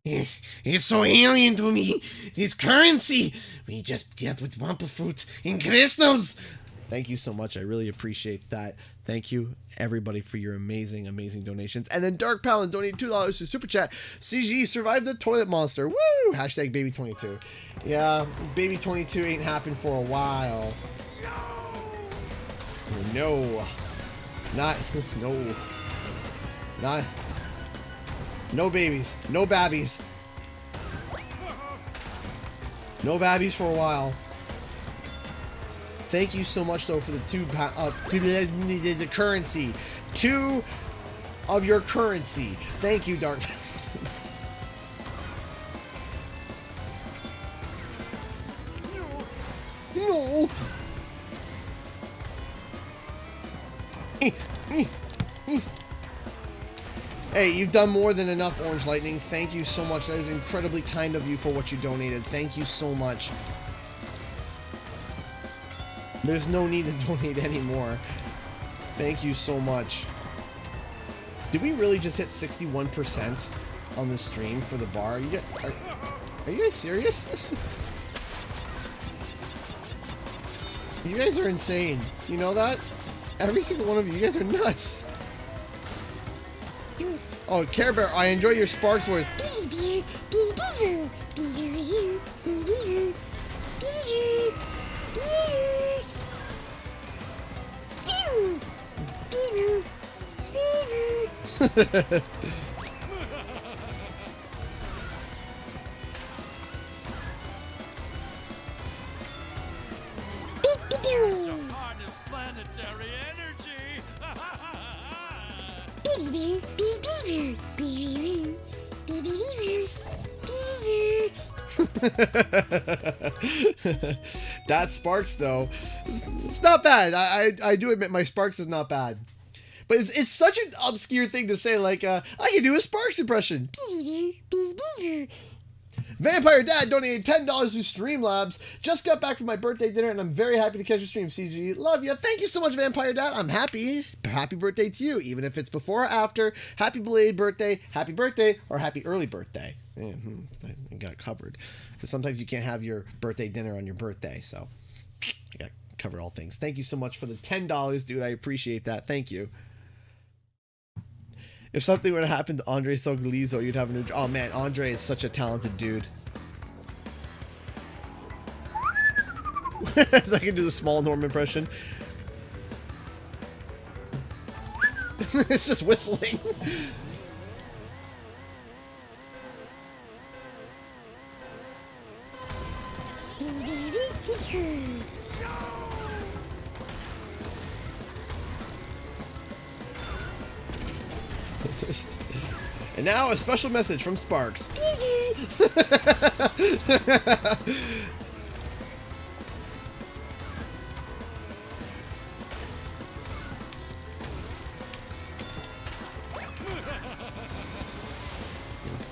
It's so alien to me. This currency. We just dealt with wampa fruit and crystals. Thank you so much. I really appreciate that. Thank you, everybody, for your amazing, amazing donations. And then Dark Palin donated $2 to Super Chat. CG survived the toilet monster. Woo! Hashtag Baby22. Yeah, Baby22 ain't happened for a while. No. Not. No. Not. No babies. No babbies. No babbies for a while. Thank you so much, though, for the the currency. 2 of your currency. Thank you, Dark. No. Hey, you've done more than enough, Orange Lightning. Thank you so much. That is incredibly kind of you for what you donated. Thank you so much. There's no need to donate anymore. Thank you so much. Did we really just hit 61% on the stream for the bar? Are you guys serious? You guys are insane. You know that? Every single one of you guys are nuts. Oh, Care Bear, I enjoy your Sparks voice. Harness planetary energy. That Sparks, though, it's not bad. I do admit my Sparks is not bad. But it's such an obscure thing to say, like, I can do a Sparks impression. Vampire Dad donated $10 to Streamlabs. Just got back from my birthday dinner, and I'm very happy to catch your stream, CG. Love you. Thank you so much, Vampire Dad. I'm happy. Happy birthday to you, even if it's before or after. Happy belated birthday, or happy early birthday. I got covered. Because sometimes you can't have your birthday dinner on your birthday, so I got to cover all things. Thank you so much for the $10, dude. I appreciate that. Thank you. If something were to happen to Andre Sogalizo, you'd have a new... Oh, man, Andre is such a talented dude. So I can do the small Norm impression. It's just whistling. And now a special message from Sparks.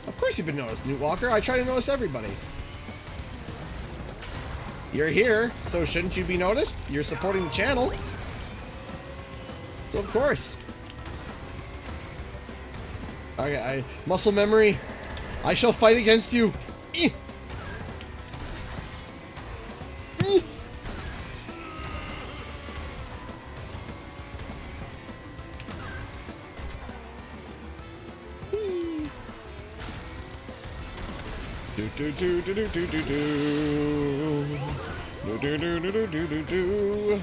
Of course you've been noticed, Newt Walker. I try to notice everybody. You're here, so shouldn't you be noticed? You're supporting the channel. So of course. Okay, muscle memory. I shall fight against you. Do do do do do do do do do do do do do do.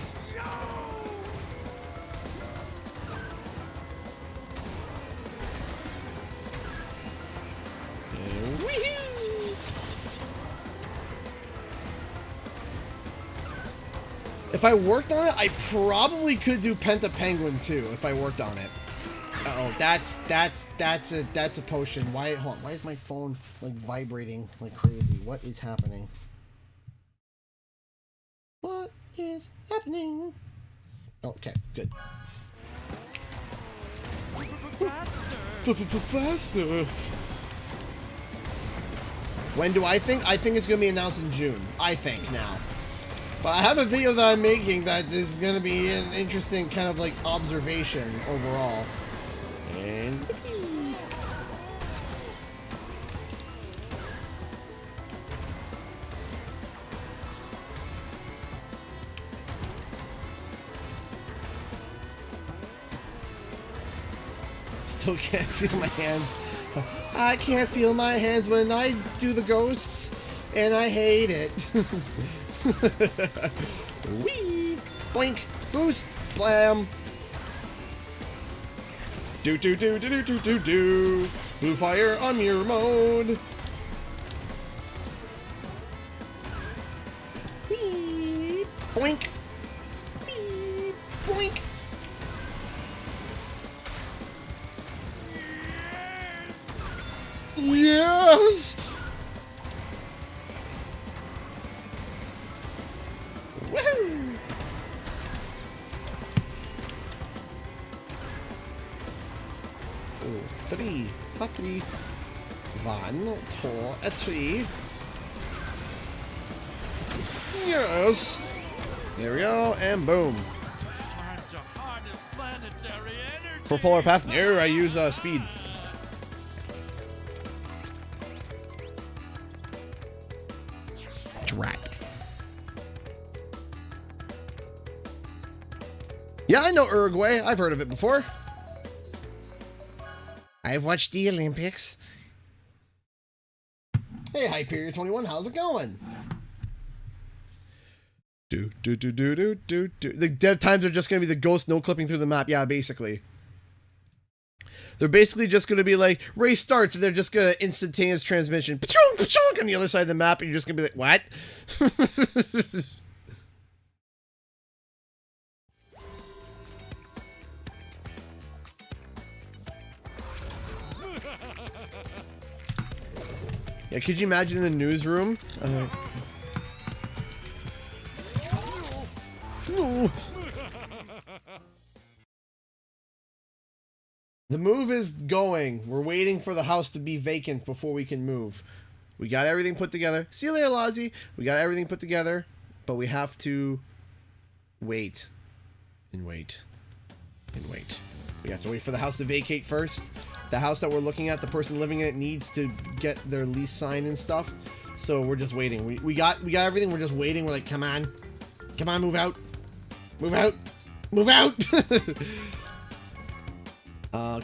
If I worked on it, I probably could do Penta Penguin too. If I worked on it. Uh oh, that's a potion. Why? Hold on. Why is my phone like vibrating like crazy? What is happening? What is happening? Oh, okay, good. Faster. When do I think? I think it's gonna be announced in June. I think now. But I have a video that I'm making that is going to be an interesting kind of like observation overall. And still can't feel my hands. I can't feel my hands when I do the ghosts, and I hate it. Wee! Boink! Boost! Blam! Do do do do do do do do! Blue fire on mirror mode! Wee! Boink! Wee! Boink! Yes! Woohoo! Oh, 3, happy. 1, 2, 3. Yes! There we go, and boom. Time to harness planetary energy. For polar pass, no, I use speed. Drat. Yeah, I know Uruguay. I've heard of it before. I've watched the Olympics. Hey, Hyperion 21, how's it going? Do. The dev times are just gonna be the ghost no clipping through the map. Yeah, basically. They're basically just gonna be like, race starts, and they're just gonna instantaneous transmission on the other side of the map, and you're just gonna be like, what? Yeah, could you imagine in a newsroom? No. The move is going. We're waiting for the house to be vacant before we can move. We got everything put together. See you later, Lozzie. We got everything put together, but we have to wait and wait and wait. We have to wait for the house to vacate first. The house that we're looking at, the person living in it needs to get their lease signed and stuff. So we're just waiting. We got everything. We're just waiting. We're like, come on, move out, move out, move out.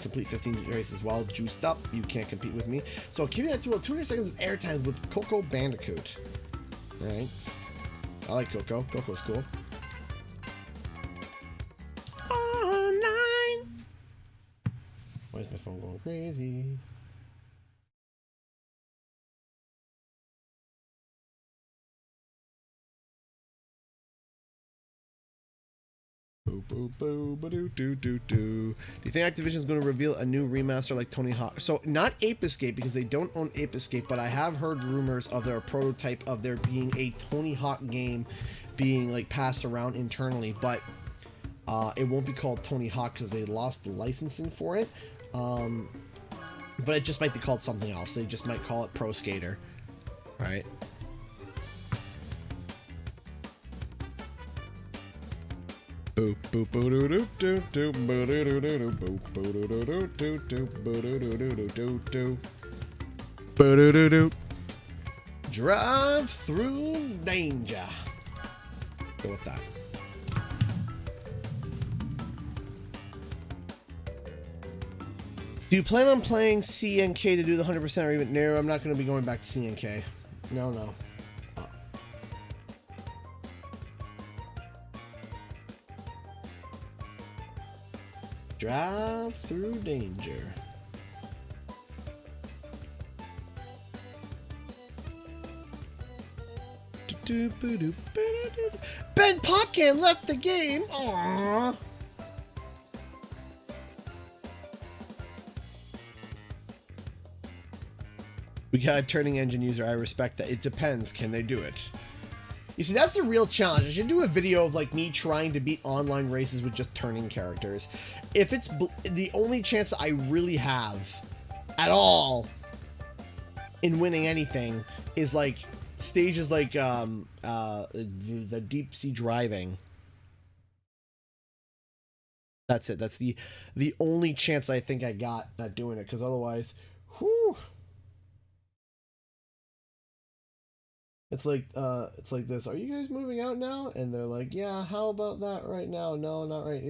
Complete 15 races while juiced up. You can't compete with me. So give me that 200 seconds of airtime with Coco Bandicoot. All right. I like Coco. Coco's cool. I'm going crazy. Do you think Activision's going to reveal a new remaster like Tony Hawk? So not Ape Escape, because they don't own Ape Escape, but I have heard rumors of their prototype of there being a Tony Hawk game being like passed around internally, but it won't be called Tony Hawk because they lost the licensing for it. But it just might be called something else. They just might call it Pro Skater, right? Boop boop boo doo doo doo doo boo doo doo doo boop boo doo doo doo doo doo boo doo doo doo doo doo doo boo doo doo doo. Drive through danger. Go with that. Do you plan on playing CNK to do the 100% or even? No, I'm not going to be going back to CNK. No. Drive through danger. Ben Popcan left the game. Aww. We got a turning engine user. I respect that. It depends. Can they do it? You see, that's the real challenge. I should do a video of like me trying to beat online races with just turning characters. If it's the only chance that I really have at all in winning anything is like stages like the deep sea driving. That's it. That's the only chance I think I got at doing it, because otherwise, whew. It's like this. Are you guys moving out now? And they're like, yeah, how about that right now? No, not right.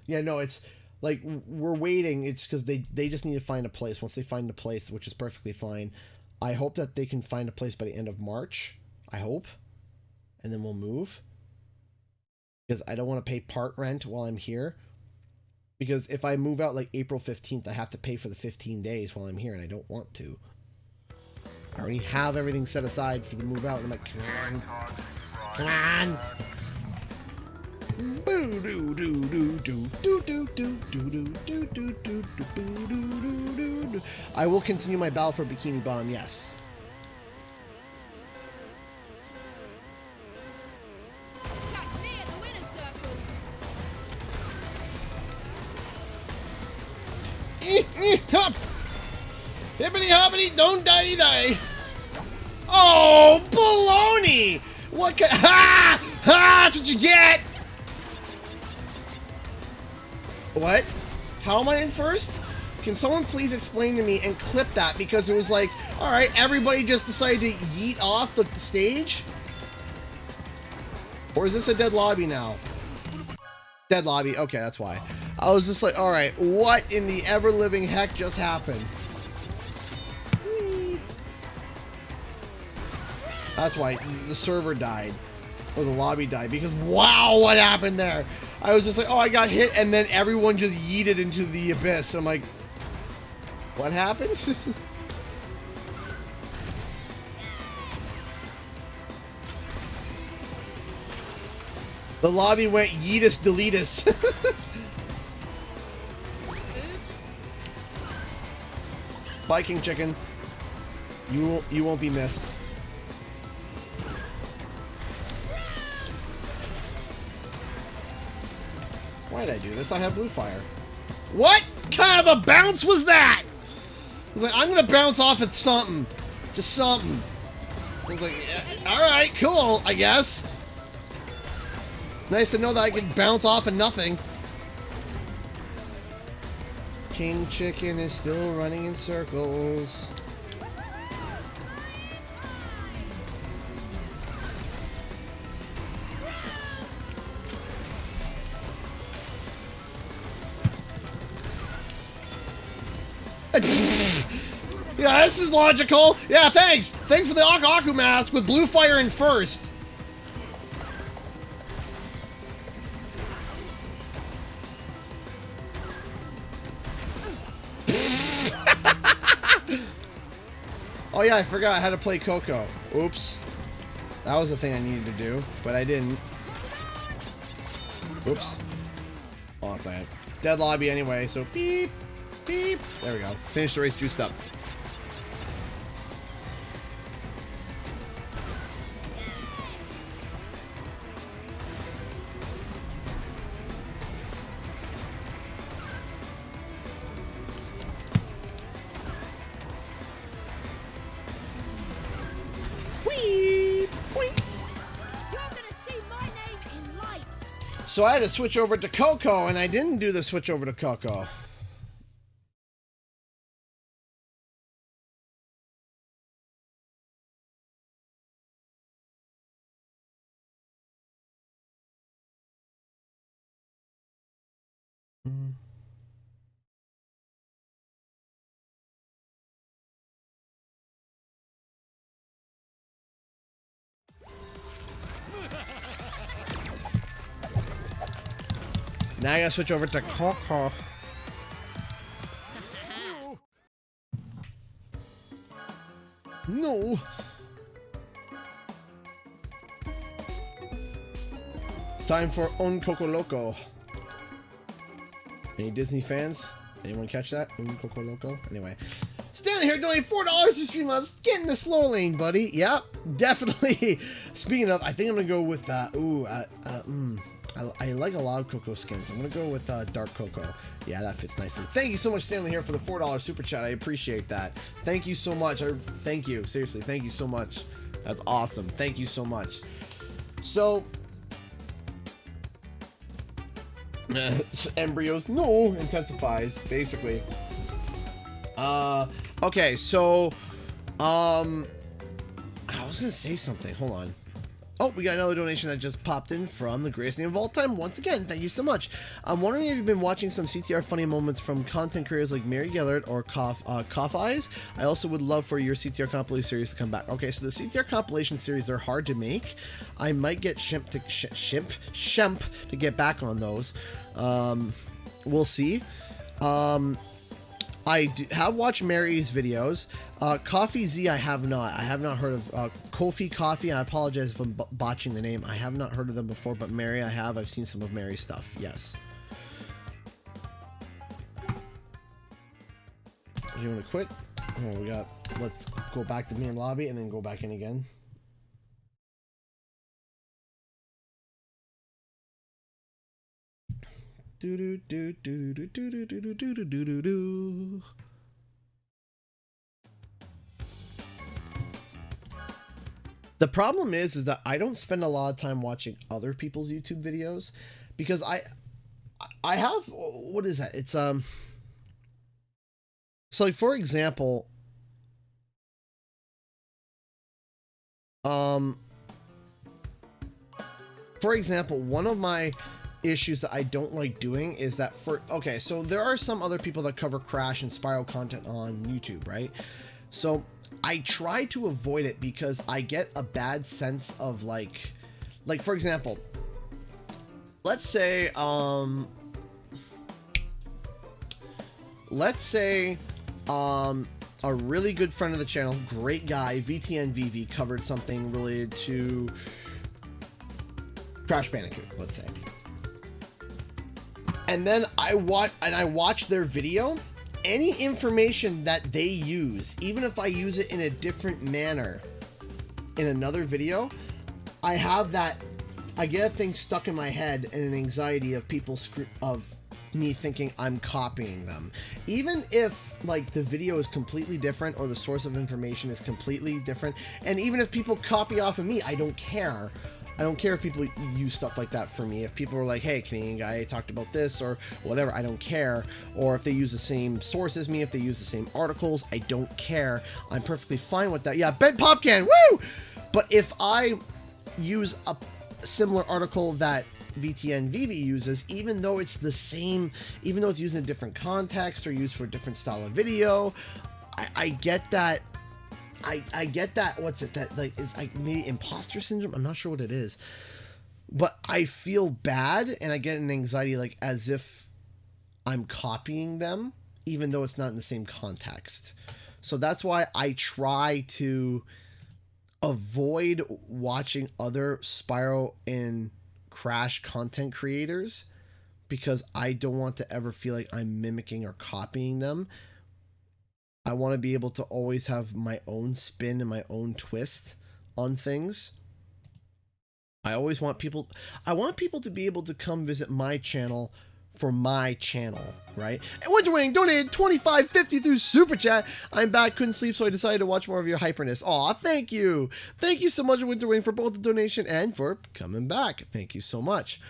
Yeah, no, it's like we're waiting. It's because they just need to find a place. Once they find a place, which is perfectly fine, I hope that they can find a place by the end of March. I hope. And then we'll move. Because I don't want to pay part rent while I'm here. Because if I move out like April 15th, I have to pay for the 15 days while I'm here, and I don't want to. I already have everything set aside for the move out, and I'm like, come on. I will continue my battle for Bikini Bottom, yes. Catch me at the winner's circle. Hop! Hippity hoppity, don't die. Oh, baloney! What kind? Ha! Ha! That's what you get! What? How am I in first? Can someone please explain to me and clip that? Because it was like, alright, everybody just decided to yeet off the stage? Or is this a dead lobby now? Dead lobby, okay, that's why. I was just like, alright, what in the ever-living heck just happened? That's why the server died. Or the lobby died. Because, wow, what happened there? I was just like, oh, I got hit, and then everyone just yeeted into the abyss. I'm like, what happened? The lobby went yeetus deletus. Bye, King Chicken. You won't be missed. Why did I do this? I have blue fire. What kind of a bounce was that? I was like, I'm gonna bounce off at something. Just something. I was like, yeah, alright, cool, I guess. Nice to know that I can bounce off of nothing. King Chicken is still running in circles. Yeah, this is logical. Yeah, thanks. Thanks for the Aku mask with blue fire in first. Oh yeah, I forgot how to play Coco. Oops. That was the thing I needed to do, but I didn't. Oops. Hold on a second. Dead lobby anyway, so beep, beep. There we go. Finish the race juiced up. Whee! Boink. You're gonna see my name in lights. So I had to switch over to Coco, and I didn't do the switch over to Coco. Now I gotta switch over to Coco. No. Time for Un Coco Loco. Any Disney fans? Anyone catch that? Un Coco Loco? Anyway. Standing here donating $4 to Streamlabs. Get in the slow lane, buddy. Yep, definitely. Speaking of, I think I'm gonna go with I like a lot of Coco skins. I'm gonna go with Dark Coco. Yeah, that fits nicely. Thank you so much, Stanley, here for the $4 super chat. I appreciate that. Thank you so much. Thank you. Seriously, thank you so much. That's awesome. Thank you so much. So, embryos, no, intensifies, basically. Okay, so, I was gonna say something. Hold on. Oh, we got another donation that just popped in from the greatest name of all time. Once again, thank you so much. I'm wondering if you've been watching some CTR funny moments from content creators like Mary Gellert or Cough Eyes. I also would love for your CTR compilation series to come back. Okay, so the CTR compilation series are hard to make. I might get Shemp to get back on those. We'll see. I have watched Mary's videos. Coffee Z, I have not. I have not heard of Kofi Coffee. I apologize if I'm botching the name. I have not heard of them before, but Mary, I have. I've seen some of Mary's stuff. Yes. You want to quit? Oh, let's go back to main lobby and then go back in again. Do do do do do do do do do do do do do. The problem is that I don't spend a lot of time watching other people's YouTube videos because I have, what is that? It's so like, for example, one of my issues that I don't like doing is that okay, so there are some other people that cover Crash and Spiral content on YouTube, right? So I try to avoid it because I get a bad sense of like for example, let's say a really good friend of the channel, great guy, VTNVV, covered something related to Crash Bandicoot, let's say. And then I watch their video. Any information that they use, even if I use it in a different manner in another video, I get a thing stuck in my head and an anxiety of me thinking I'm copying them. Even if like the video is completely different or the source of information is completely different, and even if people copy off of me, I don't care. I don't care if people use stuff like that for me. If people are like, hey, Canadian guy talked about this or whatever, I don't care. Or if they use the same source as me, if they use the same articles, I don't care. I'm perfectly fine with that. Yeah, Ben Popcan, woo! But if I use a similar article that VTNVV uses, even though it's the same, even though it's used in a different context or used for a different style of video, I get that. I get that. What's it that like is like maybe imposter syndrome? I'm not sure what it is, but I feel bad and I get an anxiety like as if I'm copying them, even though it's not in the same context. So that's why I try to avoid watching other Spyro and Crash content creators, because I don't want to ever feel like I'm mimicking or copying them. I want to be able to always have my own spin and my own twist on things. I want people to be able to come visit my channel for my channel, right? And Winterwing donated $25.50 through Super Chat. I'm back, couldn't sleep, so I decided to watch more of your hyperness. Aw, thank you. Thank you so much, Winterwing, for both the donation and for coming back. Thank you so much.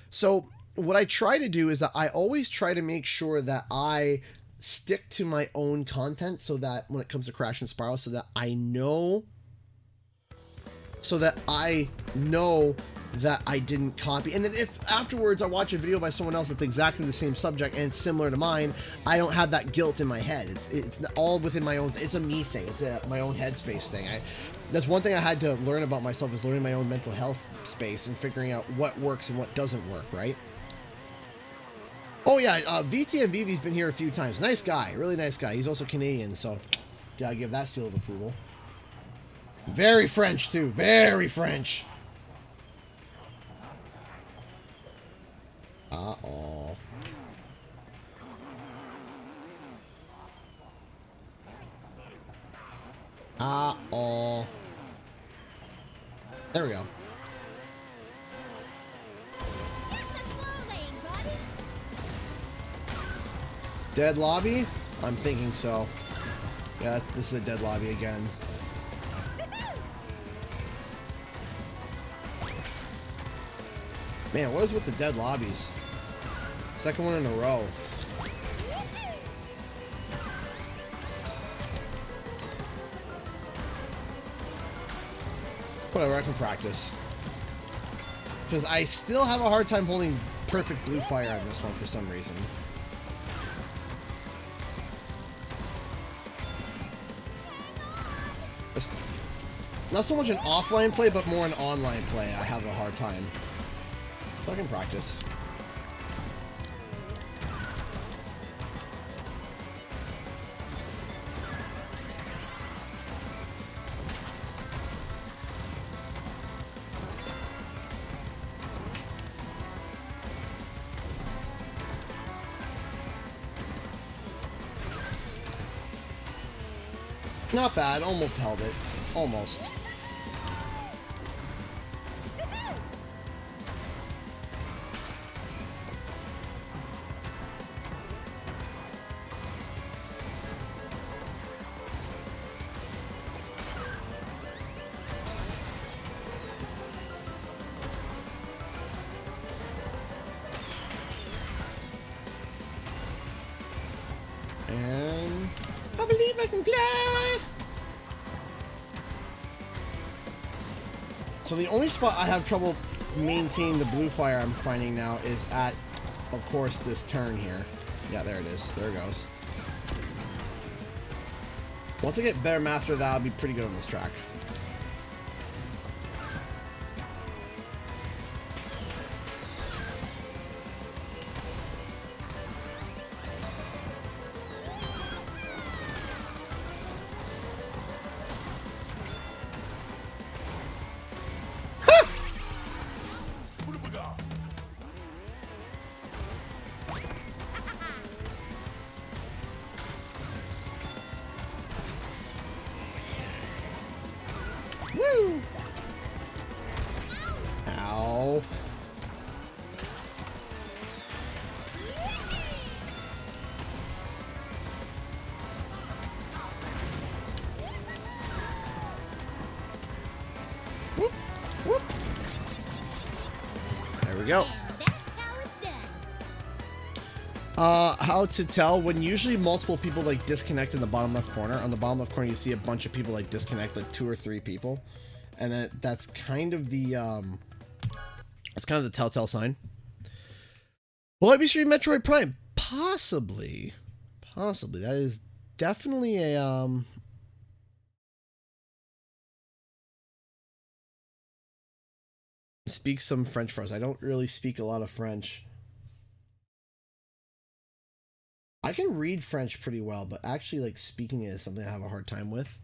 So what I try to do is that I always try to make sure that I stick to my own content, so that when it comes to Crash and Spyro, so that I know that I didn't copy. And then if afterwards I watch a video by someone else that's exactly the same subject and it's similar to mine, I don't have that guilt in my head. It's all within my own, it's a me thing. It's my own headspace thing. That's one thing I had to learn about myself, is learning my own mental health space and figuring out what works and what doesn't work, right? Oh yeah, VT and Vivi's been here a few times. Nice guy, really nice guy. He's also Canadian, so gotta give that seal of approval. Very French too, very French. Uh-oh. Uh-oh. There we go. Hit the slow lane, buddy. Dead lobby? I'm thinking so. Yeah, this is a dead lobby again. Man, what is with the dead lobbies? Second one in a row. Whatever, I can practice. Because I still have a hard time holding perfect blue fire on this one for some reason. It's not so much an offline play, but more an online play. I have a hard time. So I can practice. Not bad, almost held it. Almost. And I believe I can fly. So the only spot I have trouble maintaining the blue fire I'm finding now is at, of course, this turn here. Yeah, there it is. There it goes. Once I get better master of that, I'll be pretty good on this track. Woo! Ow. Whoop, whoop. There we go. That's how it's done. How to tell when usually multiple people like disconnect in the bottom left corner. On the bottom left corner, you see a bunch of people like disconnect, like 2 or 3 people, and then that's kind of the telltale sign. Will I be streaming Metroid Prime? Possibly, possibly. That is definitely a Speak some French for us. I don't really speak a lot of French. I can read French pretty well, but actually, like, speaking it is something I have a hard time with.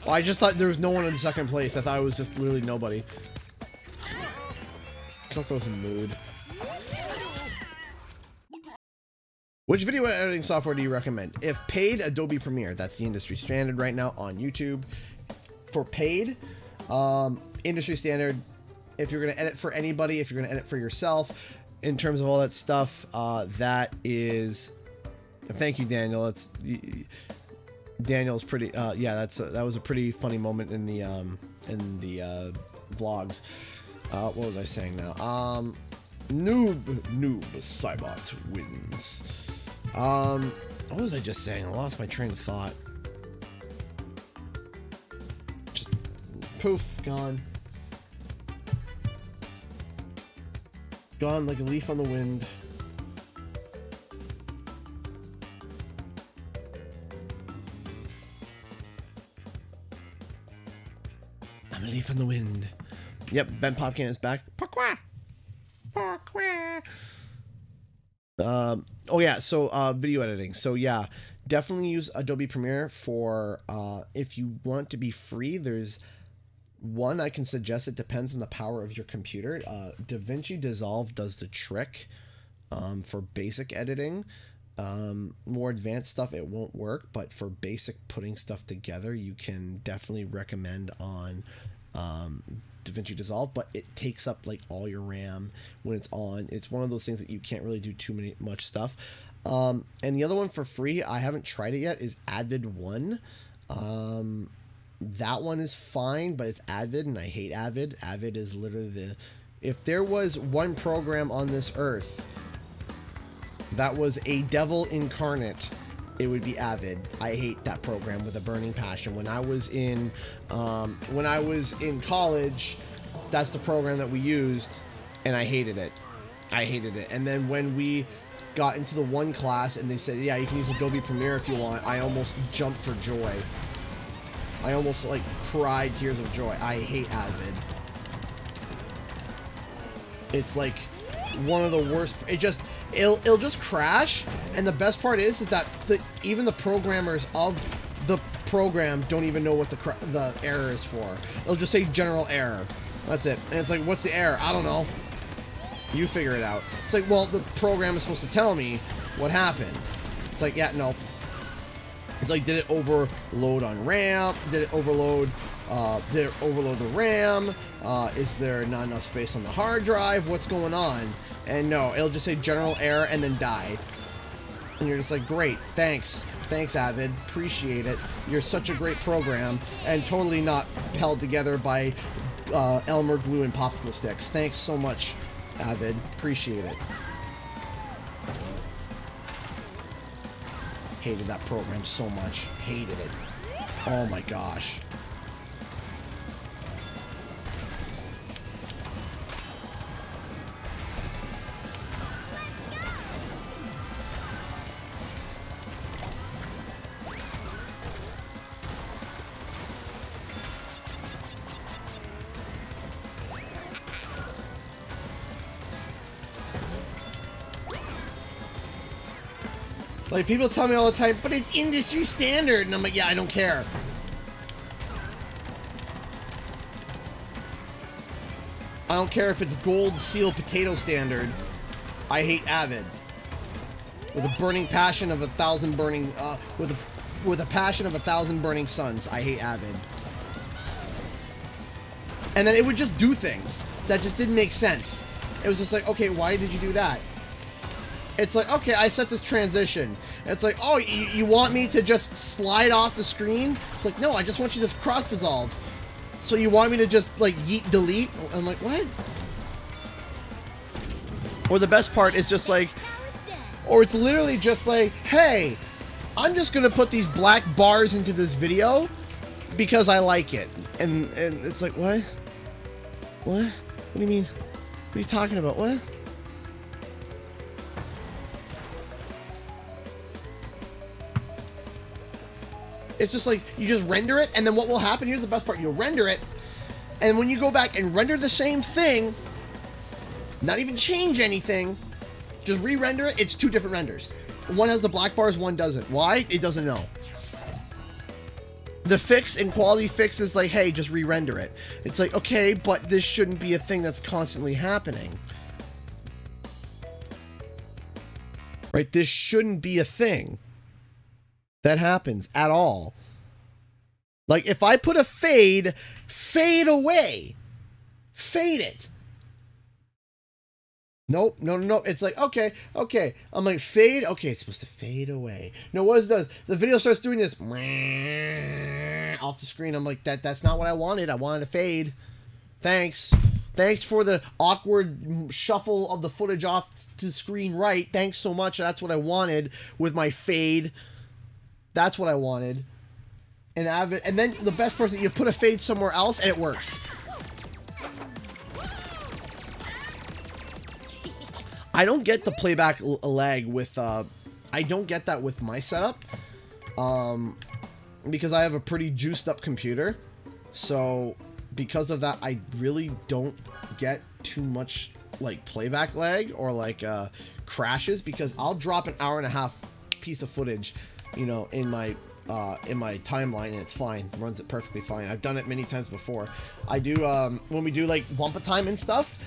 Well, I just thought there was no one in second place. I thought it was just literally nobody. Coco's in mood. Which video editing software do you recommend? If paid, Adobe Premiere. That's the industry standard right now on YouTube. For paid, industry standard. If you're going to edit for anybody, if you're going to edit for yourself, in terms of all that stuff, that is... Thank you, Daniel. That's... Daniel's pretty... yeah, that was a pretty funny moment in the vlogs. What was I saying now? Noob Cybot wins. What was I just saying? I lost my train of thought. Just poof, gone. Gone like a leaf on the wind. I'm a leaf on the wind. Yep, Ben Popkin is back. Pourquoi? Pourquoi? Oh yeah, so video editing. So yeah, definitely use Adobe Premiere for if you want to be free. There's one I can suggest. It depends on the power of your computer. DaVinci Dissolve does the trick for basic editing. More advanced stuff, it won't work, but for basic putting stuff together, you can definitely recommend on DaVinci Dissolve, but it takes up like all your RAM when it's on. It's one of those things that you can't really do much stuff. And the other one for free, I haven't tried it yet, is Avid 1. That one is fine, but it's Avid, and I hate Avid. Avid is literally if there was one program on this earth that was a devil incarnate, it would be Avid. I hate that program with a burning passion. When I was in college, that's the program that we used, and I hated it. And then when we got into the one class and they said, yeah, you can use Adobe Premiere if you want, I almost jumped for joy. I almost like cried tears of joy. I hate Avid. It's like one of the worst. It'll just crash, and the best part is that even the programmers of the program don't even know what the error is for. It'll just say general error. That's it. And it's like, what's the error? I don't know. You figure it out. It's like, well, the program is supposed to tell me what happened. It's like, yeah, no. It's like, did it overload on RAM? Did it overload the RAM? Is there not enough space on the hard drive? What's going on? And no, it'll just say general error and then die. And you're just like, great, thanks. Thanks, Avid. Appreciate it. You're such a great program and totally not held together by Elmer glue and popsicle sticks. Thanks so much, Avid. Appreciate it. Hated that program so much. Hated it. Oh my gosh. Like, people tell me all the time, but it's industry standard. And I'm like, yeah, I don't care. I don't care if it's gold seal potato standard. I hate Avid. With a burning passion of 1,000 burning, with a passion of 1,000 burning suns. I hate Avid. And then it would just do things that just didn't make sense. It was just like, okay, why did you do that? It's like, okay, I set this transition. It's like, oh, you want me to just slide off the screen? It's like, no, I just want you to cross dissolve. So you want me to just, like, yeet delete? I'm like, what? Or the best part is just like, or it's literally just like, hey, I'm just going to put these black bars into this video because I like it. And it's like, what? What? What do you mean? What are you talking about? What? It's just like, you just render it, and then what will happen, here's the best part, you'll render it, and when you go back and render the same thing, not even change anything, Just re-render it. It's 2 different renders. One has the black bars, one doesn't. Why? It doesn't know. The fix and quality fix is like, hey, just re-render it. It's like, okay, but this shouldn't be a thing that's constantly happening. Right? This shouldn't be a thing that happens at all. Like, if I put a fade away. Fade it. Nope, no. It's like, okay. I'm like, fade. Okay, it's supposed to fade away. No, what it does? The video starts doing this off the screen. I'm like, that's not what I wanted. I wanted a fade. Thanks for the awkward shuffle of the footage off to screen right. Thanks so much. That's what I wanted with my fade. That's what I wanted. And then the best part is that you put a fade somewhere else and it works. I don't get the playback lag with, I don't get that with my setup, because I have a pretty juiced up computer, so because of that, I really don't get too much, like, playback lag, or, like, crashes, because I'll drop an hour-and-a-half piece of footage, you know, in my timeline, and it's fine. It runs it perfectly fine. I've done it many times before. I do, when we do, like, Wampa time and stuff,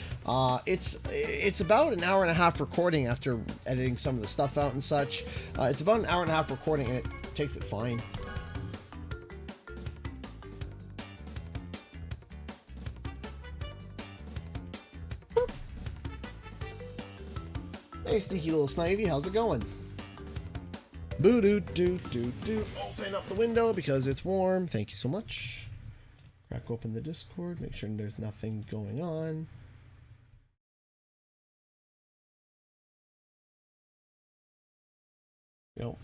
it's about an hour-and-a-half recording after editing some of the stuff out and such. It's about an hour-and-a-half recording, and it takes it fine. Hey, sneaky little snivy, how's it going? Boo-doo-doo-doo-doo. Open up the window because it's warm. Thank you so much. Crack open the Discord. Make sure there's nothing going on. Yo.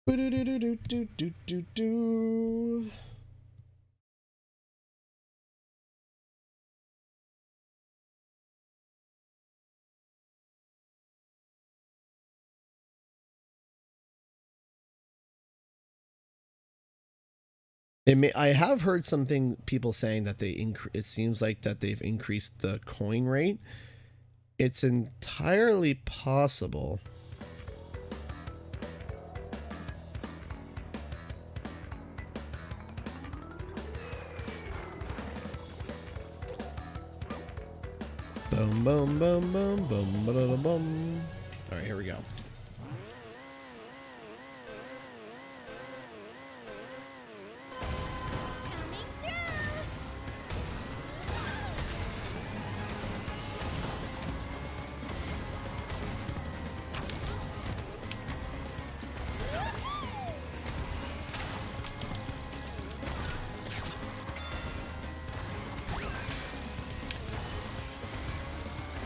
Boo-doo-doo-doo-doo-doo-doo-doo. I have heard people saying that it seems like that they've increased the coin rate. It's entirely possible. Boom, boom, boom, boom, boom, boom, boom. All right, here we go.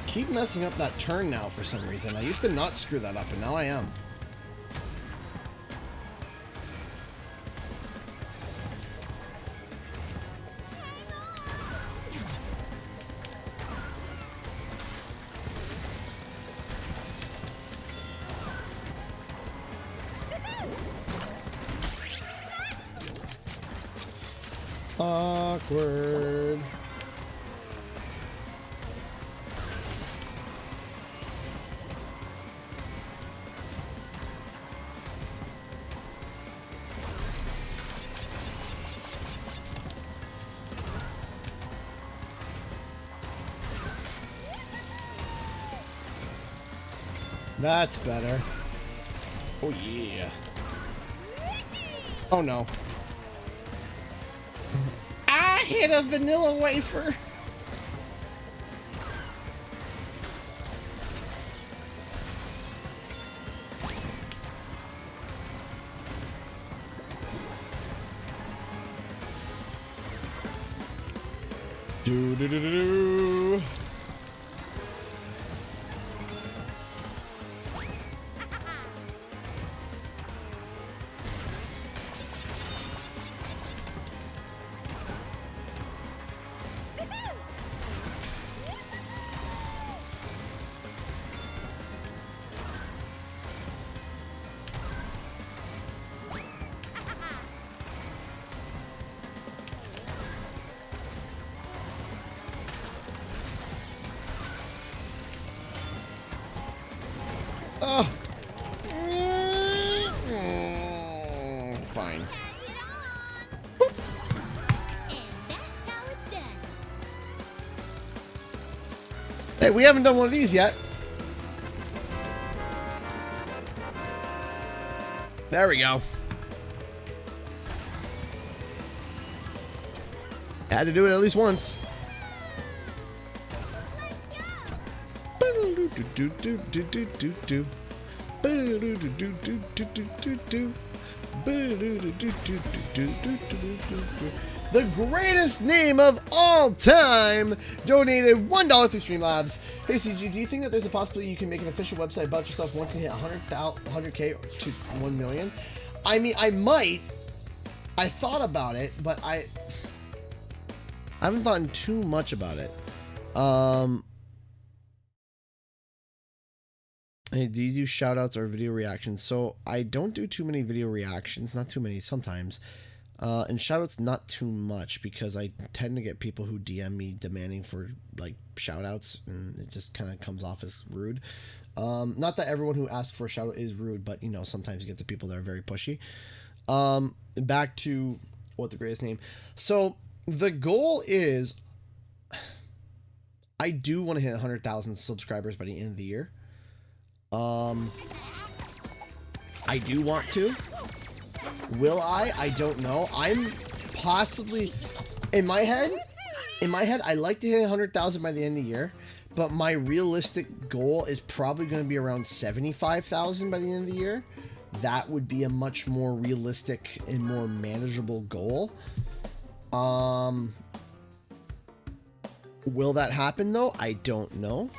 Keep messing up that turn now for some reason. I used to not screw that up, and now I am. Awkward. That's better. Oh yeah. Oh no. I hit a vanilla wafer. Do do do do do. Oh. Fine. And that's how it's done. Hey, we haven't done one of these yet. There we go. Had to do it at least once. The greatest name of all time donated $1 through Streamlabs. Hey CG, do you think that there's a possibility you can make an official website about yourself once you hit 100K to 1 million? I mean, I might. I thought about it, but I haven't thought too much about it. Hey, do you do shout outs or video reactions? So I don't do too many video reactions, not too many sometimes. And shout outs not too much because I tend to get people who DM me demanding for like shout outs and it just kind of comes off as rude. Not that everyone who asks for a shout out is rude, but you know, sometimes you get the people that are very pushy. Back to what the greatest name. So the goal is I do want to hit 100,000 subscribers by the end of the year. I do want to. Will I? I don't know. I'm possibly in my head, I like to hit 100,000 by the end of the year, but my realistic goal is probably going to be around 75,000 by the end of the year. That would be a much more realistic and more manageable goal. Will that happen though? I don't know.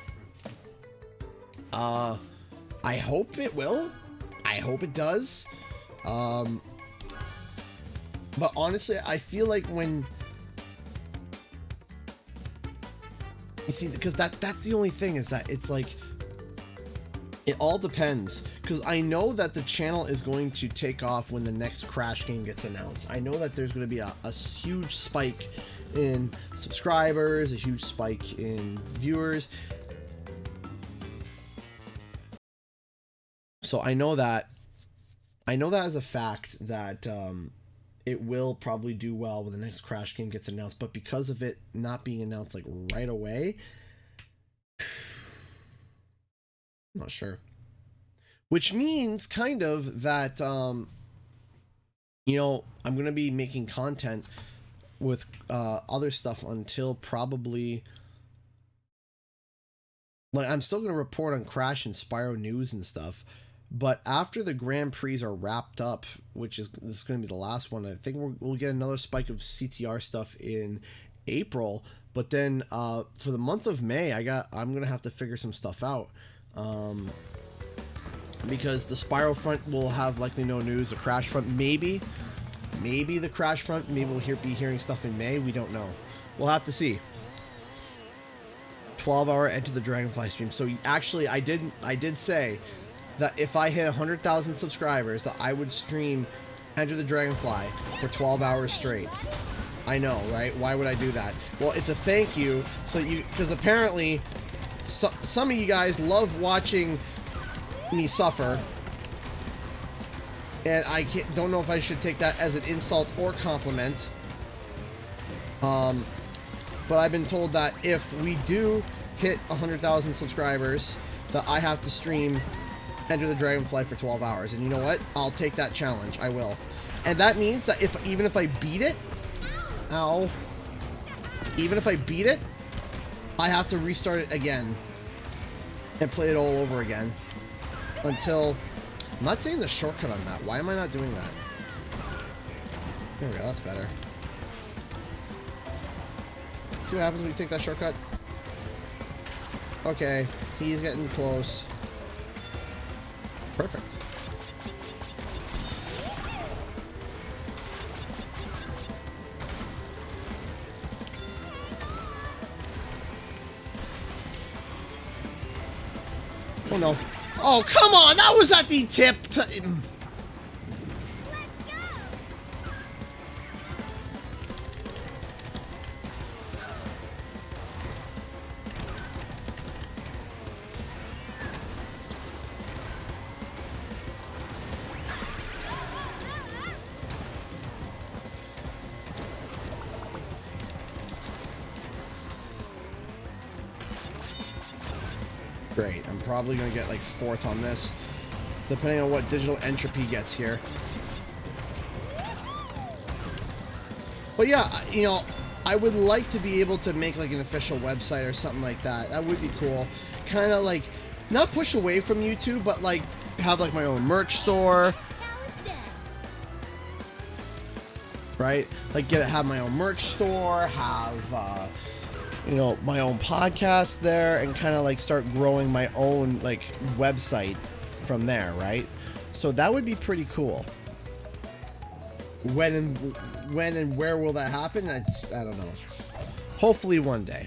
I hope it will. I hope it does. But honestly, I feel like when you see, because that's the only thing is that it's like it all depends. Because I know that the channel is going to take off when the next Crash game gets announced. I know that there's going to be a huge spike in subscribers, a huge spike in viewers. So I know that as a fact that it will probably do well when the next Crash game gets announced, but because of it not being announced like right away, I'm not sure. Which means kind of that you know, I'm going to be making content with other stuff until probably like I'm still going to report on Crash and Spyro news and stuff. But after the Grand Prix are wrapped up, which is this is going to be the last one, I think we'll get another spike of CTR stuff in April. But then for the month of May, I'm going to have to figure some stuff out. Because the Spyro front will have likely no news. The Crash front, maybe the Crash front, maybe we'll be hearing stuff in May. We don't know. We'll have to see. 12-hour Enter the Dragonfly stream. So actually, I did say that if I hit 100,000 subscribers, that I would stream Enter the Dragonfly for 12 hours straight. I know, right? Why would I do that? Well, it's a thank you. So because apparently, some of you guys love watching me suffer, and I don't know if I should take that as an insult or compliment. But I've been told that if we do hit 100,000 subscribers, that I have to stream Enter the Dragonfly for 12 hours. And you know what? I'll take that challenge. I will. And that means that even if I beat it, even if I beat it, I have to restart it again and play it all over again until I'm not taking the shortcut on that. Why am I not doing that? There we go. That's better. See what happens when you take that shortcut? Okay. He's getting close. Perfect. Oh no. Oh, come on! That was at the tip! Great. I'm probably going to get like 4th on this, depending on what digital entropy gets here. But yeah, you know, I would like to be able to make like an official website or something like that. That would be cool. Kind of like, not push away from YouTube, but like have like my own merch store. Right? Like have my own merch store, have, you know, my own podcast there, and kind of like start growing my own like website from there, right? So that would be pretty cool. When and where will that happen? I don't know. Hopefully one day.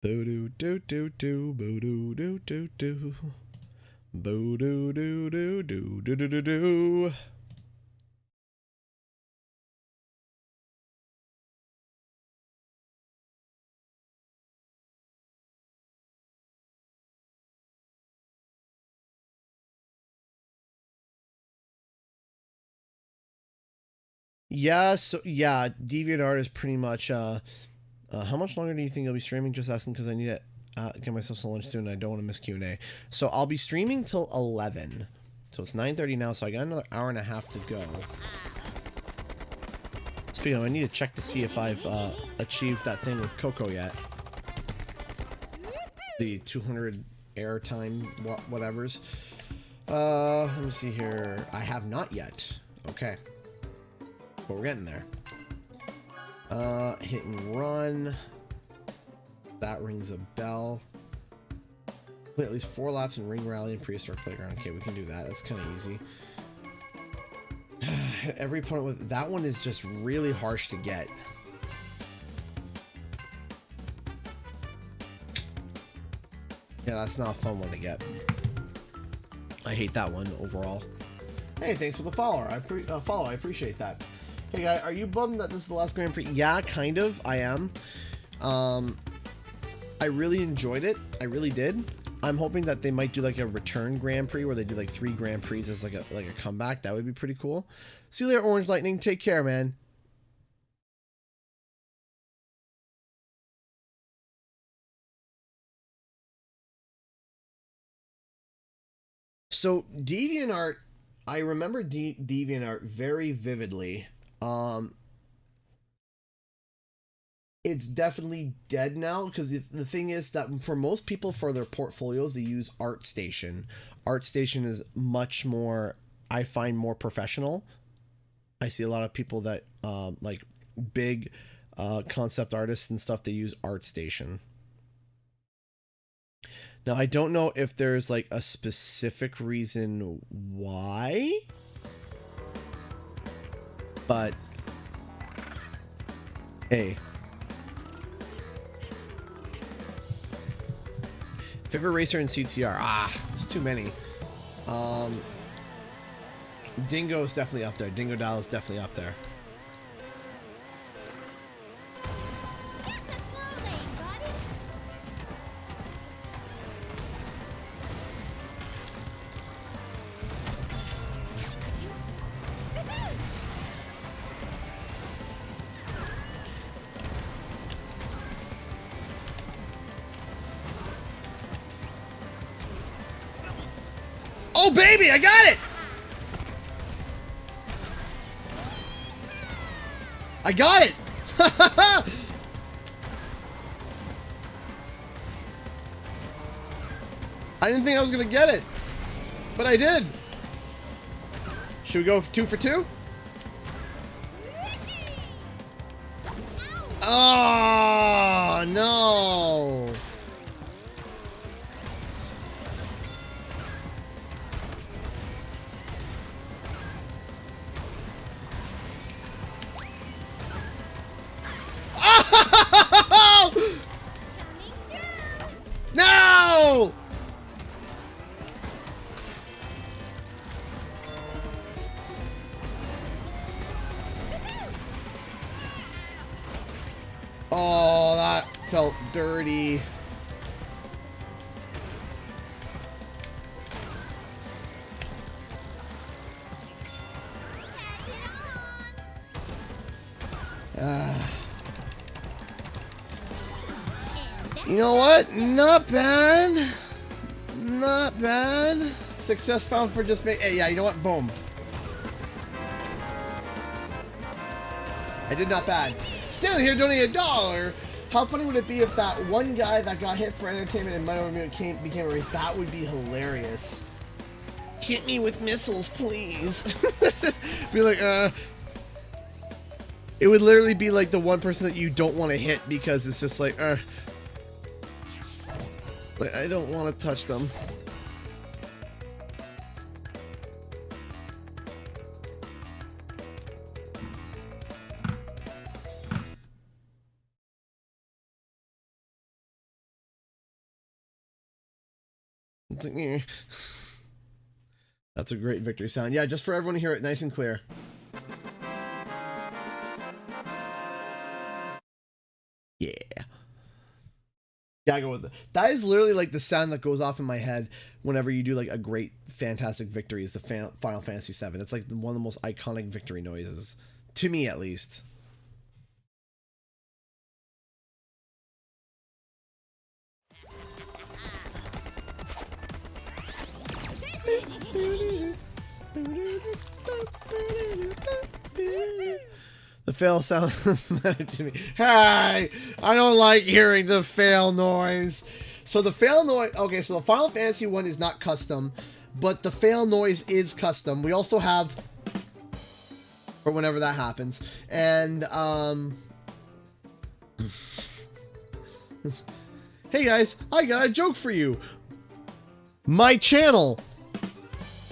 Boo doo doo doo doo, boo doo doo doo doo, boo doo doo doo doo doo doo doo doo. Yeah, so yeah, DeviantArt is pretty much how much longer do you think I'll be streaming? Just asking because I need to get myself some lunch soon and I don't want to miss Q&A. So I'll be streaming till 11. So it's 9:30 now, so I got another hour and a half to go. Speaking of, I need to check to see if I've achieved that thing with Coco yet. The 200 airtime whatevers. Let me see here. I have not yet. Okay. But we're getting there. Hit and run. That rings a bell. Play at least 4 laps in ring rally and prehistoric playground. Okay, we can do that. That's kind of easy. Every opponent with that one is just really harsh to get. Yeah, that's not a fun one to get. I hate that one overall. Hey, thanks for the follow. I appreciate that. Hey guy, are you bummed that this is the last Grand Prix? Yeah, kind of. I am. I really enjoyed it. I really did. I'm hoping that they might do like a return Grand Prix where they do like 3 Grand Prix as like a comeback. That would be pretty cool. See you later, Orange Lightning. Take care, man. So DeviantArt, I remember DeviantArt very vividly. It's definitely dead now because the thing is that for most people, for their portfolios, they use ArtStation. ArtStation is much more, I find, more professional. I see a lot of people that like big concept artists and stuff, they use ArtStation. Now, I don't know if there's like a specific reason why, but hey. Favorite racer in CTR? There's too many. Dingo is definitely up there. Dingo Dial is definitely up there. Oh, baby, I got it! I got it! I didn't think I was gonna get it, but I did. Should we go 2 for 2? Oh, no. No! Oh, that felt dirty. You know what? Not bad. Not bad. Success found for just make. Hey, yeah, you know what? Boom. I did not bad. Stanley here donated $1. How funny would it be if that one guy that got hit for entertainment and Minor became a race? That would be hilarious. Hit me with missiles, please. Be like, It would literally be like the one person that you don't want to hit because it's just like, like, I don't want to touch them. That's a great victory sound. Yeah, just for everyone to hear it nice and clear. Yeah. Yeah, I go with it. That is literally like the sound that goes off in my head whenever you do like a great, fantastic victory. Is the Final Fantasy VII. It's like one of the most iconic victory noises, to me at least. The fail sounds matter to me. Hey, I don't like hearing the fail noise. So the fail noise. Okay, so the Final Fantasy one is not custom, but the fail noise is custom. We also have, or whenever that happens, and hey guys, I got a joke for you. My channel.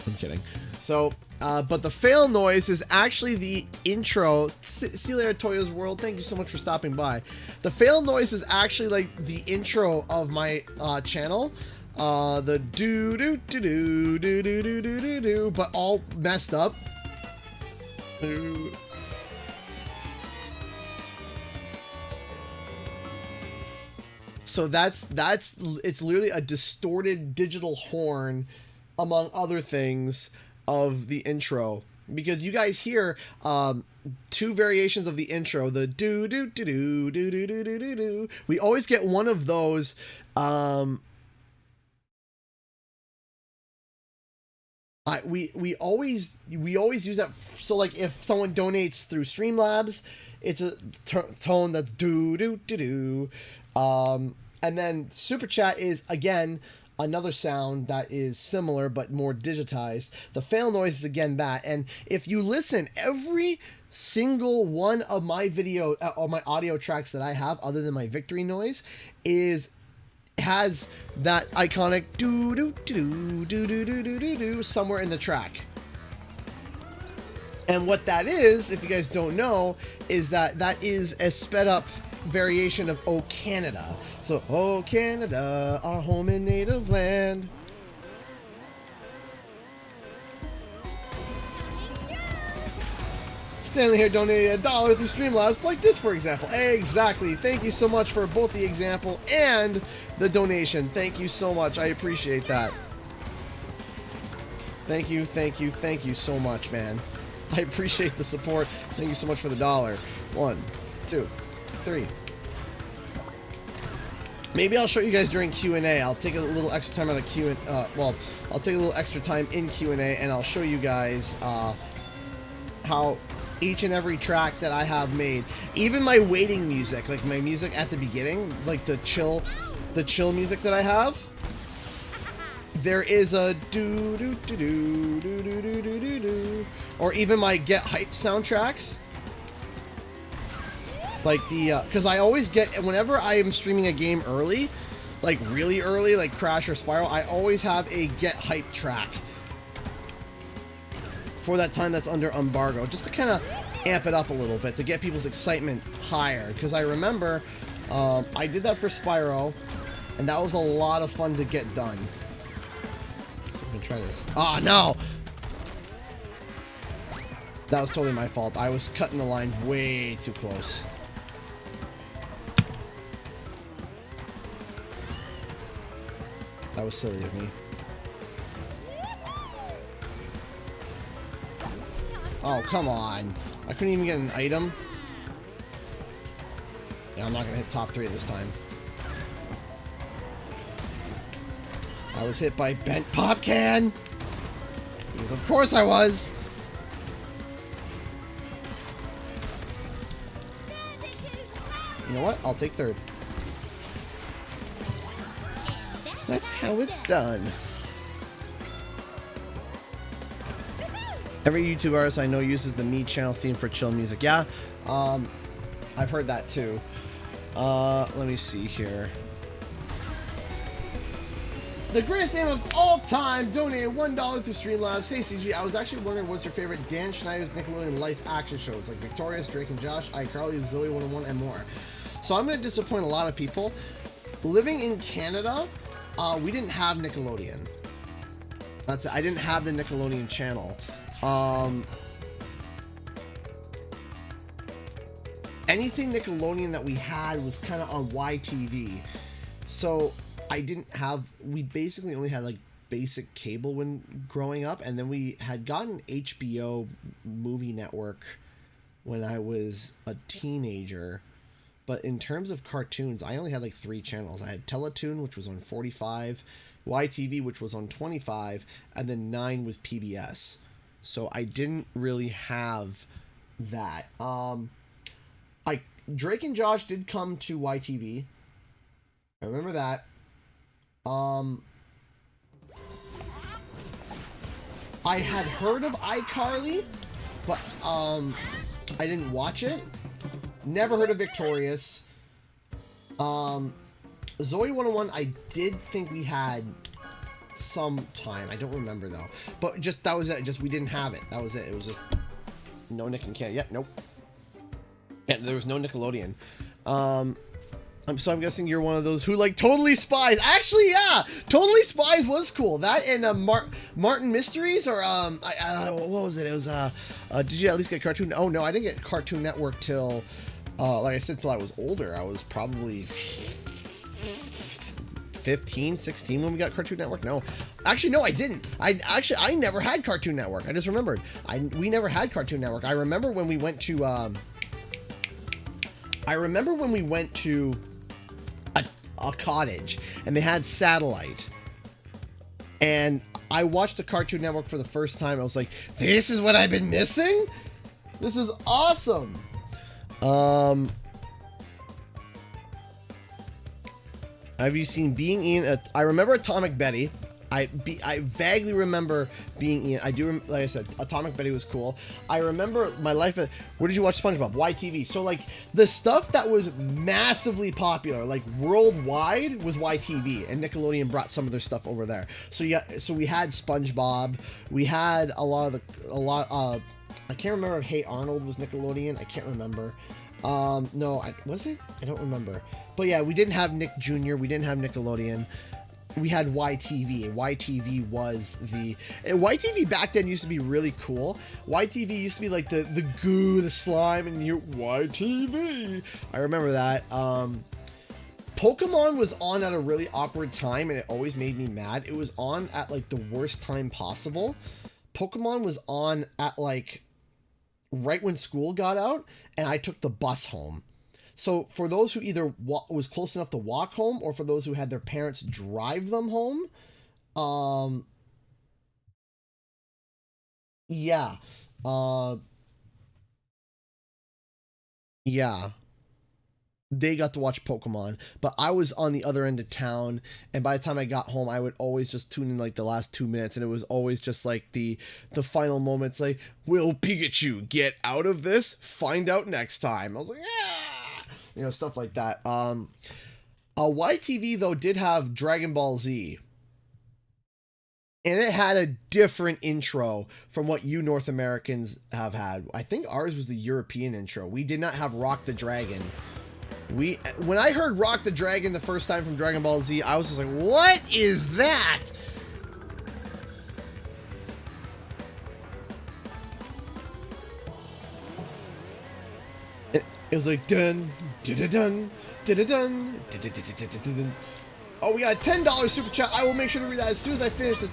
I'm kidding. So, but the fail noise is actually the intro. See you later, Toyo's World. Thank you so much for stopping by. The fail noise is actually like the intro of my channel. The do do do do do do do do do do, but all messed up. So it's literally a distorted digital horn, among other things, of the intro, because you guys hear two variations of the intro, the do do do do do do do do do. We always get one of those. We always use that. So like if someone donates through Streamlabs, it's a tone that's do do do do. And then Super Chat is again another sound that is similar but more digitized. The fail noise is again that. And if you listen, every single one of my video or my audio tracks that I have, other than my victory noise, has that iconic do do do do do do do do do somewhere in the track. And what that is, if you guys don't know, is that is a sped up variation of "Oh Canada." So, "Oh Canada, our home and native land." Stanley here donated $1 through Streamlabs, like this, for example. Exactly. Thank you so much for both the example and the donation. Thank you so much. I appreciate that. Thank you, thank you, thank you so much, man. I appreciate the support. Thank you so much for the $1. 1, 2, 3. Maybe I'll show you guys during Q&A. I'll take a little extra time out of Q&A. Well, I'll take a little extra time in Q&A, and I'll show you guys how each and every track that I have made, even my waiting music, like my music at the beginning, like the chill music that I have, there is a do do do do do do do do do do, or even my Get Hype soundtracks. Like the, because I always get, whenever I am streaming a game early, like really early, like Crash or Spiral, I always have a Get Hype track for that time that's under embargo, just to kind of amp it up a little bit, to get people's excitement higher. Because I remember I did that for Spyro, and that was a lot of fun to get done. So I'm gonna try this. Oh no! That was totally my fault. I was cutting the line way too close. That was silly of me. Oh, come on. I couldn't even get an item. Yeah, I'm not gonna hit top 3 this time. I was hit by bent pop can. Because of course I was. You know what? I'll take 3rd. That's how it's done. Every YouTube artist I know uses the Me channel theme for chill music. Yeah, I've heard that too. Let me see here. The greatest name of all time donated $1 through Streamlabs. Hey CG, I was actually wondering what's your favorite Dan Schneider's Nickelodeon live action shows like Victorious, Drake and Josh, iCarly, Zoe 101, and more. So I'm going to disappoint a lot of people. Living in Canada, we didn't have Nickelodeon. That's it. I didn't have the Nickelodeon channel. Anything Nickelodeon that we had was kind of on YTV. So I didn't have, we basically only had like basic cable when growing up, and then we had gotten HBO movie network when I was a teenager. But in terms of cartoons, I only had like 3 channels. I had Teletoon, which was on 45, YTV, which was on 25, and then 9 was PBS. So I didn't really have that. Drake and Josh did come to YTV. I remember that. I had heard of iCarly, but I didn't watch it. Never heard of Victorious. Zoe 101, I did think we had some time. I don't remember though. But just that was it. Just we didn't have it. That was it. It was just no Nick and Canada. Yeah, nope. Yeah, there was no Nickelodeon. So I'm guessing you're one of those who like Totally Spies. Actually, yeah, Totally Spies was cool. That and Martin Mysteries, or what was it? It was did you at least get Cartoon? Oh no, I didn't get Cartoon Network till like I said, till I was older. I was probably 15, 16 when we got Cartoon Network. No, actually, no, I didn't. I never had Cartoon Network. I just remembered. We never had Cartoon Network. I remember when we went to a cottage and they had satellite, and I watched the Cartoon Network for the first time. I was like, this is what I've been missing. This is awesome. Have you seen Being Ian? I remember Atomic Betty. I vaguely remember Being Ian. I do, like I said, Atomic Betty was cool. I remember my life. Where did you watch SpongeBob? YTV. So like the stuff that was massively popular, like worldwide, was YTV, and Nickelodeon brought some of their stuff over there. So yeah, so we had SpongeBob. We had a lot. I can't remember if Hey Arnold was Nickelodeon. I can't remember. No, was it? I don't remember. But yeah, we didn't have Nick Jr. We didn't have Nickelodeon. We had YTV, and YTV was the... YTV back then used to be really cool. YTV used to be like the goo, the slime, and you... YTV! I remember that. Pokemon was on at a really awkward time, and it always made me mad. It was on at like the worst time possible. Pokemon was on at like... right when school got out, and I took the bus home. So for those who either was close enough to walk home, or for those who had their parents drive them home, yeah, they got to watch Pokemon. But I was on the other end of town, and by the time I got home, I would always just tune in like the last 2 minutes, and it was always just like the final moments, like, will Pikachu get out of this? Find out next time. I was like, yeah. You know, stuff like that. YTV, though, did have Dragon Ball Z. And it had a different intro from what you North Americans have had. I think ours was the European intro. We did not have Rock the Dragon. When I heard Rock the Dragon the first time from Dragon Ball Z, I was just like, what is that? It was like dun dun dun dun dun dun dun. Oh, we got a $10 super chat. I will make sure to read that as soon as I finish this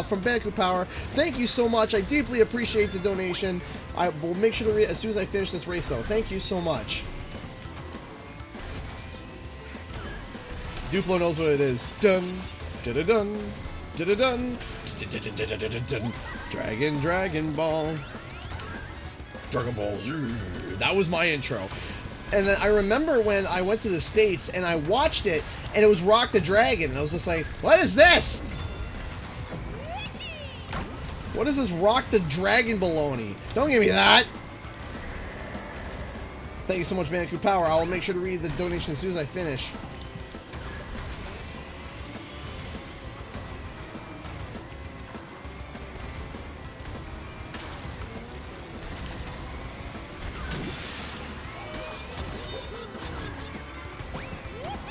from Banku Power. Thank you so much. I deeply appreciate the donation. I will make sure to read it as soon as I finish this race, though. Thank you so much. Duplo knows what it is. Dun, da-da-dun, da-da-dun, da-da-dun. Dragon Ball. Dragon Ball Z. That was my intro. And then I remember when I went to the States and I watched it, and it was Rock the Dragon, and I was just like, what is this? What is this Rock the Dragon baloney? Don't give me that. Thank you so much, Bandicoot Power. I will make sure to read the donation as soon as I finish.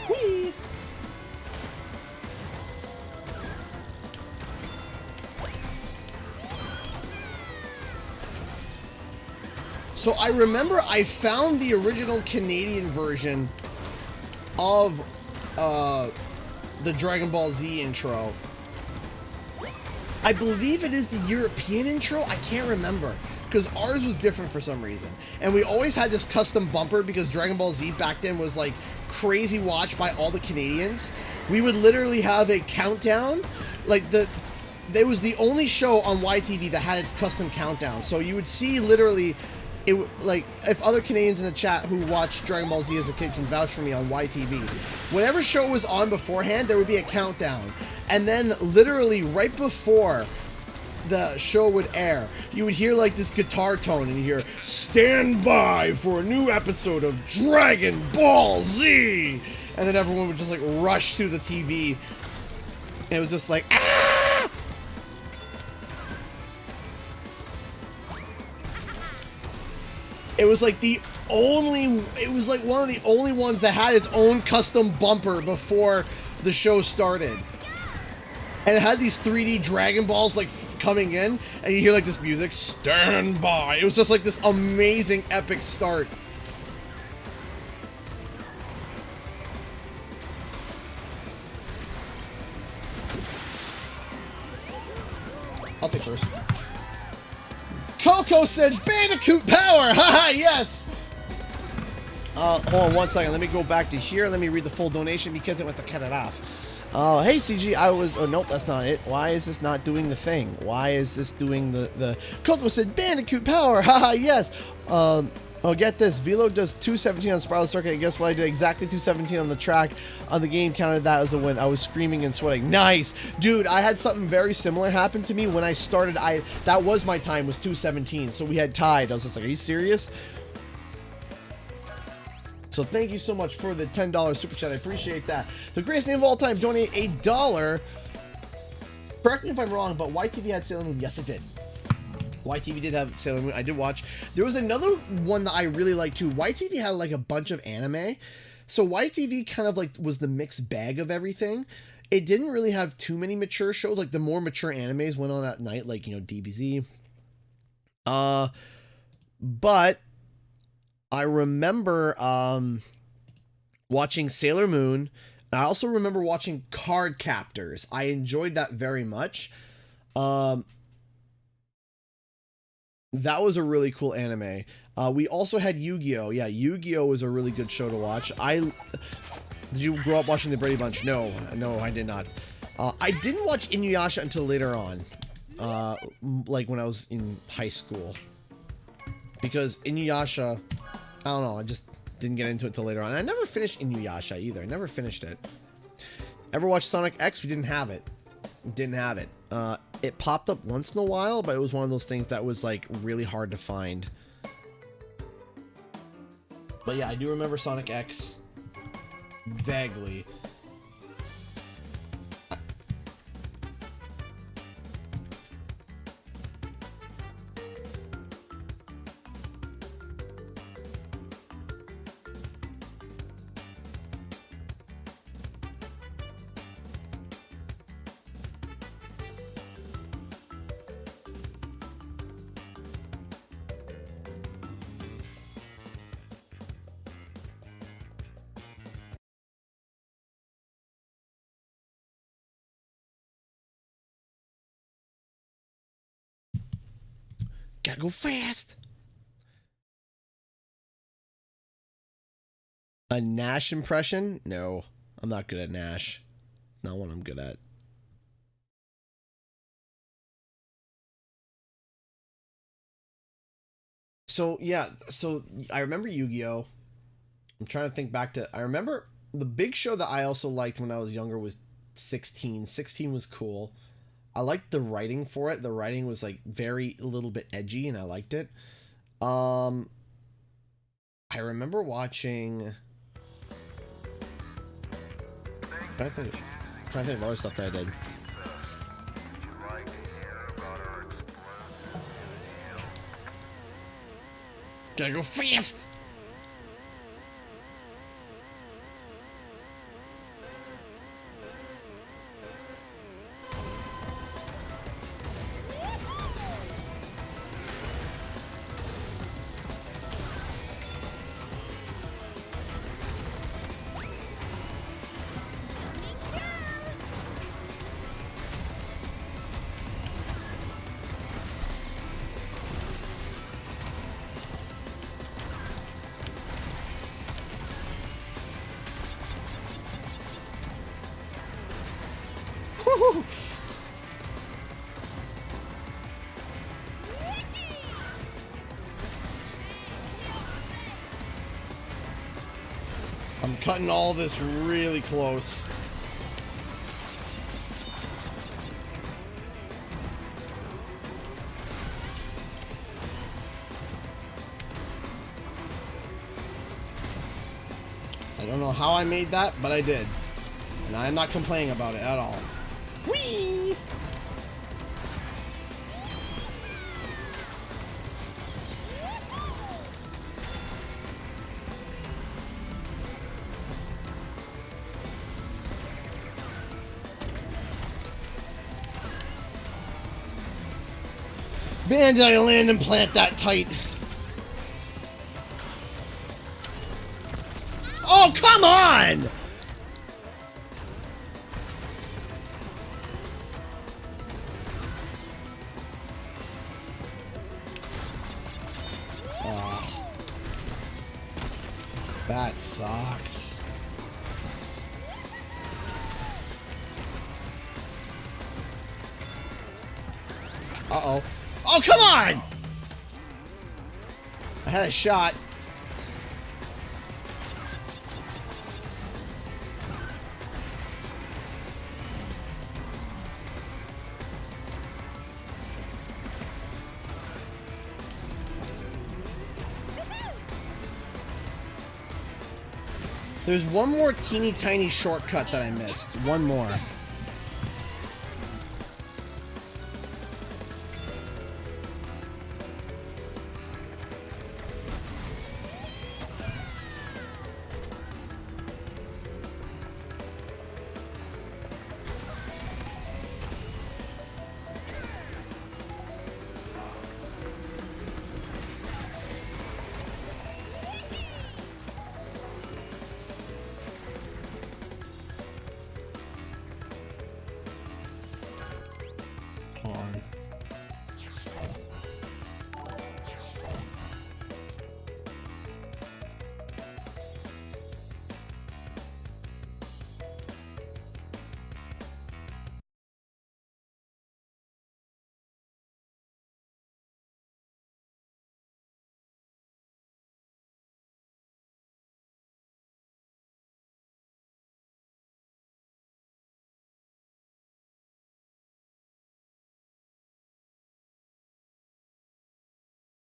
Whee! So I remember I found the original Canadian version of the Dragon Ball Z intro. I believe it is the European intro. I can't remember because ours was different for some reason. And we always had this custom bumper because Dragon Ball Z back then was like crazy watched by all the Canadians. We would literally have a countdown. Like there was the only show on YTV that had its custom countdown. So you would see literally it, like, if other Canadians in the chat who watched Dragon Ball Z as a kid can vouch for me on YTV, whatever show was on beforehand, there would be a countdown. And then literally right before the show would air, you would hear like this guitar tone and you hear, "Stand by for a new episode of Dragon Ball Z!" And then everyone would just like rush to the TV. And it was just like, ah! It was like it was like one of the only ones that had its own custom bumper before the show started. And it had these 3D Dragon Balls like coming in, and you hear like this music, "Stand by." It was just like this amazing epic start. I'll take first. Coco said, "Bandicoot Power!" Haha, yes! Hold on one second. Let me go back to here. Let me read the full donation because it wants to cut it off. Hey, CG, oh, nope, that's not it. Why is this not doing the thing? Why is this doing the... Coco said, "Bandicoot Power!" Haha, yes! Oh, get this. VELO does 217 on Spiral Circuit, and guess what? I did exactly 217 on the track. On the game, counted that as a win. I was screaming and sweating. Nice! Dude, I had something very similar happen to me when I started. That was my time, was 217, so we had tied. I was just like, are you serious? So thank you so much for the $10 super chat. I appreciate that. The greatest name of all time, donate $1. Correct me if I'm wrong, but YTV had Sailor Moon. Yes, it did. YTV did have Sailor Moon. I did watch. There was another one that I really liked too. YTV had like a bunch of anime. So YTV kind of like was the mixed bag of everything. It didn't really have too many mature shows. Like the more mature animes went on at night, like, you know, DBZ. But I remember watching Sailor Moon. I also remember watching Card Captors. I enjoyed that very much. That was a really cool anime. We also had Yu-Gi-Oh! Yeah, Yu-Gi-Oh! Was a really good show to watch. Did you grow up watching the Brady Bunch? No, I did not. I didn't watch Inuyasha until later on. Like when I was in high school. Because Inuyasha, I don't know, I just didn't get into it until later on. I never finished Inuyasha either. I never finished it. Ever watched Sonic X? We didn't have it. Didn't have it. It popped up once in a while, but it was one of those things that was like really hard to find. But yeah, I do remember Sonic X vaguely. Gotta go fast. A Nash impression? No. I'm not good at Nash. Not what I'm good at. So, yeah. So, I remember Yu-Gi-Oh! I'm trying to think back to... I remember the big show that I also liked when I was younger was 16. 16 was cool. I liked the writing for it. The writing was, like, very... a little bit edgy, and I liked it. I remember watching... I'm trying to think of other stuff that I did. Gotta go fast! I'm cutting all this really close. I don't know how I made that, but I did. And I'm not complaining about it at all. Whee! Man, did I land and plant that tight. Oh, come on! Oh, that sucks. Uh-oh. Oh, come on! I had a shot. There's one more teeny tiny shortcut that I missed. One more.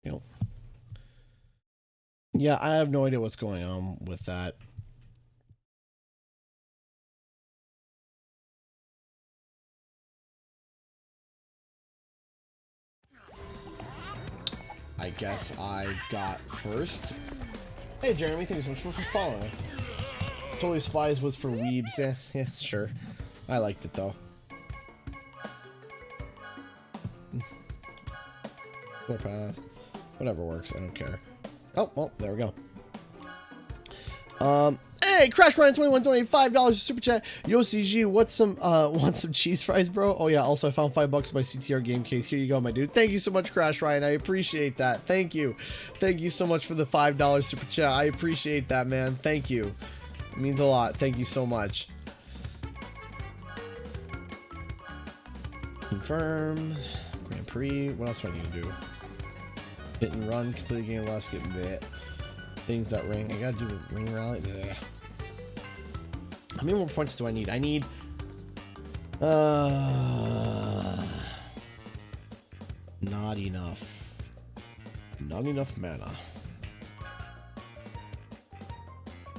Yep. Yeah, I have no idea what's going on with that. I guess I got first. Hey, Jeremy, thanks so much for following. Totally Spies was for weebs. Yeah, sure. I liked it, though. Floor pass. Whatever works. I don't care. Oh, well, there we go. Hey, Crash Ryan 21 donated $5 super chat. Yo, CG, want some cheese fries, bro? Oh yeah, also I found $5 in my CTR game case. Here you go, my dude. Thank you so much, Crash Ryan. I appreciate that. Thank you. Thank you so much for the $5 super chat. I appreciate that, man. Thank you. It means a lot. Thank you so much. Confirm. Grand Prix. What else do I need to do? Hit and run. Complete the game. Let's get that. Things that ring. I gotta do the ring rally. Bleh. How many more points do I need? I need. Not enough. Not enough mana.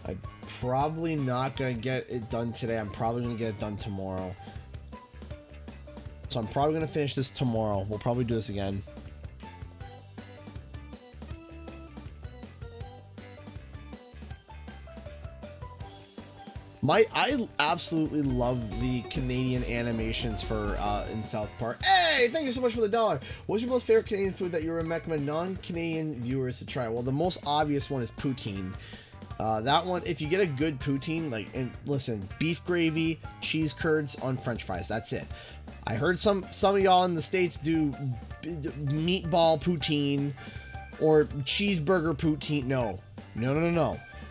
I'm probably not gonna get it done today. I'm probably gonna get it done tomorrow. So I'm probably gonna finish this tomorrow. We'll probably do this again. I absolutely love the Canadian animations for in South Park. Hey, thank you so much for the $1. What's your most favorite Canadian food that you recommend non-Canadian viewers to try? Well, the most obvious one is poutine. That one, if you get a good poutine, like, and listen, beef gravy, cheese curds on French fries. That's it. I heard some of y'all in the States do meatball poutine or cheeseburger poutine. No.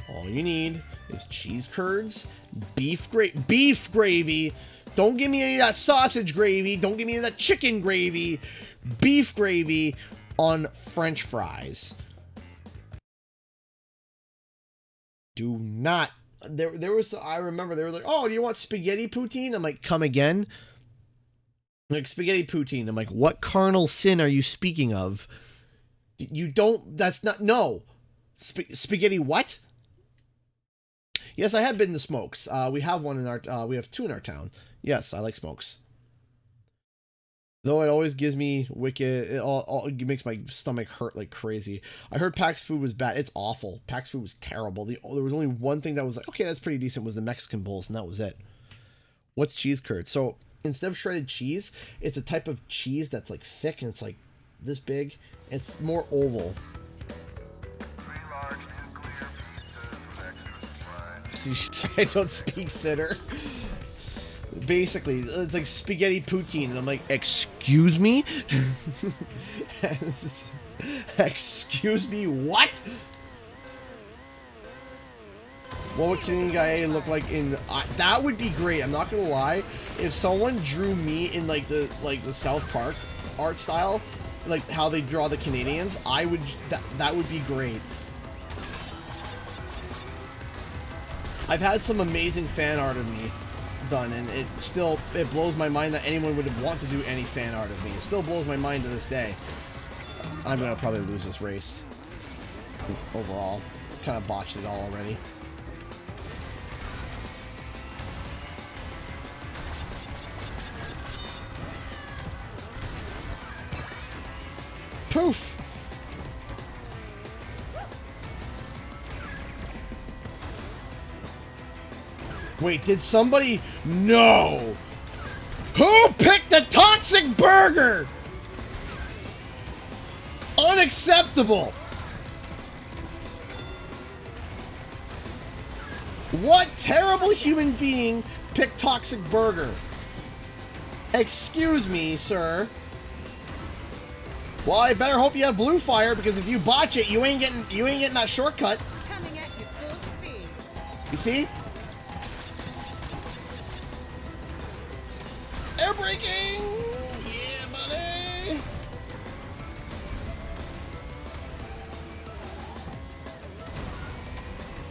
All you need is cheese curds, beef gravy. Don't give me any of that sausage gravy. Don't give me any of that chicken gravy. Beef gravy on French fries. Do not. There was. I remember they were like, "Oh, do you want spaghetti poutine?" I'm like, "Come again." Like, spaghetti poutine. I'm like, "What carnal sin are you speaking of? You don't. That's not. No. Spaghetti what?" Yes, I have been to Smokes. We have one in our. We have two in our town. Yes, I like Smokes. Though it always gives me wicked. It makes my stomach hurt like crazy. I heard PAX food was bad. It's awful. PAX food was terrible. There was only one thing that was like, okay, that's pretty decent. Was the Mexican bowls, and that was it. What's cheese curd? So instead of shredded cheese, it's a type of cheese that's like thick and it's like this big. It's more oval. I don't speak sitter. Basically, it's like spaghetti poutine, and I'm like, excuse me? Excuse me, what? What would Canadian Guy look like in... that would be great, I'm not gonna lie. If someone drew me in like the South Park art style, like how they draw the Canadians, I would... that would be great. I've had some amazing fan art of me done, and it blows my mind that anyone would want to do any fan art of me. It still blows my mind to this day. I'm gonna probably lose this race overall. Kind of botched it all already. Poof! Wait, did somebody... No! Who picked the toxic burger? Unacceptable! What terrible human being picked toxic burger? Excuse me, sir. Well, I better hope you have blue fire, because if you botch it, you ain't getting that shortcut. Coming at you full speed. You see? Air braking! Yeah, buddy!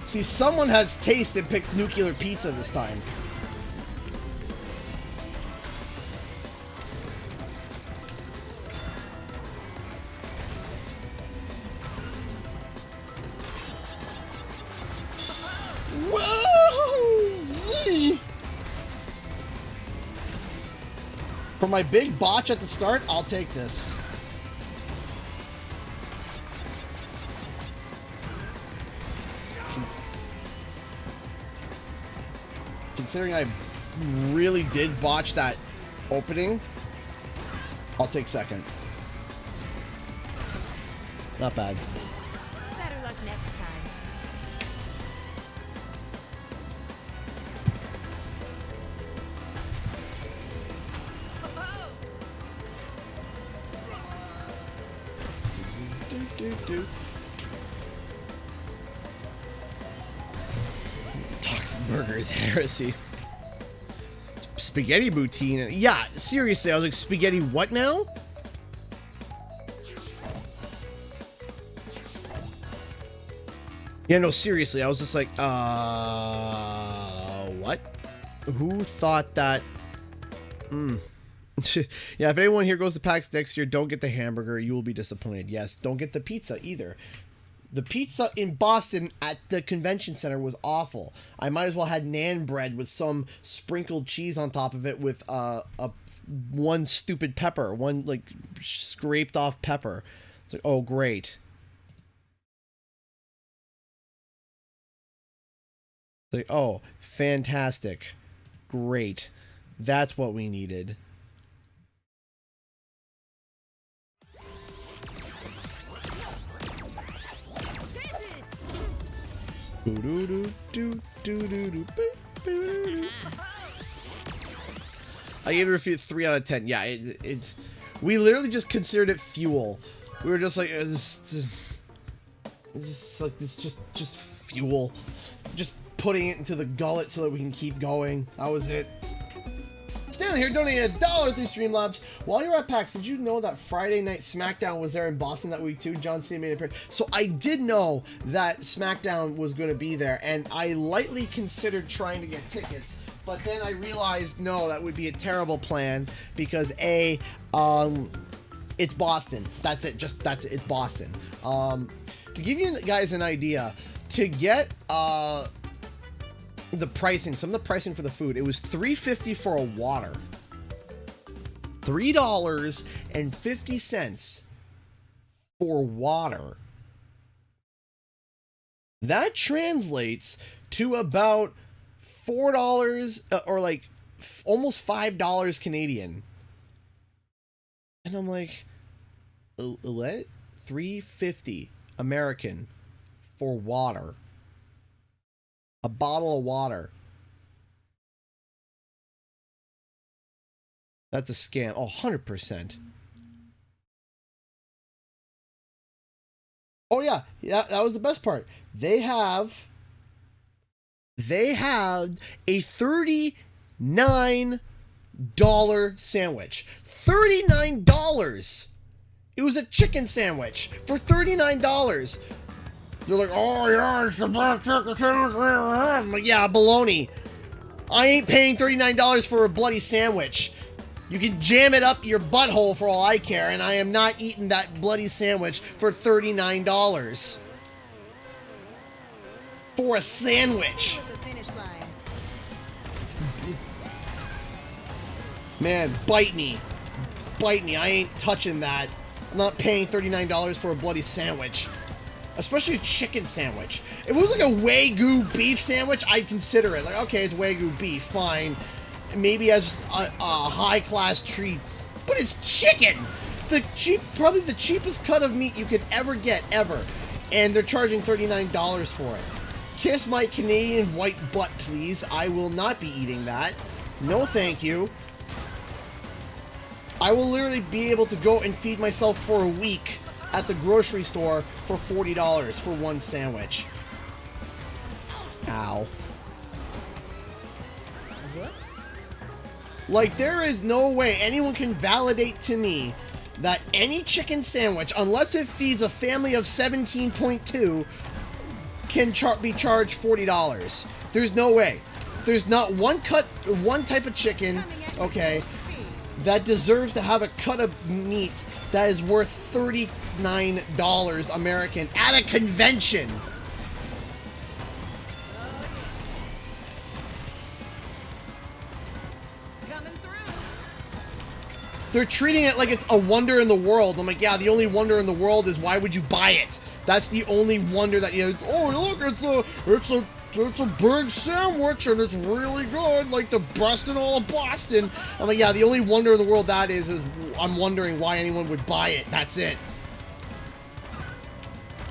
See, someone has taste and picked nuclear pizza this time. Whoa! Yee! For my big botch at the start, I'll take this. Considering I really did botch that opening, I'll take second. Not bad. Better luck next time. This burger is heresy. Spaghetti poutine. Yeah, seriously, I was like, spaghetti what now? Yeah, no, seriously, I was just like, what? Who thought that? Yeah, if anyone here goes to PAX next year, don't get the hamburger. You will be disappointed. Yes, don't get the pizza either. The pizza in Boston at the convention center was awful. I might as well had naan bread with some sprinkled cheese on top of it with one stupid pepper, one like scraped off pepper. It's like, oh great. It's like, oh, fantastic. Great. That's what we needed. I gave it a 3 out of 10. Yeah, we literally just considered it fuel. We were just like, it's just fuel. Just putting it into the gullet so that we can keep going. That was it. Stanley here donated $1 through Streamlabs. While you're at PAX, did you know that Friday Night SmackDown was there in Boston that week too? John Cena made an appearance. So I did know that SmackDown was going to be there, and I lightly considered trying to get tickets, but then I realized no, that would be a terrible plan because it's Boston. That's it. That's it. It's Boston. To give you guys an idea, to get the pricing, some of the pricing for the food, it was $3.50 for a water. $3.50 for water. That translates to about $4 or like almost $5 Canadian. And I'm like, what? $3.50 American for water. A bottle of water. That's a scam. Oh, 100%. Oh yeah, that was the best part. They had a $39 sandwich. $39. It was a chicken sandwich for $39. They're like, oh yeah, it's the best chicken sandwich. I'm like, yeah, baloney. I ain't paying $39 for a bloody sandwich. You can jam it up your butthole for all I care, and I am not eating that bloody sandwich for $39. For a sandwich. Man, bite me. Bite me. I ain't touching that. I'm not paying $39 for a bloody sandwich. Especially a chicken sandwich. If it was like a Wagyu beef sandwich, I'd consider it. Like, okay, it's Wagyu beef, fine. Maybe as a high-class treat. But it's chicken! Probably the cheapest cut of meat you could ever get, ever. And they're charging $39 for it. Kiss my Canadian white butt, please. I will not be eating that. No, thank you. I will literally be able to go and feed myself for a week at the grocery store for $40 for one sandwich. Ow. Whoops. Like, there is no way anyone can validate to me that any chicken sandwich, unless it feeds a family of 17.2, can be charged $40. There's no way. There's not one type of chicken, okay, that deserves to have a cut of meat that is worth $39 American at a convention. Coming through. They're treating it like it's a wonder in the world. I'm like, yeah, the only wonder in the world is why would you buy it? That's the only wonder that you. Oh, look, it's a big sandwich and it's really good, like the best in all of Boston. I'm like, yeah, the only wonder in the world that is I'm wondering why anyone would buy it. That's it.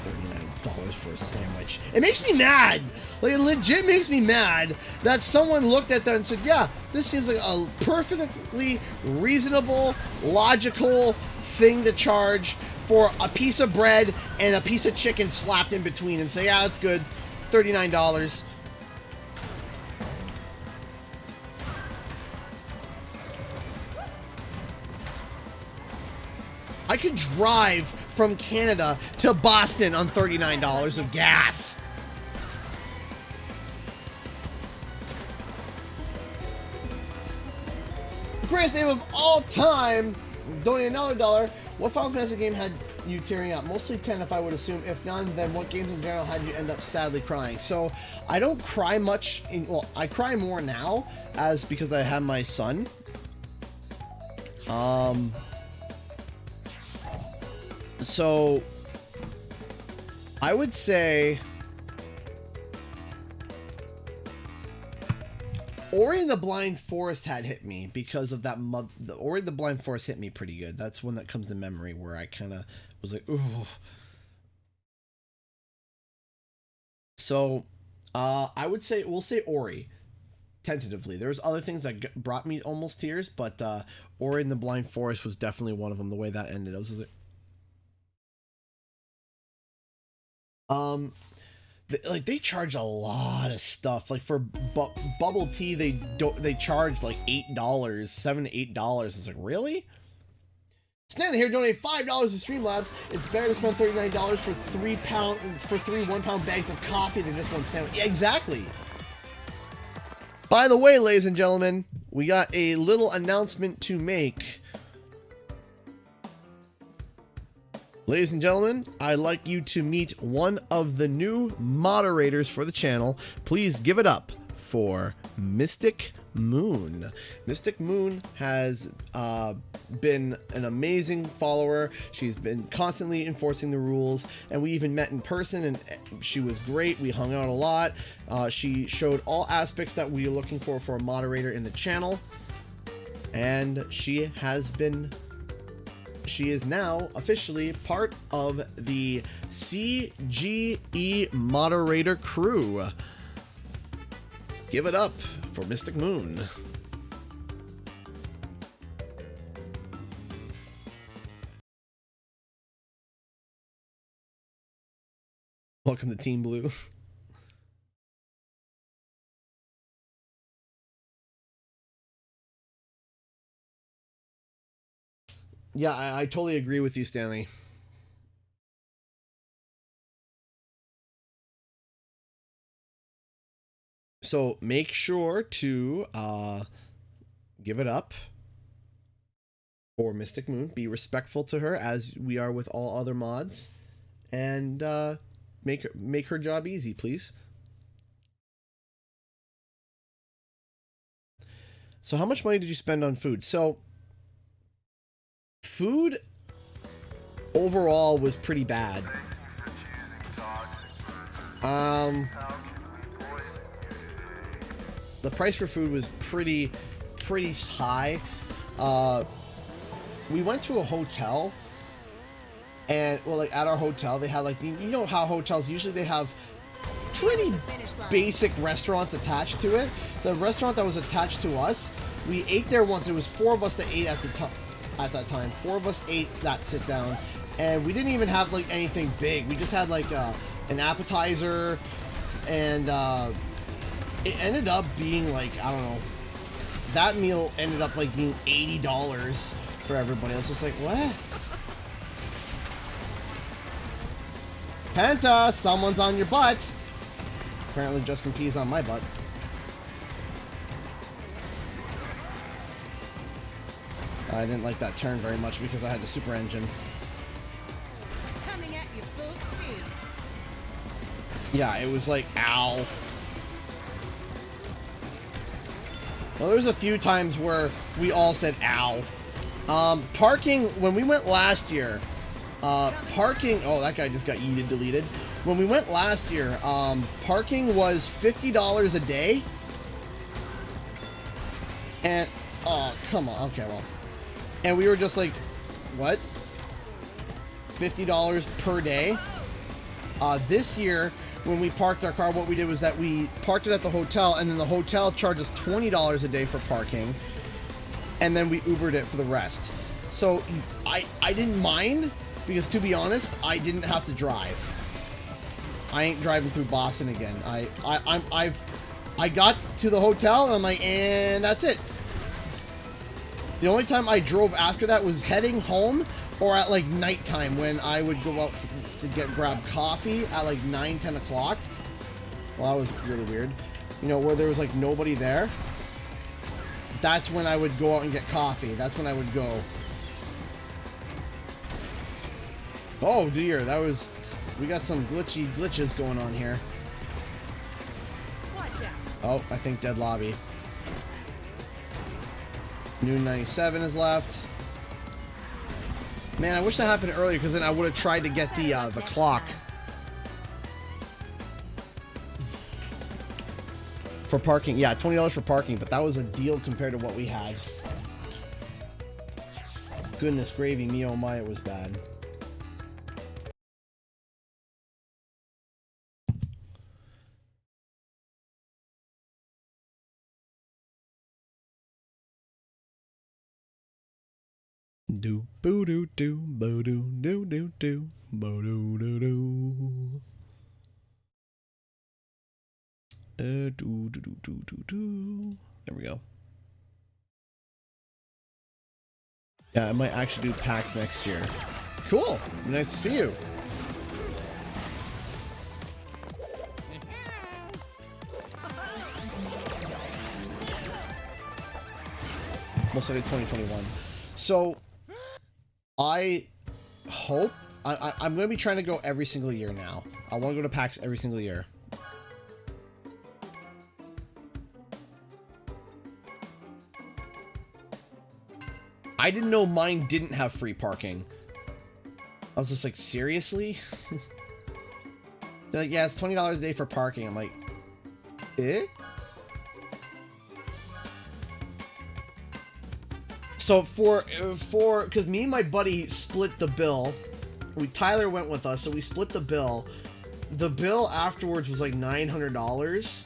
$39 for a sandwich. It makes me mad. Like, it legit makes me mad that someone looked at that and said, yeah, this seems like a perfectly reasonable, logical thing to charge for a piece of bread and a piece of chicken slapped in between and say, yeah, that's good. $39. I could drive from Canada to Boston on $39 of gas. Greatest name of all time. Donate another $1. What Final Fantasy game had you tearing up? Mostly 10, if I would assume. If none, then what games in general had you end up sadly crying? So I don't cry much. Well, I cry more now because I have my son. So I would say Ori and the Blind Forest had hit me because of that. Ori and the Blind Forest hit me pretty good. That's one that comes to memory where I kind of was like, ooh. So, I would say, we'll say Ori, tentatively. There's other things that brought me almost tears, but Ori and the Blind Forest was definitely one of them, the way that ended. I was just like, they charge a lot of stuff. Like for bubble tea, they charge like $8, $7 to $8. It's like, really? Stanley here, donate $5 to Streamlabs. It's better to spend $39 for three 1-pound bags of coffee than just one sandwich. Yeah, exactly. By the way, ladies and gentlemen, we got a little announcement to make. Ladies and gentlemen, I'd like you to meet one of the new moderators for the channel. Please give it up for Mystic Moon. Mystic Moon has been an amazing follower. She's been constantly enforcing the rules, and we even met in person, and she was great. We hung out a lot. She showed all aspects that we are looking for a moderator in the channel, and she is now officially part of the CGE moderator crew. Give it up for Mystic Moon. Welcome to Team Blue. Yeah, I totally agree with you, Stanley. So make sure to give it up for Mystic Moon. Be respectful to her as we are with all other mods, and make her job easy, please. So how much money did you spend on food? So food overall was pretty bad. The price for food was pretty high. We went to a hotel, and well, like at our hotel they had like, you know how hotels usually they have pretty basic restaurants attached to it. The restaurant that was attached to us, we ate there once. It was 4 of us that ate at that time. 4 of us ate that sit down, and we didn't even have like anything big. We just had like an appetizer, and it ended up being like, I don't know, that meal ended up like being $80 for everybody. I was just like, what? Penta, someone's on your butt. Apparently Justin P's on my butt. I didn't like that turn very much because I had the super engine. Coming at you full speed. Yeah, it was like, ow. Well, there's a few times where we all said, ow. Parking, when we went last year, parking, oh, that guy just got yeeted, deleted. When we went last year, parking was $50 a day. And, oh, come on, okay, well. And we were just like, what? $50 per day? This year, when we parked our car, what we did was that we parked it at the hotel, and then the hotel charged us $20 a day for parking, and then we Ubered it for the rest. So I didn't mind, because to be honest, I didn't have to drive. I ain't driving through Boston again. I got to the hotel, and I'm like, and that's it. The only time I drove after that was heading home Or at like nighttime when I would go out to grab coffee at like 9, 10 o'clock. Well, that was really weird. You know, where there was like nobody there. That's when I would go out and get coffee. That's when I would go. Oh dear, that was... We got some glitches going on here. Watch out. Oh, I think dead lobby. Noon 97 is left. Man, I wish that happened earlier because then I would have tried to get the clock. For parking. Yeah, $20 for parking, but that was a deal compared to what we had. Goodness gravy, me oh my, it was bad. Do boo doo doo boo doo doo doo doo boo doo doo doo. Do do do do do do. There we go. Yeah, I might actually do PAX next year. Cool. Nice to see you. Most likely 2021. So I hope I'm going to be trying to go every single year now. I want to go to PAX every single year. I didn't know mine didn't have free parking. I was just like, seriously? They're like, yeah, it's $20 a day for parking. I'm like, eh? So because me and my buddy split the bill. Tyler went with us, so we split the bill. The bill afterwards was like $900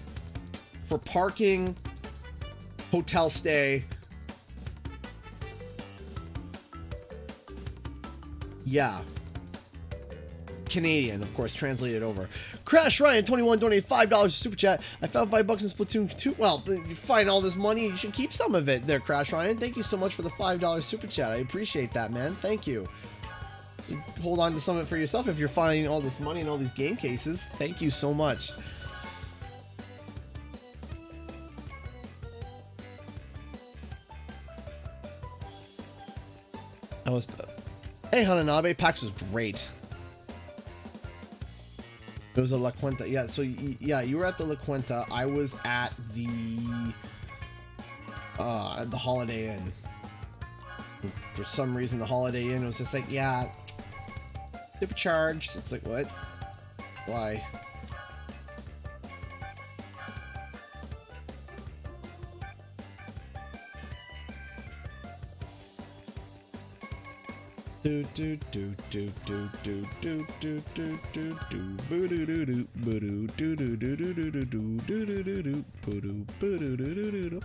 for parking, hotel stay. Yeah. Canadian, of course, translated over. Crash Ryan 21 donated $5 super chat. I found $5 in Splatoon 2. Well, you find all this money, you should keep some of it there, Crash Ryan. Thank you so much for the $5 super chat. I appreciate that, man. Thank you. Hold on to some of it for yourself if you're finding all this money in all these game cases. Thank you so much. That was... Hey, Hananabe, PAX was great. It was a La Cuenta. Yeah, so, yeah, you were at the La Cuenta. I was at the Holiday Inn. For some reason, the Holiday Inn was just like, yeah, supercharged. It's like, what? Why? Do do do do do do do do do do do boo doo doo doo boo doo doo doo doo doo doo doo doo doo doo doo boo doo boo doo doo doo doo doo.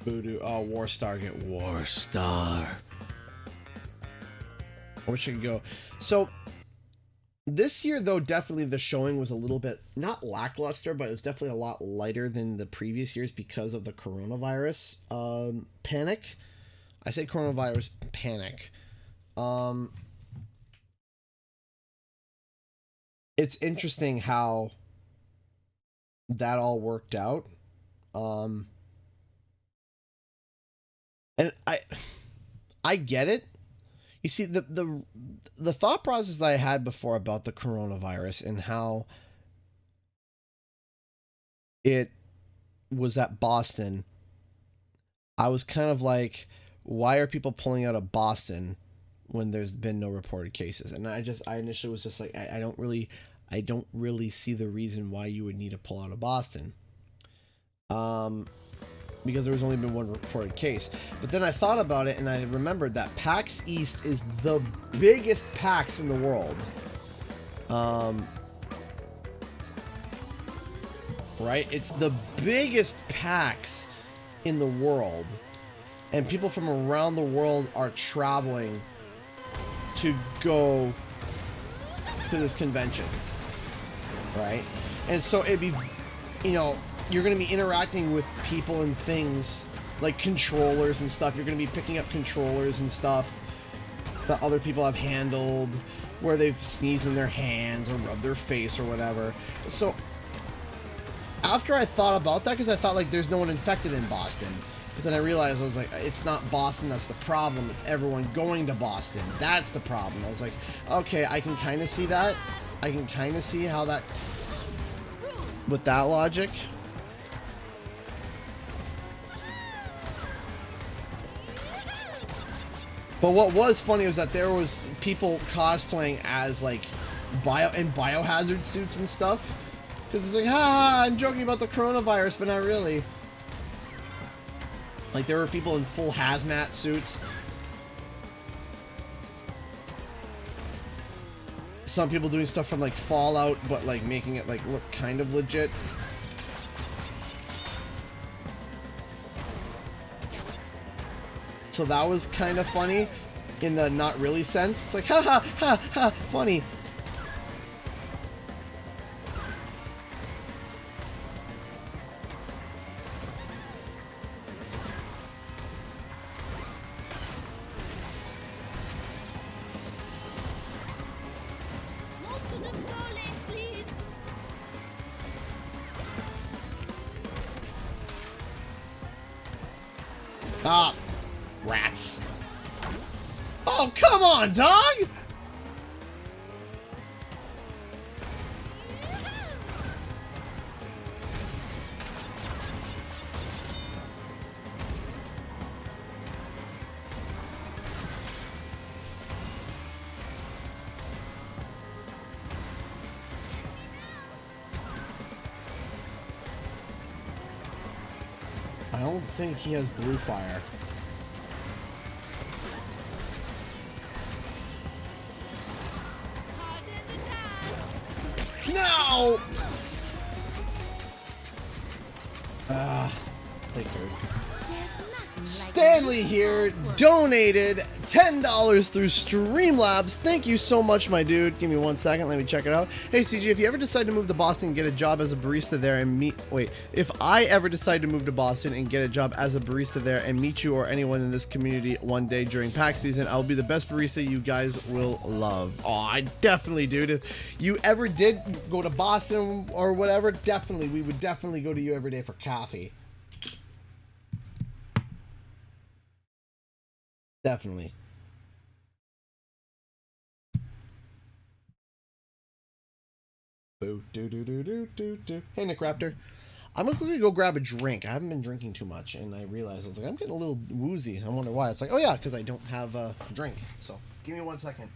Voodoo. Oh, Warstar. Get Warstar. I wish I could go. So this year, though, definitely the showing was a little bit not lackluster, but it was definitely a lot lighter than the previous years because of the coronavirus panic. I say coronavirus panic. It's interesting how that all worked out. And I get it. You see, the thought process that I had before about the coronavirus and how it was at Boston, I was kind of like, why are people pulling out of Boston when there's been no reported cases? And I initially was just like, I don't really see the reason why you would need to pull out of Boston. Because there was only been one reported case. But then I thought about it and I remembered that PAX East is the biggest PAX in the world. Right? It's the biggest PAX in the world, and people from around the world are traveling to go to this convention, right? And so it'd be, you know, you're going to be interacting with people and things like controllers and stuff. You're going to be picking up controllers and stuff that other people have handled, where they've sneezed in their hands or rubbed their face or whatever. So after I thought about that, because I thought like there's no one infected in Boston, but then I realized, I was like, it's not Boston that's the problem, it's everyone going to Boston. That's the problem. I was like, okay, I can kind of see that. I can kind of see how that, with that logic. But what was funny was that there was people cosplaying as like biohazard suits and stuff. Because it's like, ha, I'm joking about the coronavirus, but not really. Like, there were people in full hazmat suits. Some people doing stuff from, like, Fallout, but, like, making it, like, look kind of legit. So that was kind of funny in the not really sense. It's like, ha, ha, ha, ha, funny. Ah, rats. Oh, come on, dog! I don't think he has blue fire. No! Take third. Stanley here donated $10 through Streamlabs. Thank you so much, my dude. Give me 1 second. Let me check it out. Hey, CG, if you ever decide to move to Boston and get a job as a barista there and meet... Wait. If I ever decide to move to Boston and get a job as a barista there and meet you or anyone in this community one day during PAX season, I'll be the best barista you guys will love. Oh, I definitely, dude. If you ever did go to Boston or whatever, definitely. We would definitely go to you every day for coffee. Definitely. Boo, doo, doo, doo, doo, doo, doo. Hey, Nick Raptor. I'm gonna quickly go grab a drink. I haven't been drinking too much, and I realized I was like, I'm getting a little woozy. I wonder why. It's like, oh yeah, because I don't have a drink. So, give me 1 second.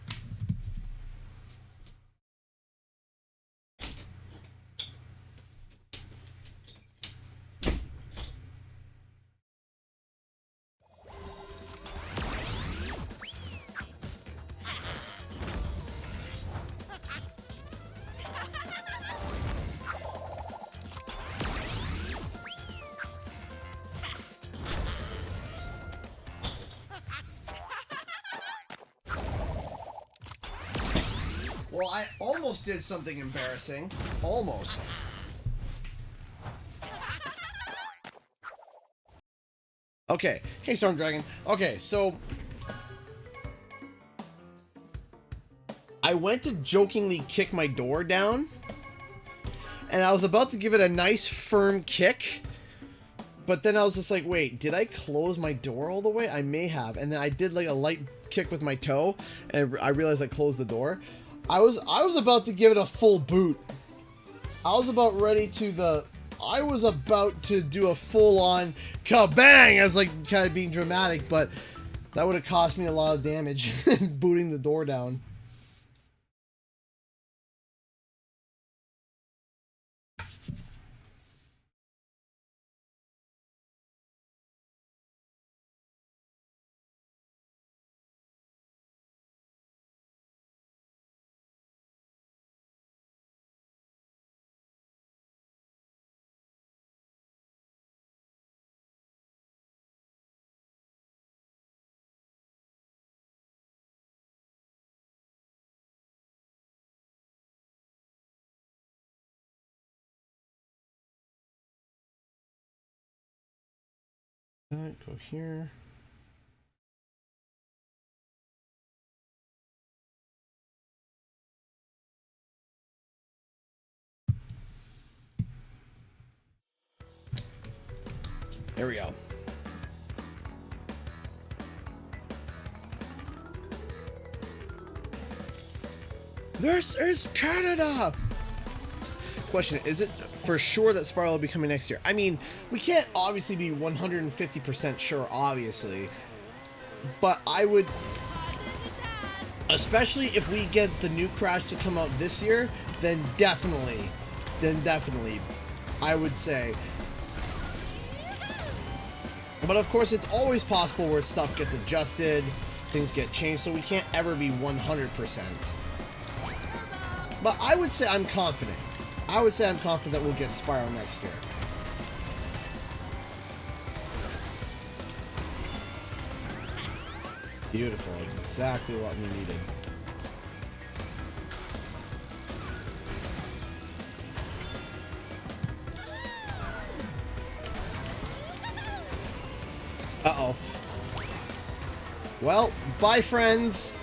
Well, I almost did something embarrassing. Almost. Okay. Hey, Storm Dragon. Okay, so... I went to jokingly kick my door down. And I was about to give it a nice firm kick. But then I was just like, wait, did I close my door all the way? I may have. And then I did like a light kick with my toe. And I realized I closed the door. I was about to give it a full boot. I was about ready to I was about to do a full-on kabang as like kind of being dramatic, but that would have cost me a lot of damage booting the door down. Go here. There we go. This is Canada! Question, is it for sure that Spiral will be coming next year? I mean, we can't obviously be 150% sure, obviously. But I would... Especially if we get the new Crash to come out this year, then definitely, I would say. But of course, it's always possible where stuff gets adjusted, things get changed, so we can't ever be 100%. But I would say I'm confident. I would say I'm confident that we'll get Spyro next year. Beautiful, exactly what we needed. Uh-oh. Well, bye friends.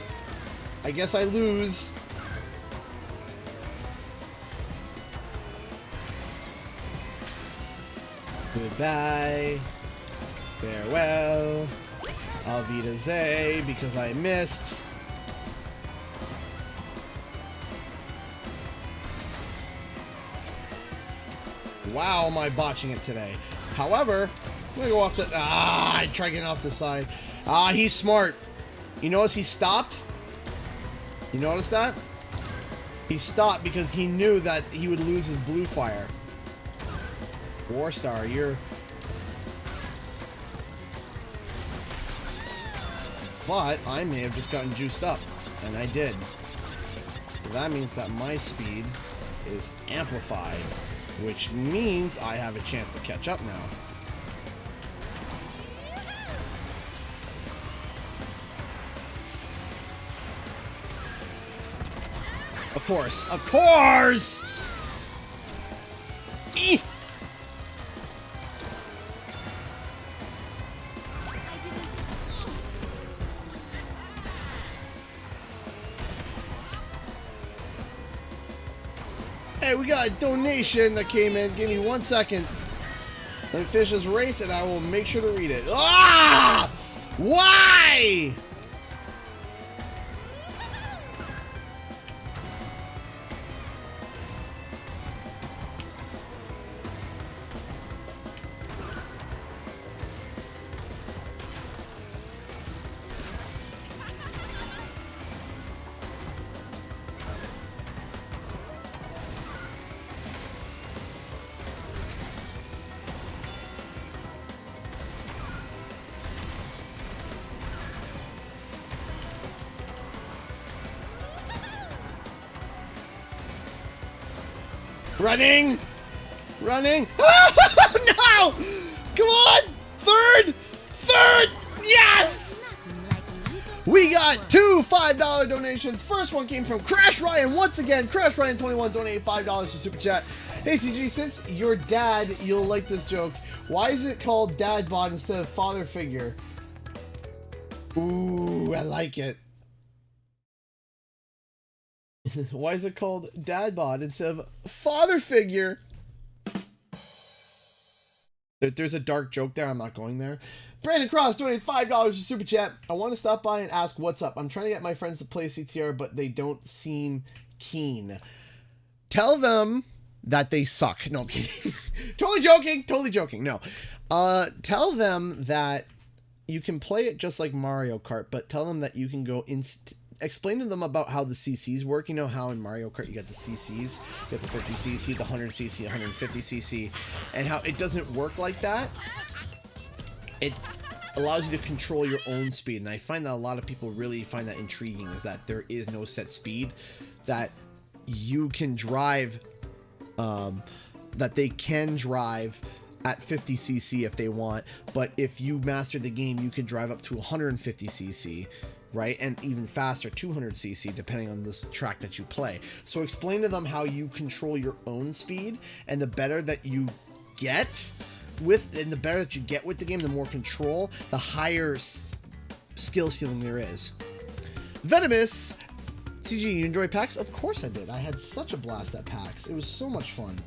I guess I lose. Goodbye. Farewell. Auf Wiedersehen, because I missed. Wow, am I botching it today. However, I'm gonna go off the... I try getting off the side. He's smart. You notice he stopped? You notice that? He stopped because he knew that he would lose his blue fire. Warstar, you're... But I may have just gotten juiced up, and I did. So that means that my speed is amplified, which means I have a chance to catch up now. Of course, of course! Eeh! Hey, we got a donation that came in. Give me 1 second. Let me finish this race and I will make sure to read it. Ah! Why? Running! Running! Oh, no! Come on! Third! Third! Yes! We got two $5 donations. First one came from Crash Ryan. Once again, Crash Ryan 21 donated $5 to Super Chat. Hey CG, since you're dad, you'll like this joke. Why is it called Dad Bod instead of Father Figure? Ooh, I like it. Why is it called Dad Bod instead of Father Figure? There's a dark joke there. I'm not going there. Brandon Cross donated $5 to Super Chat. I want to stop by and ask what's up. I'm trying to get my friends to play CTR, but they don't seem keen. Tell them that they suck. No, I'm kidding. Totally joking. Totally joking. No. Tell them that you can play it just like Mario Kart, but tell them that you can go explain to them about how the CCs work. You know how in Mario Kart you got the CCs, you got the 50cc, the 100cc, 150cc, and how it doesn't work like that. It allows you to control your own speed, and I find that a lot of people really find that intriguing, is that there is no set speed, that you can drive, that they can drive at 50cc if they want, but if you master the game, you can drive up to 150cc, right? And even faster, 200cc, depending on this track that you play. So explain to them how you control your own speed, and the better that you get, with, and the better that you get with the game, the more control, the higher skill ceiling there is. Venomous, CG, you enjoy PAX? Of course I did. I had such a blast at PAX. It was so much fun.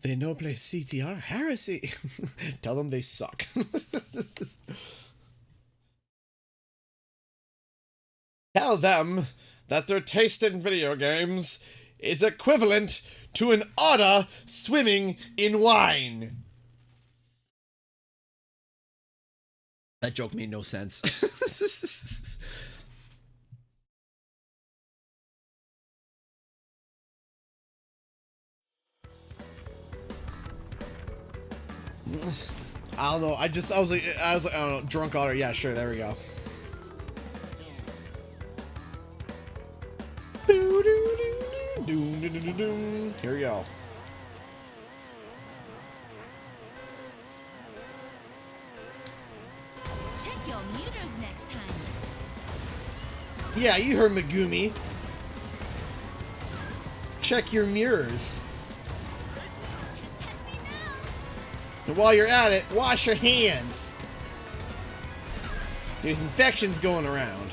They no play CTR heresy. Tell them they suck. Tell them that their taste in video games is equivalent to an otter swimming in wine. That joke made no sense. I don't know. I was like, I don't know. Drunk otter. Yeah, sure. There we go. Here we go. Check your meters next time. Yeah, you heard Megumi. Check your mirrors. Catch me now. And while you're at it, wash your hands. There's infections going around.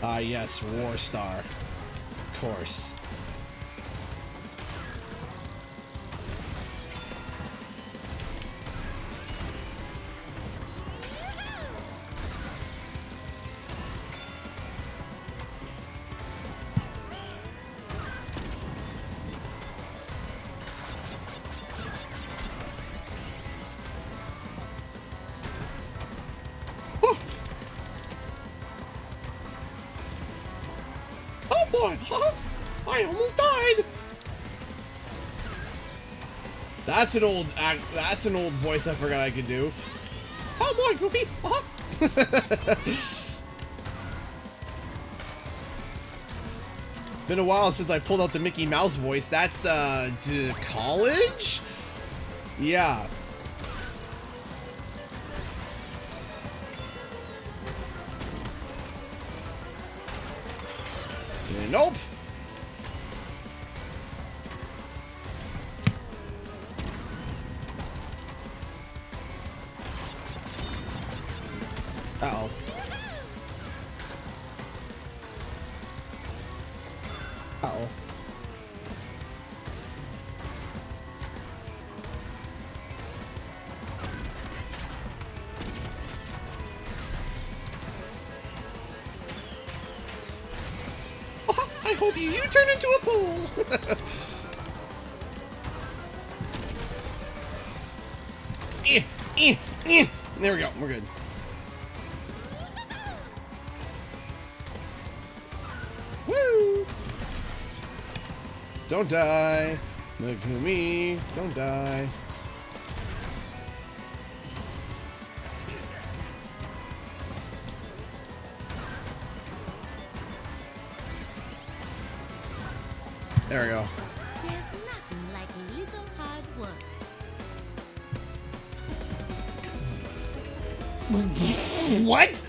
Ah, yes, War Star. Of course. I almost died. That's an old voice I forgot I could do. Oh boy, Goofy. Been a while since I pulled out the Mickey Mouse voice. That's to college? Yeah. Nope. Uh-oh. Uh-oh. I hope you turn into a pool. There we go. We're good. Woo! Don't die. Look at me. Don't die. There we go. There's nothing like a little hard work. What?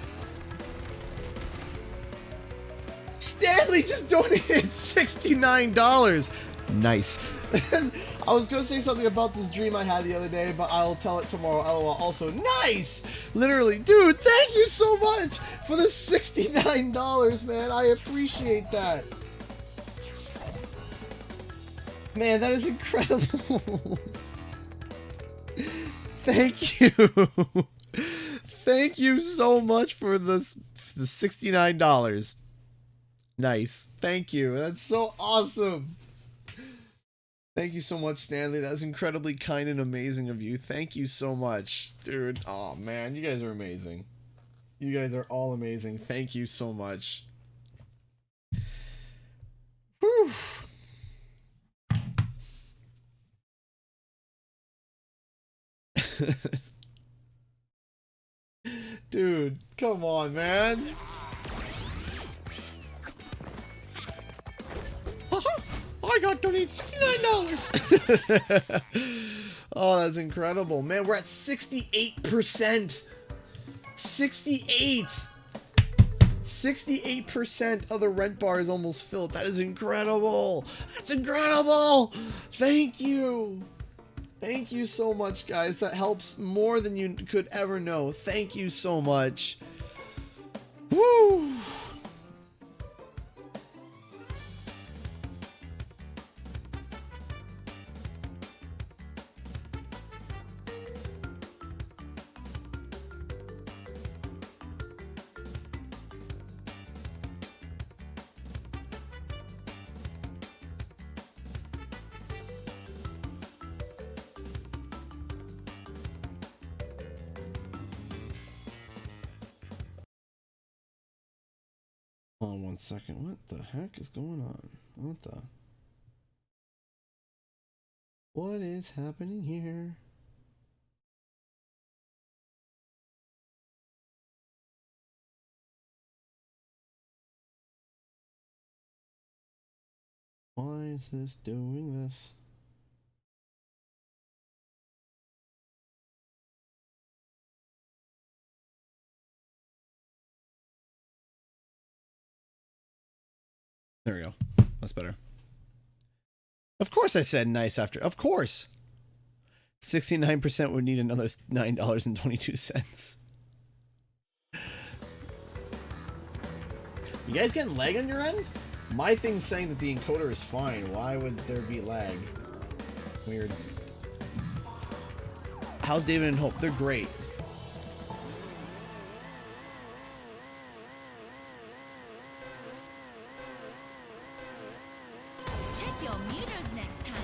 Stanley just donated $69. Nice. I was gonna say something about this dream I had the other day, but I'll tell it tomorrow. LOL. Also, nice. Literally, dude. Thank you so much for the $69, man. I appreciate that. Man, that is incredible. Thank you. Thank you so much for the $69. Nice. Thank you. That's so awesome. Thank you so much, Stanley. That's incredibly kind and amazing of you. Thank you so much. Dude, oh man, you guys are amazing. You guys are all amazing. Thank you so much. Dude, come on, man. I got donated $69. Oh, that's incredible. Man, we're at 68%. 68% of the rent bar is almost filled. That is incredible. That's incredible. Thank you. Thank you so much, guys. That helps more than you could ever know. Thank you so much. Woo. Hold on 1 second. What the heck is going on? What is happening here? Why is this doing this? There we go. That's better. Of course I said nice after. Of course. 69% would need another $9.22. You guys getting lag on your end? My thing's saying that the encoder is fine. Why would there be lag? Weird. How's David and Hope? They're great. Check your meters next time.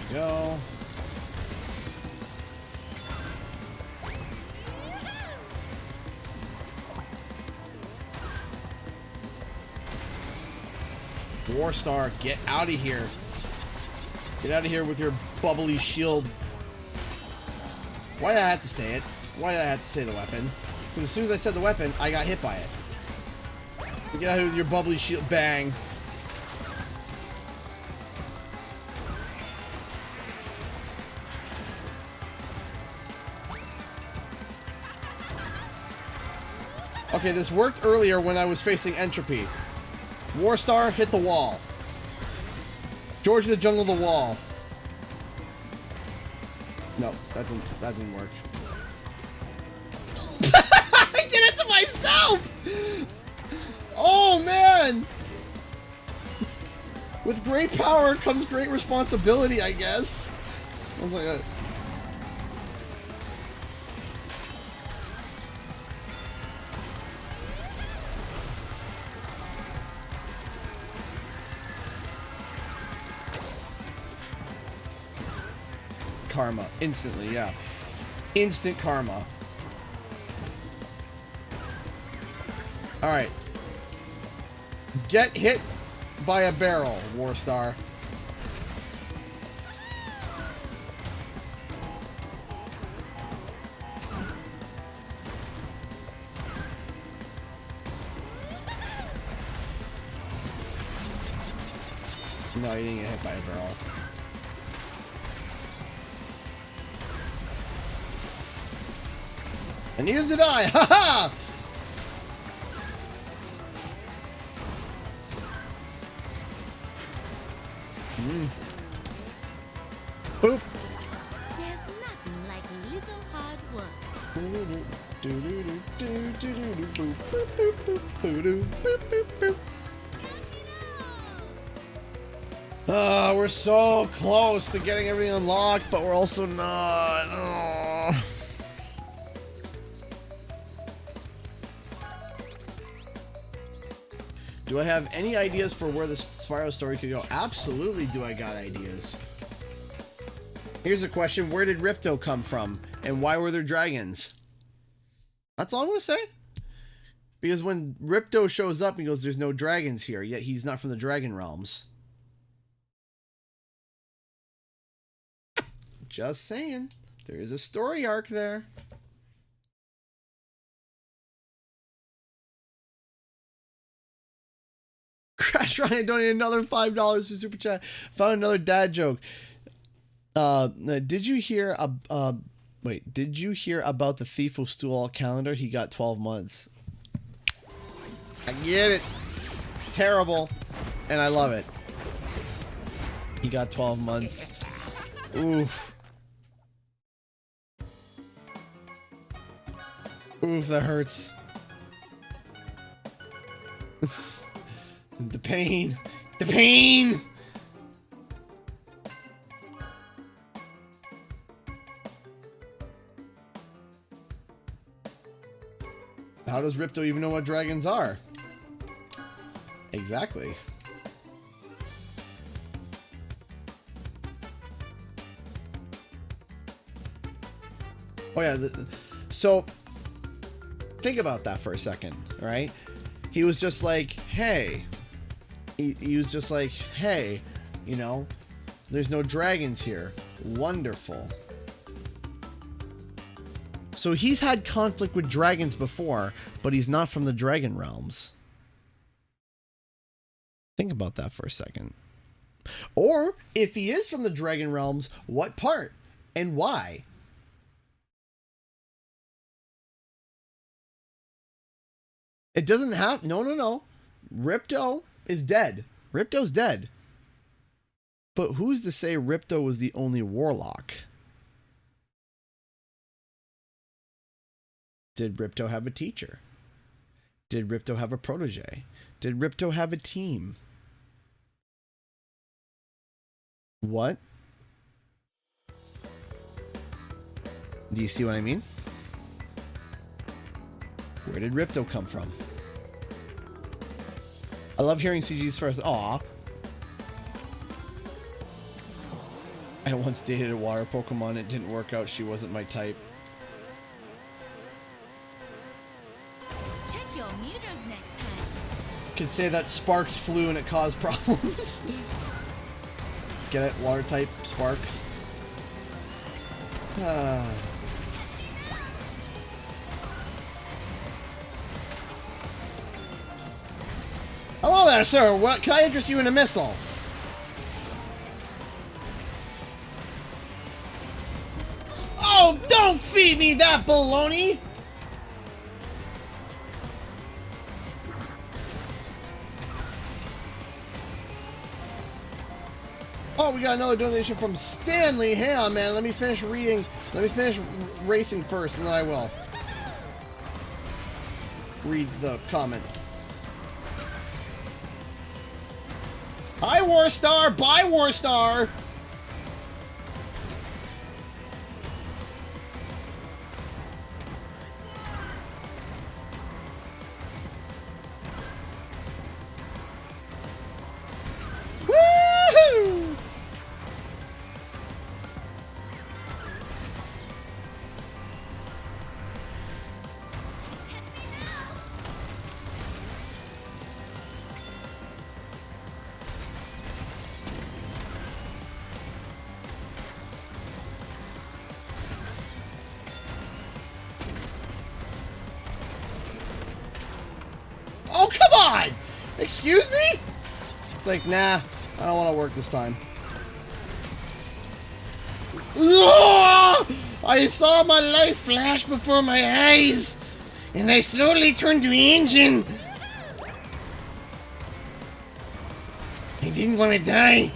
There we go. Warstar, get out of here. Get out of here with your bubbly shield. Why did I have to say it? Why did I have to say the weapon? Because as soon as I said the weapon, I got hit by it. Get out of here with your bubbly shield. Bang. Okay, this worked earlier when I was facing Entropy. Warstar, hit the wall. George in the jungle, the wall. No, that didn't work. I did it to myself! Oh, man! With great power comes great responsibility, I guess. I was like, karma. Instantly, yeah. Instant karma. Alright. Get hit by a barrel, Warstar. No, you didn't get hit by a barrel. And neither did I! Ha ha! Boop! There's nothing like a little hard work. We're so close to getting everything unlocked, but we're also not. Oh. Do I have any ideas for where the Spyro story could go? Absolutely do I got ideas. Here's a question. Where did Ripto come from? And why were there dragons? That's all I'm going to say. Because when Ripto shows up, he goes, there's no dragons here. Yet he's not from the Dragon Realms. Just saying. There is a story arc there. Crash Ryan donated another $5 to Super Chat. Found another dad joke. Did you hear did you hear about the thief who stole all calendar? He got 12 months. I get it. It's terrible. And I love it. He got 12 months. Oof. Oof, that hurts. The pain. The pain! How does Ripto even know what dragons are? Exactly. Oh yeah, so think about that for a second, right? He was just like, hey, he was just like, hey, you know, there's no dragons here. Wonderful. So he's had conflict with dragons before, but he's not from the dragon realms. Think about that for a second. Or if he is from the dragon realms, what part and why? It doesn't have... No. Ripto is dead. Ripto's dead. But who's to say Ripto was the only warlock? Did Ripto have a teacher? Did Ripto have a protege? Did Ripto have a team? What? Do you see what I mean? Where did Ripto come from? I love hearing CG's first. Aw. I once dated a water Pokemon. It didn't work out. She wasn't my type. Check your meters next time. Could say that Sparks flew and it caused problems. Get it? Water type Sparks. Hello there, sir. What can I interest you in a missile? Oh, don't feed me that baloney! Oh, we got another donation from Stanley. Hang on, man. Let me finish reading. Let me finish racing first, and then I will read the comment. Hi, Warstar! Bye, Warstar! Woohoo! Oh, come on! Excuse me? It's like, nah, I don't want to work this time. I saw my life flash before my eyes, and I slowly turned to engine. I didn't want to die,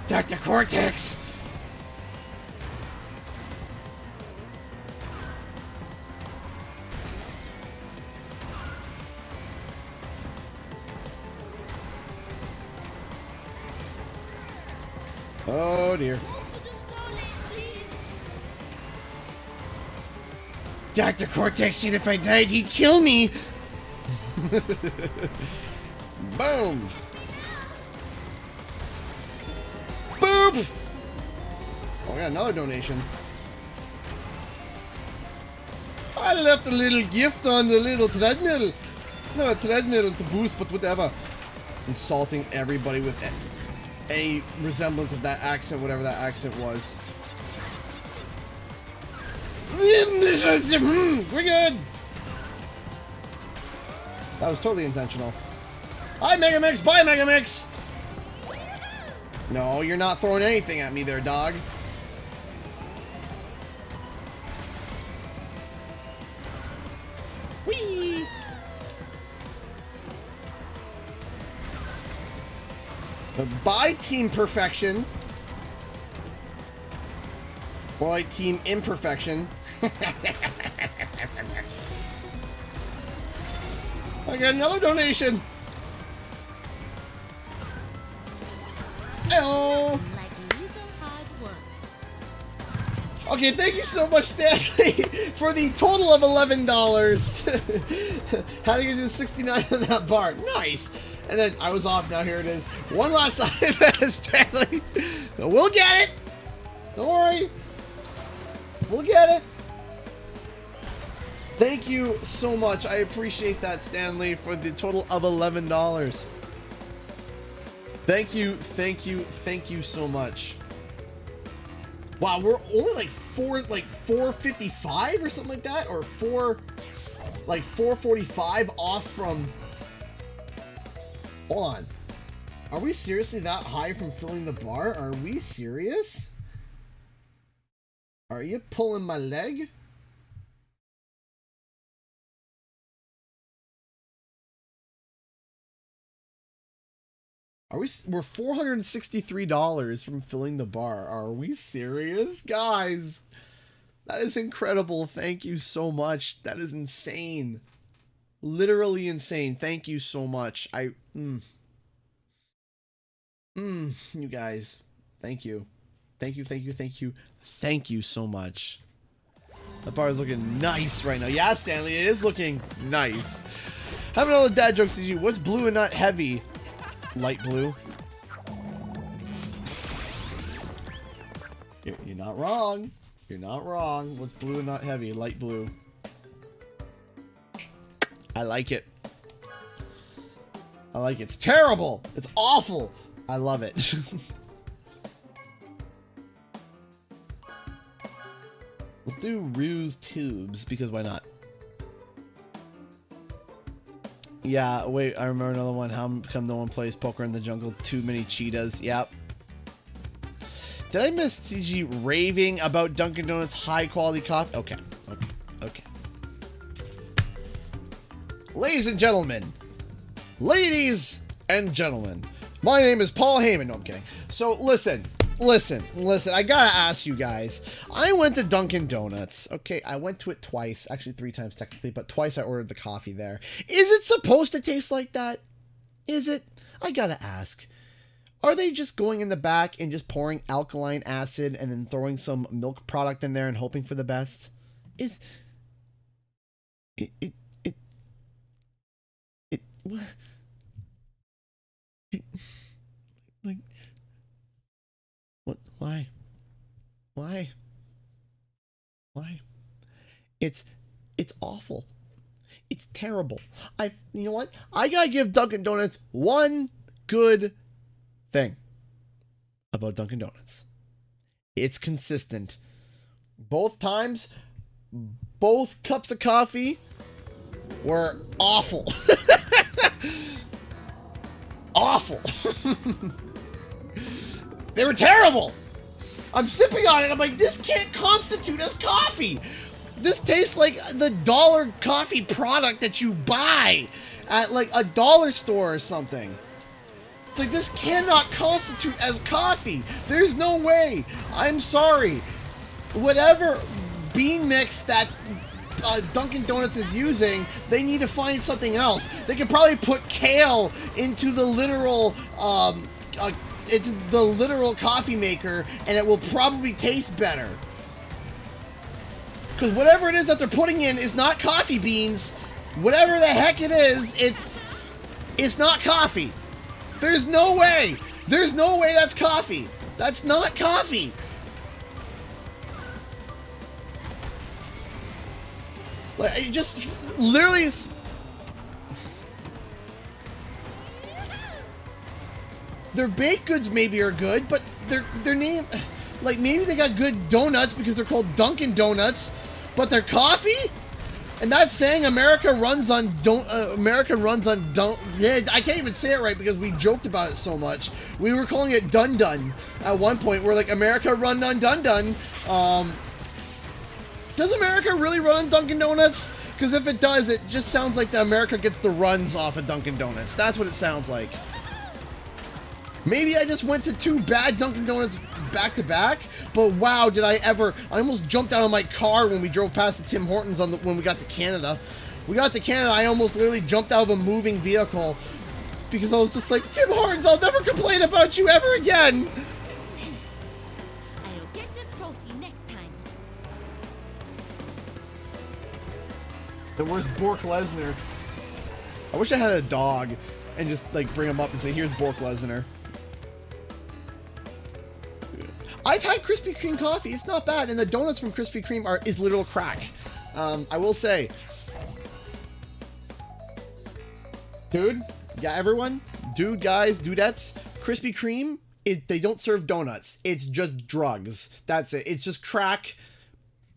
Dr. Cortex. Oh dear. Dr. Cortex said if I died, he'd kill me. Boom. Boop. Oh, we got another donation. I left a little gift on the little treadmill. It's not a treadmill, it's a boost, but whatever. Insulting everybody with any resemblance of that accent, whatever that accent was. We're good. That was totally intentional. Hi, Megamix. Bye, Megamix. No, you're not throwing anything at me there, dog. Whee! Goodbye, Team Perfection. Or like Team Imperfection. I got another donation. Oh. Okay, thank you so much, Stanley, for the total of $11. How do you do 69 on that bar? Nice. And then I was off. Now here it is. One last time, Stanley. So we'll get it. Don't worry. We'll get it. Thank you so much. I appreciate that, Stanley, for the total of $11. Thank you, thank you, thank you so much. Wow, we're only like 455 or something like that, or 445 off from. Hold on. Are we seriously that high from filling the bar? Are we serious? Are you pulling my leg? We're $463 from filling the bar. Are we serious? Guys, that is incredible. Thank you so much. That is insane. Literally insane. Thank you so much. You guys. Thank you. Thank you, thank you, thank you. Thank you so much. The bar is looking nice right now. Yeah, Stanley, it is looking nice. Having all the dad jokes to you. What's blue and not heavy? Light blue. You're not wrong. You're not wrong. What's blue and not heavy? Light blue. I like it. I like it. It's terrible. It's awful. I love it. Let's do Ruse Tubes, because why not? Yeah, wait, I remember another one. How come no one plays Poker in the Jungle? Too many cheetahs. Yep. Did I miss CG raving about Dunkin' Donuts high quality coffee? Okay. Ladies and gentlemen. My name is Paul Heyman. No, I'm kidding. So listen. I gotta ask you guys. I went to Dunkin' Donuts. Okay, I went to it twice. Actually, 3 times technically, but twice I ordered the coffee there. Is it supposed to taste like that? Is it? I gotta ask. Are they just going in the back and just pouring alkaline acid and then throwing some milk product in there and hoping for the best? Is it what? Like, what? Why? It's awful. It's terrible. You know what? I gotta give Dunkin' Donuts one good thing about Dunkin' Donuts. It's consistent. Both times, both cups of coffee were awful. Awful. They were terrible. I'm sipping on it. I'm like, this can't constitute as coffee. This tastes like the dollar coffee product that you buy at like a dollar store or something. It's like, this cannot constitute as coffee. There's no way. I'm sorry. Whatever bean mix that Dunkin' Donuts is using, they need to find something else. They could probably put kale into the literal coffee maker, and it will probably taste better. Because whatever it is that they're putting in is not coffee beans. Whatever the heck it is, it's not coffee. There's no way. There's no way that's coffee. That's not coffee. Like, it just literally. Their baked goods maybe are good, but their name, like, maybe they got good donuts because they're called Dunkin' Donuts, but their coffee? And that's saying America runs on yeah, I can't even say it right because we joked about it so much. We were calling it Dun Dun at one point. We're like, America run on Dun Dun. Does America really run on Dunkin' Donuts? Because if it does, it just sounds like America gets the runs off of Dunkin' Donuts. That's what it sounds like. Maybe I just went to 2 bad Dunkin' Donuts back to back, but wow, did I ever. I almost jumped out of my car when we drove past the Tim Hortons when we got to Canada. We got to Canada, I almost literally jumped out of a moving vehicle because I was just like, Tim Hortons, I'll never complain about you ever again! I'll get the trophy next time. Then where's Bork Lesnar? I wish I had a dog and just like bring him up and say, here's Bork Lesnar. I've had Krispy Kreme coffee. It's not bad, and the donuts from Krispy Kreme is literal crack. I will say, dude, yeah, everyone, dude, guys, dudettes, Krispy Kreme, they don't serve donuts. It's just drugs. That's it. It's just crack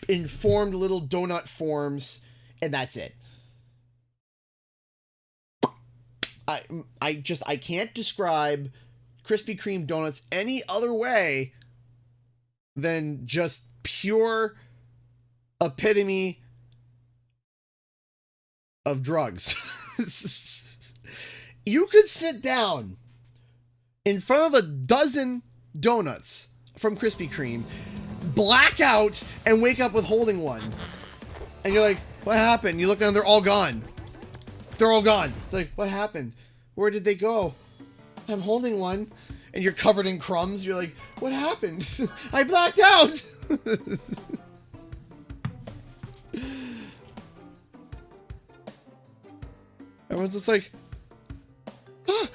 in formed little donut forms, and that's it. I can't describe Krispy Kreme donuts any other way than just pure epitome of drugs. You could sit down in front of a dozen donuts from Krispy Kreme, black out, and wake up with holding one. And you're like, what happened? You look down, they're all gone. They're all gone. It's like, what happened? Where did they go? I'm holding one. And you're covered in crumbs. You're like, what happened? I blacked out. Everyone's just like, ah,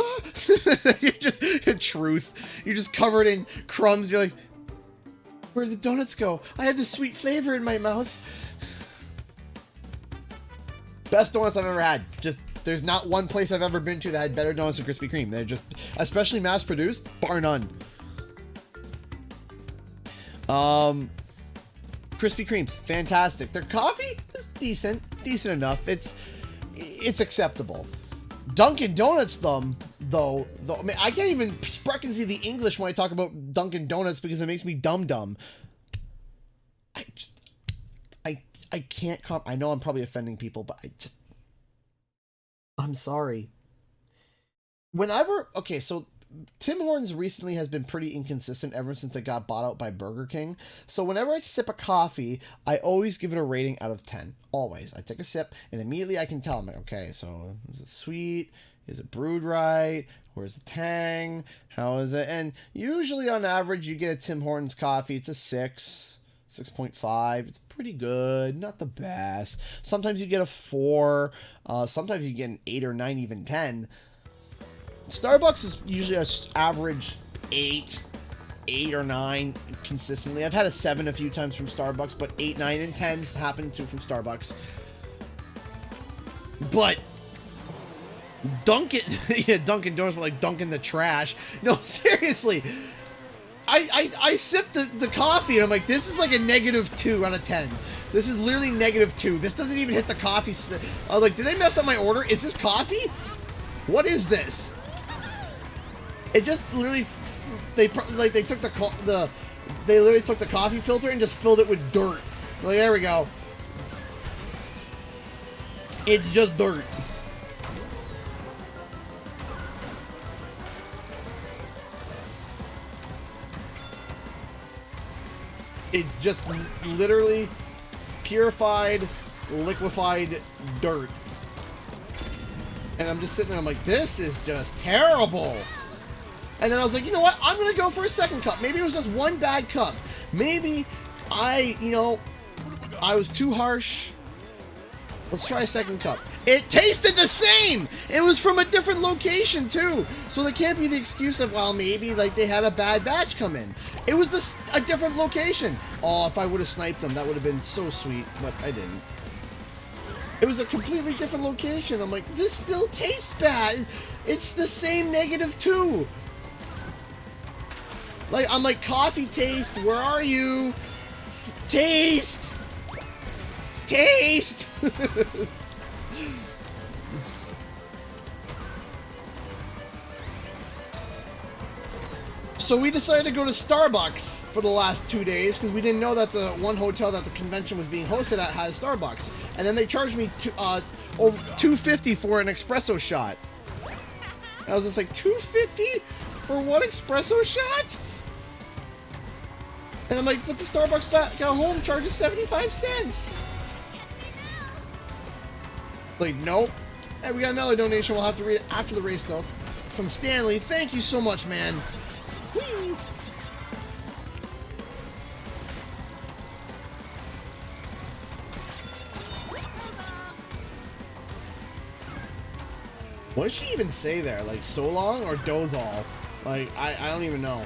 ah. You're just, truth. You're just covered in crumbs. You're like, where did the donuts go? I had the sweet flavor in my mouth. Best donuts I've ever had. Just, there's not one place I've ever been to that had better donuts than Krispy Kreme. They're just, especially mass-produced, bar none. Krispy Kreme's fantastic. Their coffee is decent enough. It's acceptable. Dunkin' Donuts, though, I mean, I can't even sprechen see the English when I talk about Dunkin' Donuts because it makes me dumb. I can't I know I'm probably offending people, but I'm sorry. Okay, so Tim Hortons recently has been pretty inconsistent ever since it got bought out by Burger King. So whenever I sip a coffee, I always give it a rating out of 10. Always. I take a sip and immediately I can tell. I'm like, okay, so is it sweet? Is it brewed right? Where's the tang? How is it? And usually on average, you get a Tim Hortons coffee. It's a 6.5. It's pretty good. Not the best. Sometimes you get a 4. Sometimes you get an 8 or 9, even 10. Starbucks is usually an average 8 or 9 consistently. I've had a 7 a few times from Starbucks, but 8, 9, and 10s happen to from Starbucks. But Dunkin' Donuts were like dunking the trash. No, seriously. I sipped the coffee and I'm like, this is like a -2 out of 10. This is literally -2. This doesn't even hit the coffee. I was like, did they mess up my order? Is this coffee? What is this? It just literally, they literally took the coffee filter and just filled it with dirt. Like, there we go. It's just dirt. It's just literally purified, liquefied dirt. And I'm just sitting there, I'm like, this is just terrible. And then I was like, you know what? I'm going to go for a second cup. Maybe it was just one bad cup. Maybe I was too harsh. Let's try a second cup. It tasted the same. It was from a different location too. So there can't be the excuse of, well, maybe like they had a bad batch come in. It was a different location. Oh, if I would have sniped them, that would have been so sweet, but I didn't. It was a completely different location. I'm like, this still tastes bad. It's the same -2. Like, I'm like, coffee taste, where are you? Taste! Taste! So we decided to go to Starbucks for the last 2 days because we didn't know that the one hotel that the convention was being hosted at had a Starbucks. And then they charged me over $2.50 for an espresso shot. And I was just like, $2.50 for one espresso shot? And I'm like, but the Starbucks back at home charges 75 cents. Like, nope. Hey, we got another donation. We'll have to read it after the race, though. From Stanley. Thank you so much, man. Whee! What did she even say there? Like, so long or doze all? Like, I don't even know.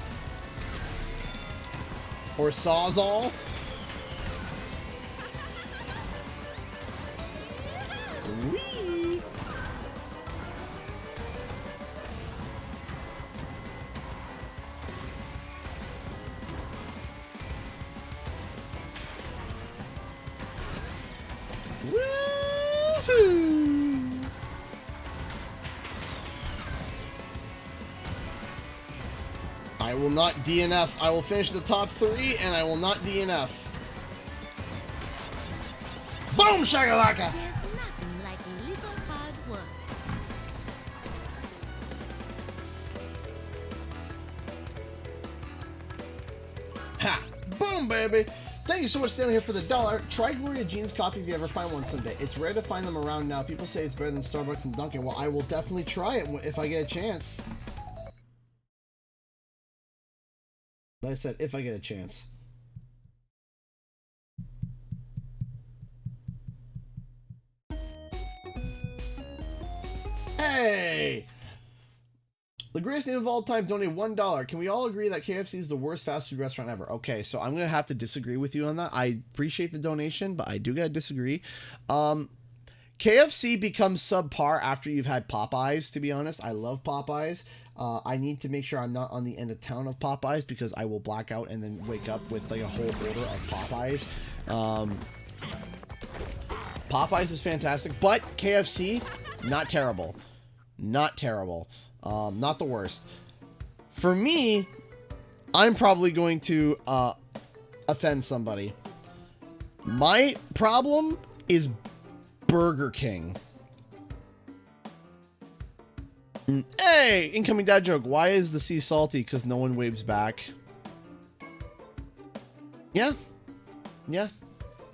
Or sawzall? Whee! Woohoo! I will not DNF. I will finish the top 3 and I will not DNF. Boom shakalaka! There's nothing like a little hard work. Ha! Boom, baby! Thank you so much, Stanley, here for the $1. Try Gloria Jean's coffee if you ever find one someday. It's rare to find them around now. People say it's better than Starbucks and Dunkin'. Well, I will definitely try it if I get a chance. Like I said, if I get a chance. Hey! The greatest name of all time donated $1. Can we all agree that KFC is the worst fast food restaurant ever? Okay, so I'm going to have to disagree with you on that. I appreciate the donation, but I do got to disagree. KFC becomes subpar after you've had Popeyes, to be honest. I love Popeyes. I need to make sure I'm not on the end of town of Popeyes because I will black out and then wake up with like a whole order of Popeyes. Popeyes is fantastic, but KFC, not terrible. Not terrible. Not the worst. For me, I'm probably going to offend somebody. My problem is Burger King. Hey, incoming dad joke. Why is the sea salty? Because no one waves back. Yeah. Yeah.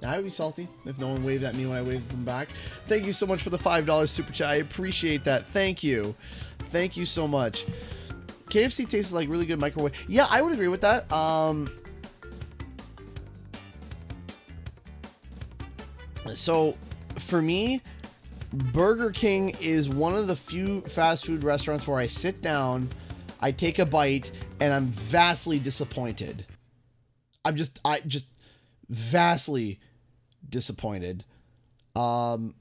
I would be salty if no one waved at me when I waved them back. Thank you so much for the $5 super chat. I appreciate that. Thank you. Thank you so much. KFC tastes like really good microwave. Yeah, I would agree with that. So for me, Burger King is one of the few fast food restaurants where I sit down, I take a bite, and I'm vastly disappointed. I just vastly disappointed. My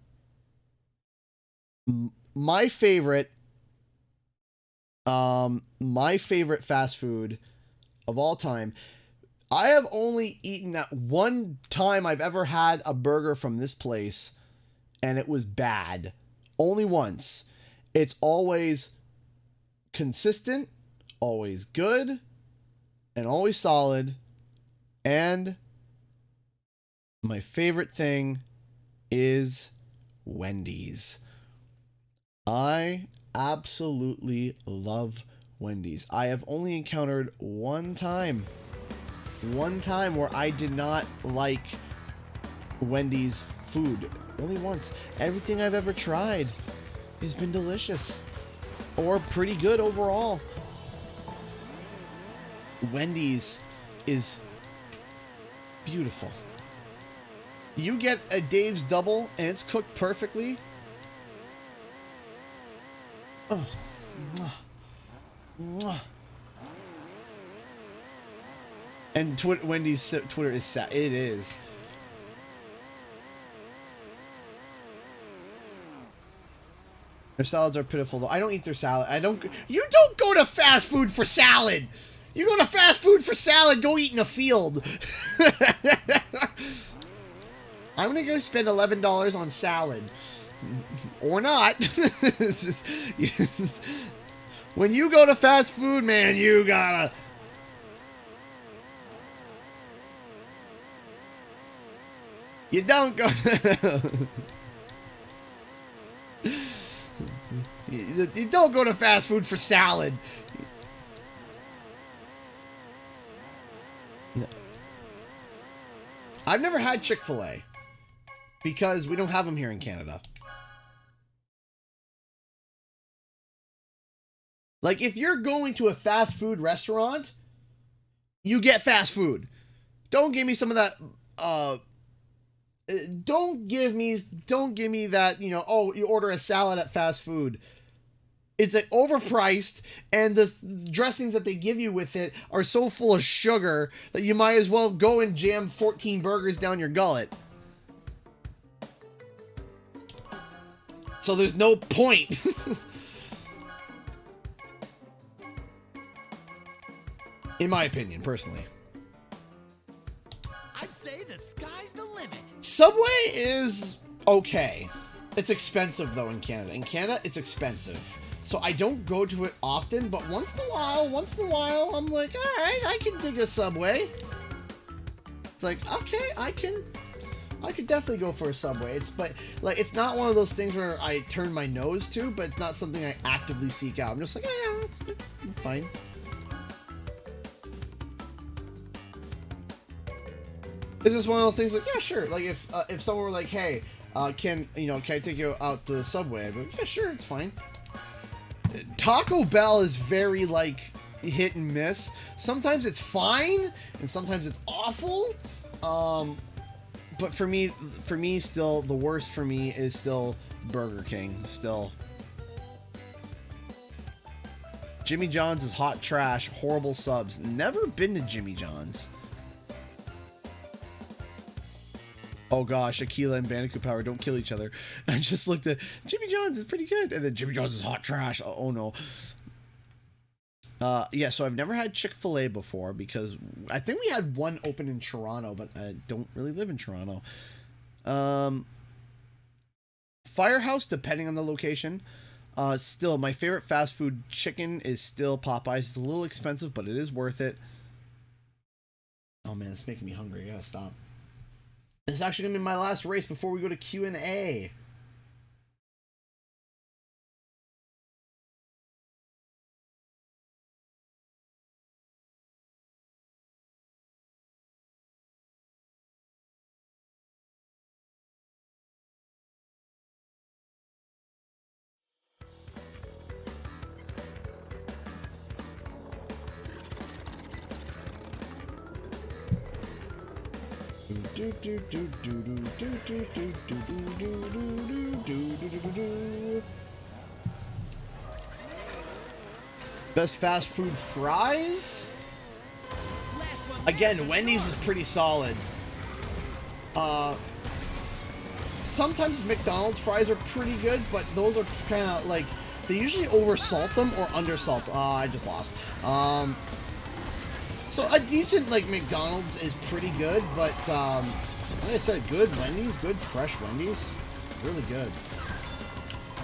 favorite fast food of all time. I have only eaten at one time I've ever had a burger from this place, and it was bad. Only once. It's always consistent, always good, and always solid. And my favorite thing is Wendy's. I absolutely love Wendy's. I have only encountered one time where I did not like Wendy's food. Only once. Everything I've ever tried has been delicious or pretty good overall. Wendy's is beautiful. You get a Dave's double and it's cooked perfectly. Oh, mwah, mwah. And Wendy's Twitter is sad. It is. Their salads are pitiful, though. I don't eat their salad. You don't go to fast food for salad. You go to fast food for salad. Go eat in a field. I'm gonna go spend $11 on salad. Or not. When you go to fast food, man, you gotta... You don't go... You don't go to fast food for salad. I've never had Chick-fil-A because we don't have them here in Canada. Like, if you're going to a fast food restaurant, you get fast food. Don't give me some of that, don't give me that, you know, oh, you order a salad at fast food. It's like overpriced, and the dressings that they give you with it are so full of sugar that you might as well go and jam 14 burgers down your gullet. So there's no point. In my opinion, personally. I'd say the sky's the limit. Subway is okay. It's expensive, though, in Canada. In Canada, it's expensive. So I don't go to it often, but once in a while, I'm like, all right, I can dig a Subway. It's like, okay, I could definitely go for a Subway. It's not one of those things where I turn my nose to, but it's not something I actively seek out. I'm just like, yeah, it's fine. It's just one of those things like, yeah, sure. Like if someone were like, hey, can I take you out to Subway? I'd be like, yeah, sure, it's fine. Taco Bell is very like hit and miss. Sometimes it's fine, and sometimes it's awful. But for me, still the worst for me is still Burger King. Still, Jimmy John's is hot trash, horrible subs. Never been to Jimmy John's. Oh gosh, Aquila and Bandicoot Power don't kill each other. I just looked at Jimmy John's is pretty good, and then Jimmy John's is hot trash. Oh no. Yeah, so I've never had Chick-fil-A before because I think we had one open in Toronto, but I don't really live in Toronto. Firehouse, depending on the location. Still, my favorite fast food chicken is still Popeyes. It's a little expensive, but it is worth it. Oh man, it's making me hungry. I gotta stop. It's actually gonna be my last race before we go to Q&A. Best fast food fries? Again, Wendy's is pretty solid. Sometimes McDonald's fries are pretty good, but those are kind of like, they usually oversalt them or undersalt. I just lost. So a decent like McDonald's is pretty good, but like I said, good Wendy's, good fresh Wendy's, really good.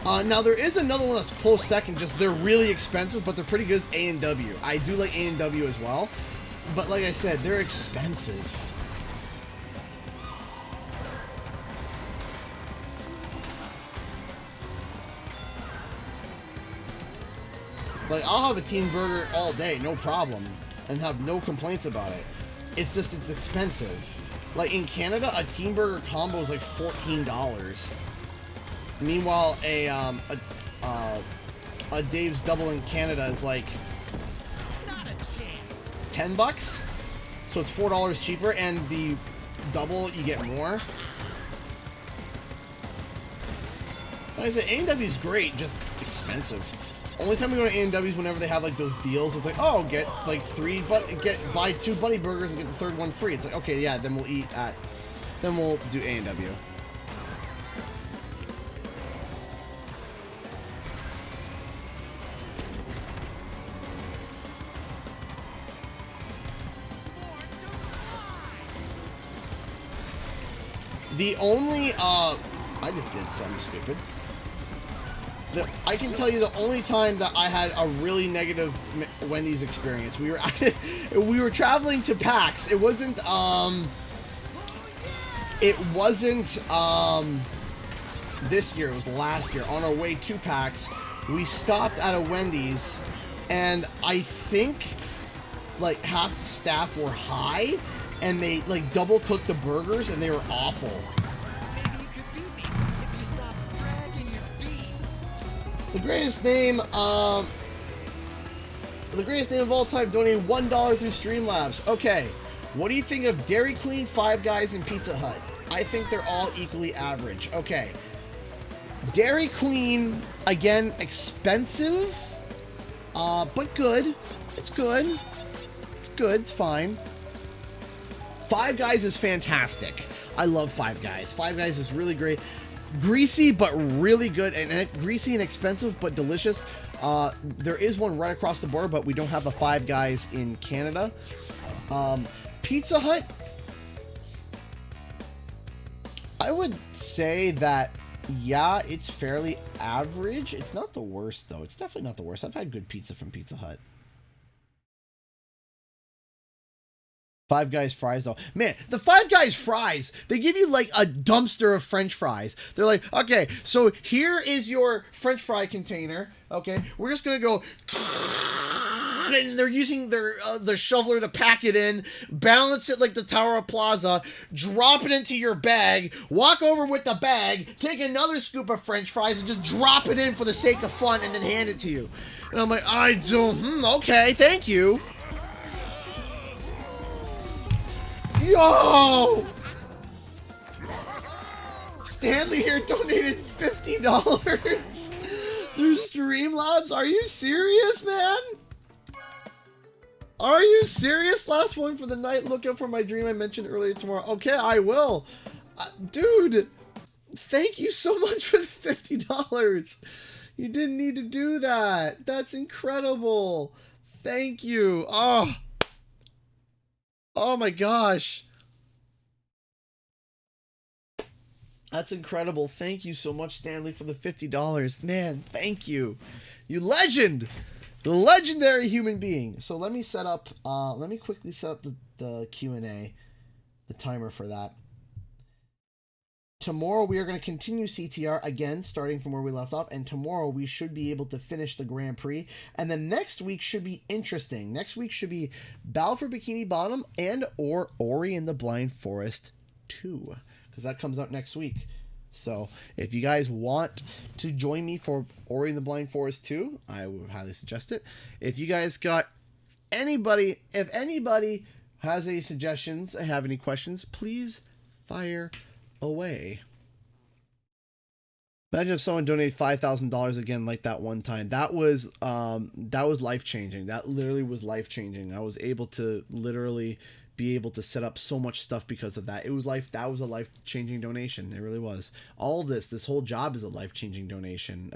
Now there is another one that's close second. Just they're really expensive, but they're pretty good. Is A&W. I do like A&W as well, but like I said, they're expensive. Like I'll have a teen burger all day, no problem, and have no complaints about it. It's just it's expensive. Like in Canada, a teen burger combo is like $14. Meanwhile, a Dave's Double in Canada is like Not a chance. $10, so it's $4 cheaper, and the double you get more. Like I said, A&W is great, just expensive. Only time we go to A&W is whenever they have like those deals. It's like, oh, get like buy 2 Buddy Burgers and get the third one free. It's like, okay, yeah, then we'll do A&W. The only, I just did something stupid. I can tell you the only time that I had a really negative Wendy's experience, we were traveling to PAX. It wasn't this year, it was last year. On our way to PAX, we stopped at a Wendy's, and I think like half the staff were high, and they like double cooked the burgers, and they were awful. The greatest name of all time, donating $1 through Streamlabs. Okay, what do you think of Dairy Queen, Five Guys, and Pizza Hut? I think they're all equally average. Okay, Dairy Queen, again, expensive, but good. It's good. It's good. It's fine. Five Guys is fantastic. I love Five Guys. Five Guys is really great. Greasy but really good, and greasy and expensive but delicious. There is one right across the border, but we don't have a Five Guys in Canada. Pizza Hut, I would say that, yeah, it's fairly average. It's not the worst, though. It's definitely not the worst. I've had good pizza from Pizza Hut. Five Guys fries, though. Man, the Five Guys fries, they give you like a dumpster of French fries. They're like, okay, so here is your French fry container. Okay, we're just going to go... And they're using their shoveler to pack it in, balance it like the Tower of Plaza, drop it into your bag, walk over with the bag, take another scoop of French fries, and just drop it in for the sake of fun, and then hand it to you. And I'm like, okay, thank you. Yo! Stanley here donated $50 through Streamlabs. Are you serious, man? Are you serious? Last one for the night. Look out for my dream I mentioned earlier tomorrow. Okay, I will. Dude, thank you so much for the $50. You didn't need to do that. That's incredible. Thank you. Oh my gosh. That's incredible. Thank you so much, Stanley, for the $50. Man, thank you. You legend. The legendary human being. So let me set up, let me quickly set up the Q&A, the timer for that. Tomorrow we are going to continue CTR again, starting from where we left off, and tomorrow we should be able to finish the Grand Prix, and then next week should be interesting. Next week should be Battle for Bikini Bottom and or Ori and the Blind Forest 2, because that comes out next week. So if you guys want to join me for Ori and the Blind Forest 2, I would highly suggest it. If you guys got anybody, if anybody has any suggestions, have any questions, please fire away. Imagine if someone donated $5,000 again like that one time. That was life-changing. That literally was life-changing. I was able to literally be able to set up so much stuff because of that. That was a life-changing donation. It really was. All this whole job is a life-changing donation.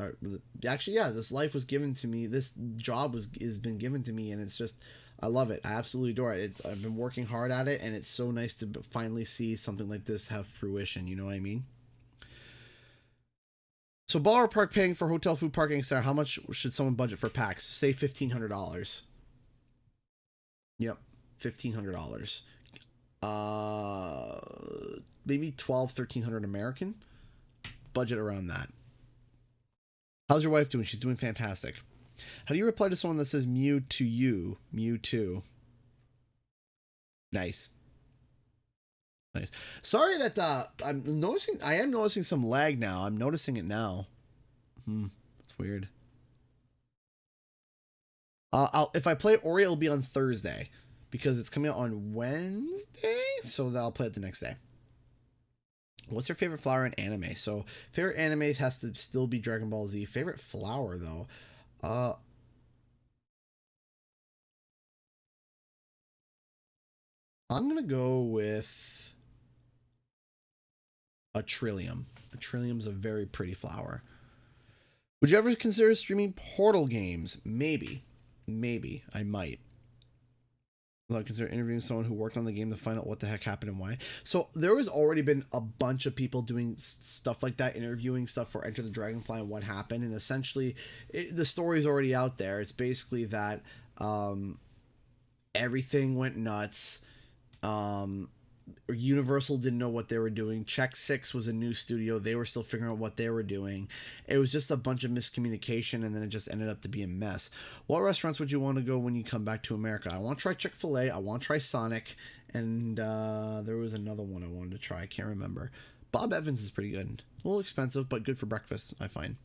Actually, yeah, this life was given to me. This job has been given to me, and it's just, I love it. I absolutely adore it. I've been working hard at it, and it's so nice to finally see something like this have fruition. You know what I mean? So, Baller Park paying for hotel, food, parking, etc. How much should someone budget for PAX? Say $1,500. Yep, $1,500. Maybe $1,200-1,300 American. Budget around that. How's your wife doing? She's doing fantastic. How do you reply to someone that says Mew to you? Mew to. Nice. Nice. Sorry that I am noticing some lag now. I'm noticing it now. It's weird. If I play Ori, it'll be on Thursday because it's coming out on Wednesday, so I'll play it the next day. What's your favorite flower in anime? So favorite anime has to still be Dragon Ball Z. Favorite flower though, I'm gonna go with a Trillium. A Trillium's a very pretty flower. Would you ever consider streaming Portal games? Maybe. I might. Like, consider interviewing someone who worked on the game to find out what the heck happened and why. So there was already been a bunch of people doing stuff like that, interviewing stuff for Enter the Dragonfly and what happened. And essentially, the story's already out there. It's basically that everything went nuts. Universal didn't know what they were doing. Check Six was a new studio. They were still figuring out what they were doing. It was just a bunch of miscommunication, and then it just ended up to be a mess. What restaurants would you want to go when you come back to America? I want to try Chick-fil-A. I want to try Sonic. And there was another one I wanted to try. I can't remember. Bob Evans is pretty good. A little expensive, but good for breakfast, I find.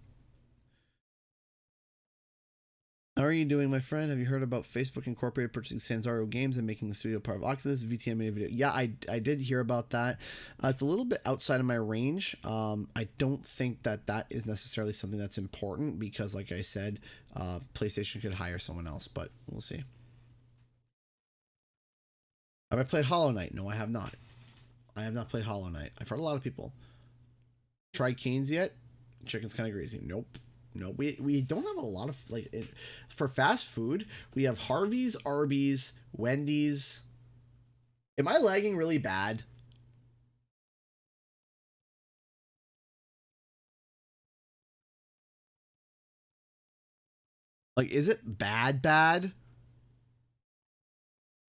How are you doing, my friend? Have you heard about Facebook Incorporated purchasing Sanzario Games and making the studio part of Oculus? VTM made a video. Yeah, I did hear about that. It's a little bit outside of my range. I don't think that is necessarily something that's important because, like I said, PlayStation could hire someone else, but we'll see. Have I played Hollow Knight? No, I have not. I have not played Hollow Knight. I've heard a lot of people. Tried Canes yet? Chicken's kind of greasy. Nope. No, we don't have a lot of, like, for fast food, we have Harvey's, Arby's, Wendy's. Am I lagging really bad? Like, is it bad?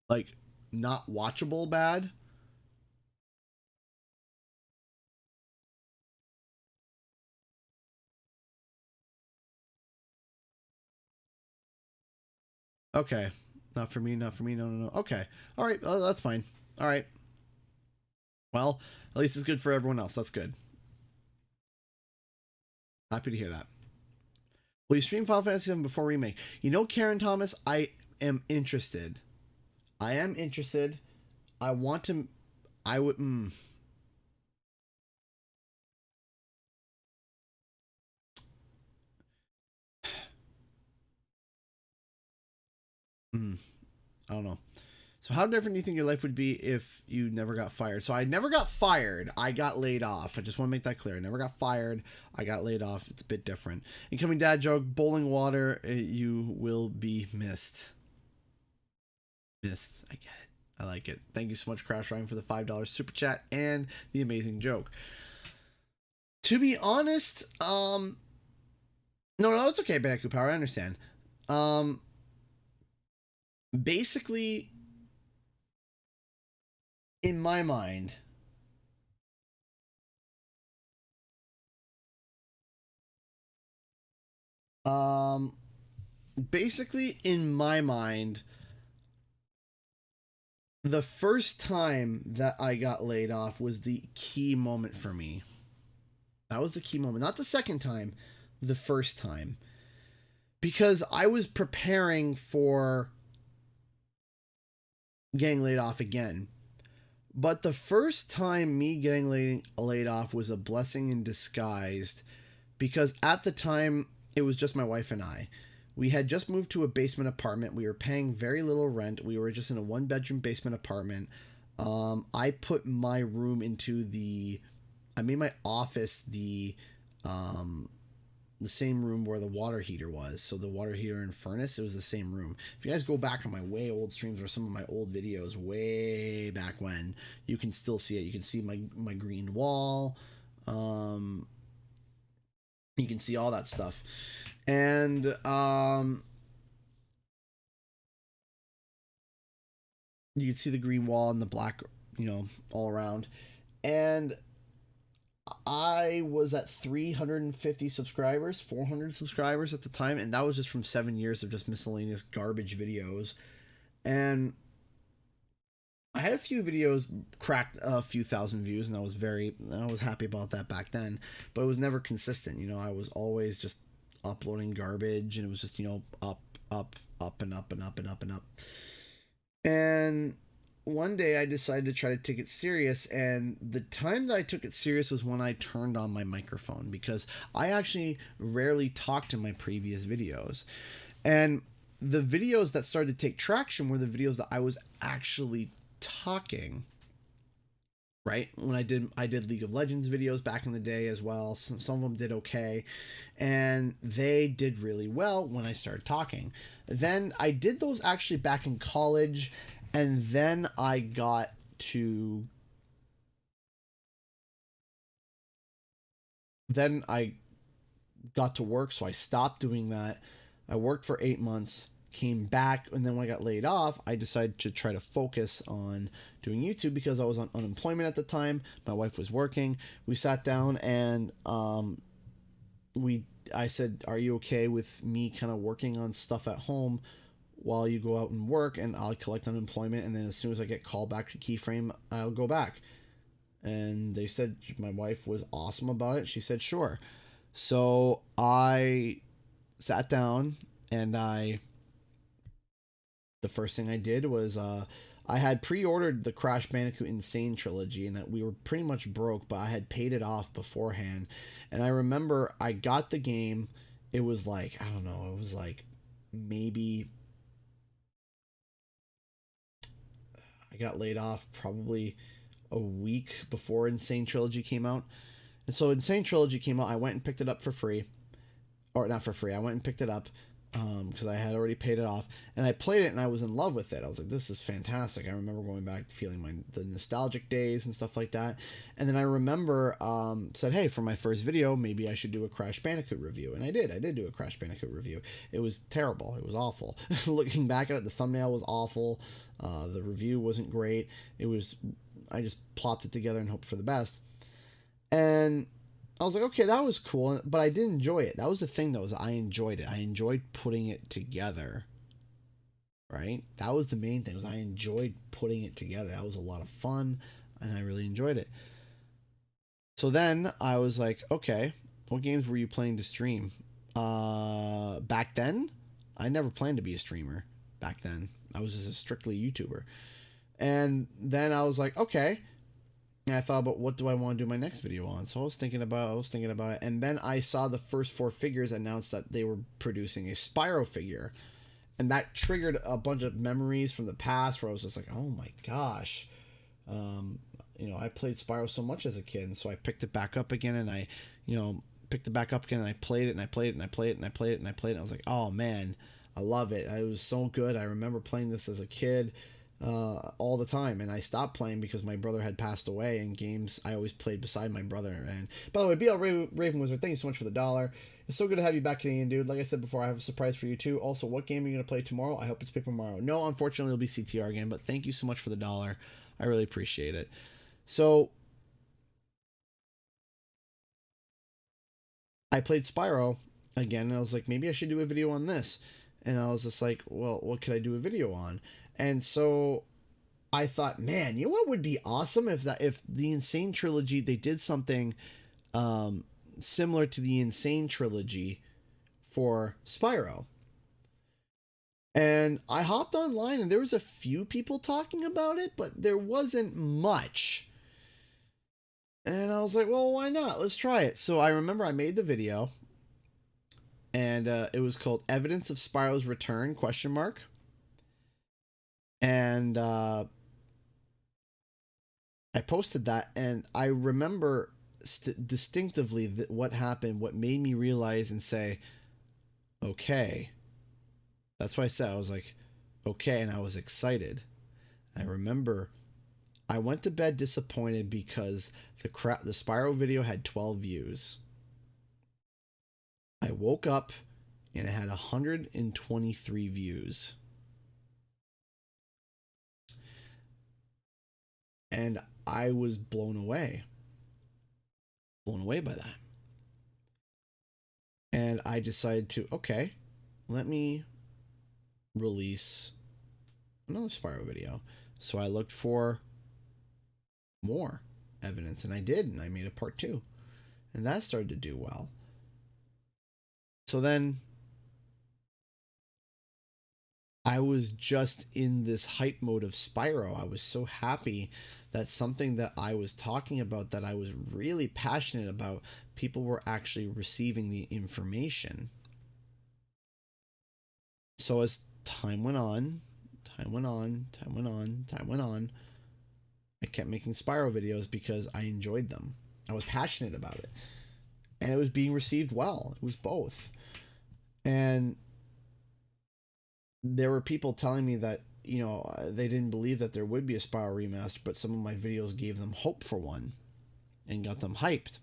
Like, not watchable bad? Okay. Not for me. No. Okay. All right. That's fine. All right. Well, at least it's good for everyone else. That's good. Happy to hear that. Will you stream Final Fantasy VII before remake? You know, Karen Thomas, I am interested. I want to... I would... I don't know. So how different do you think your life would be if you never got fired? So I never got fired. I got laid off. I just want to make that clear. I never got fired. I got laid off. It's a bit different. Incoming dad joke, bowling water, you will be missed. Missed. I get it. I like it. Thank you so much, Crash Ryan, for the $5 super chat and the amazing joke. To be honest, no, it's okay, Baku Power. I understand. Basically, in my mind, the first time that I got laid off was the key moment for me. That was the key moment. Not the second time, the first time. Because I was preparing for getting laid off again. But the first time me getting laid off was a blessing in disguise, because at the time it was just my wife and I. We had just moved to a basement apartment. We were paying very little rent. We were just in a 1-bedroom basement apartment. I put my room into I made my office the same room where the water heater was. So the water heater and furnace, it was the same room. If you guys go back on my way old streams or some of my old videos way back when, you can still see it. You can see my green wall. You can see all that stuff. And you can see the green wall and the black, all around. And I was at 350 subscribers, 400 subscribers at the time, and that was just from 7 years of just miscellaneous garbage videos. And I had a few videos cracked a few thousand views, and I was happy about that back then, but it was never consistent. I was always just uploading garbage, and it was just, up and up and up and up and up. And one day I decided to try to take it serious, and the time that I took it serious was when I turned on my microphone, because I actually rarely talked in my previous videos. And the videos that started to take traction were the videos that I was actually talking, right? When I did League of Legends videos back in the day as well. Some of them did okay, and they did really well when I started talking. Then I did those actually back in college, And then I got to work, so I stopped doing that. I worked for 8 months, came back, and then when I got laid off, I decided to try to focus on doing YouTube because I was on unemployment at the time. My wife was working. We sat down and I said, "Are you okay with me kind of working on stuff at home while you go out and work, and I'll collect unemployment, and then as soon as I get called back to Keyframe, I'll go back?" And they said, my wife was awesome about it. She said, "Sure." So I sat down and the first thing I did was I had pre-ordered the Crash Bandicoot Insane trilogy, and that we were pretty much broke, but I had paid it off beforehand. And I remember I got the game. It was like, I don't know, it was like maybe I got laid off probably a week before Insane Trilogy came out. And so Insane Trilogy came out, I went and picked it up for free. Or not for free, I went and picked it up because I had already paid it off. And I played it and I was in love with it. I was like, this is fantastic. I remember going back feeling the nostalgic days and stuff like that. And then I remember said, hey, for my first video, maybe I should do a Crash Bandicoot review. And I did do a Crash Bandicoot review. It was terrible. It was awful. Looking back at it, the thumbnail was awful. The review wasn't great. I just plopped it together and hoped for the best. And I was like, okay, that was cool, but I did enjoy it. That was the thing, though, is I enjoyed it. I enjoyed putting it together, right? That was the main thing, was I enjoyed putting it together. That was a lot of fun, and I really enjoyed it. So then I was like, okay, what games were you playing to stream? Back then, I never planned to be a streamer back then. I was just a strictly YouTuber. And then I was like, okay. And I thought about what do I want to do my next video on. So I was thinking about it. And then I saw the first 4 figures announce that they were producing a Spyro figure. And that triggered a bunch of memories from the past where I was just like, oh my gosh. I played Spyro so much as a kid. And so I picked it back up again and I played it and I played it and I played it and I played it and I played it. And I was like, oh man, I love it. It was so good. I remember playing this as a kid. All the time, and I stopped playing because my brother had passed away, and games I always played beside my brother. And by the way, BL Raven Wizard, thank you so much for the $1. It's so good to have you back, Canadian dude. Like I said before, I have a surprise for you too. Also, what game are you going to play tomorrow? I hope it's Paper Mario. No, unfortunately, it'll be CTR again, but thank you so much for the $1. I really appreciate it. So I played Spyro again, and I was like, maybe I should do a video on this. And I was just like, well, what could I do a video on? And so I thought, man, you know what would be awesome if the Insane Trilogy, they did something similar to the Insane Trilogy for Spyro. And I hopped online and there was a few people talking about it, but there wasn't much. And I was like, well, why not? Let's try it. So I remember I made the video and it was called Evidence of Spyro's Return, ? And I posted that, and I remember distinctively what happened, what made me realize and say, okay. That's what I said. I was like, okay, and I was excited. I remember I went to bed disappointed because the Spyro video had 12 views. I woke up, and it had 123 views. And I was blown away by that. And I decided to, okay, let me release another Spyro video. So I looked for more evidence, and I did, and I made a part 2. And that started to do well. So then I was just in this hype mode of Spyro. I was so happy that something that I was talking about, that I was really passionate about, people were actually receiving the information. So as time went on, I kept making Spyro videos because I enjoyed them. I was passionate about it. And it was being received well. It was both. And there were people telling me that you know, they didn't believe that there would be a Spyro remaster, but some of my videos gave them hope for one and got them hyped.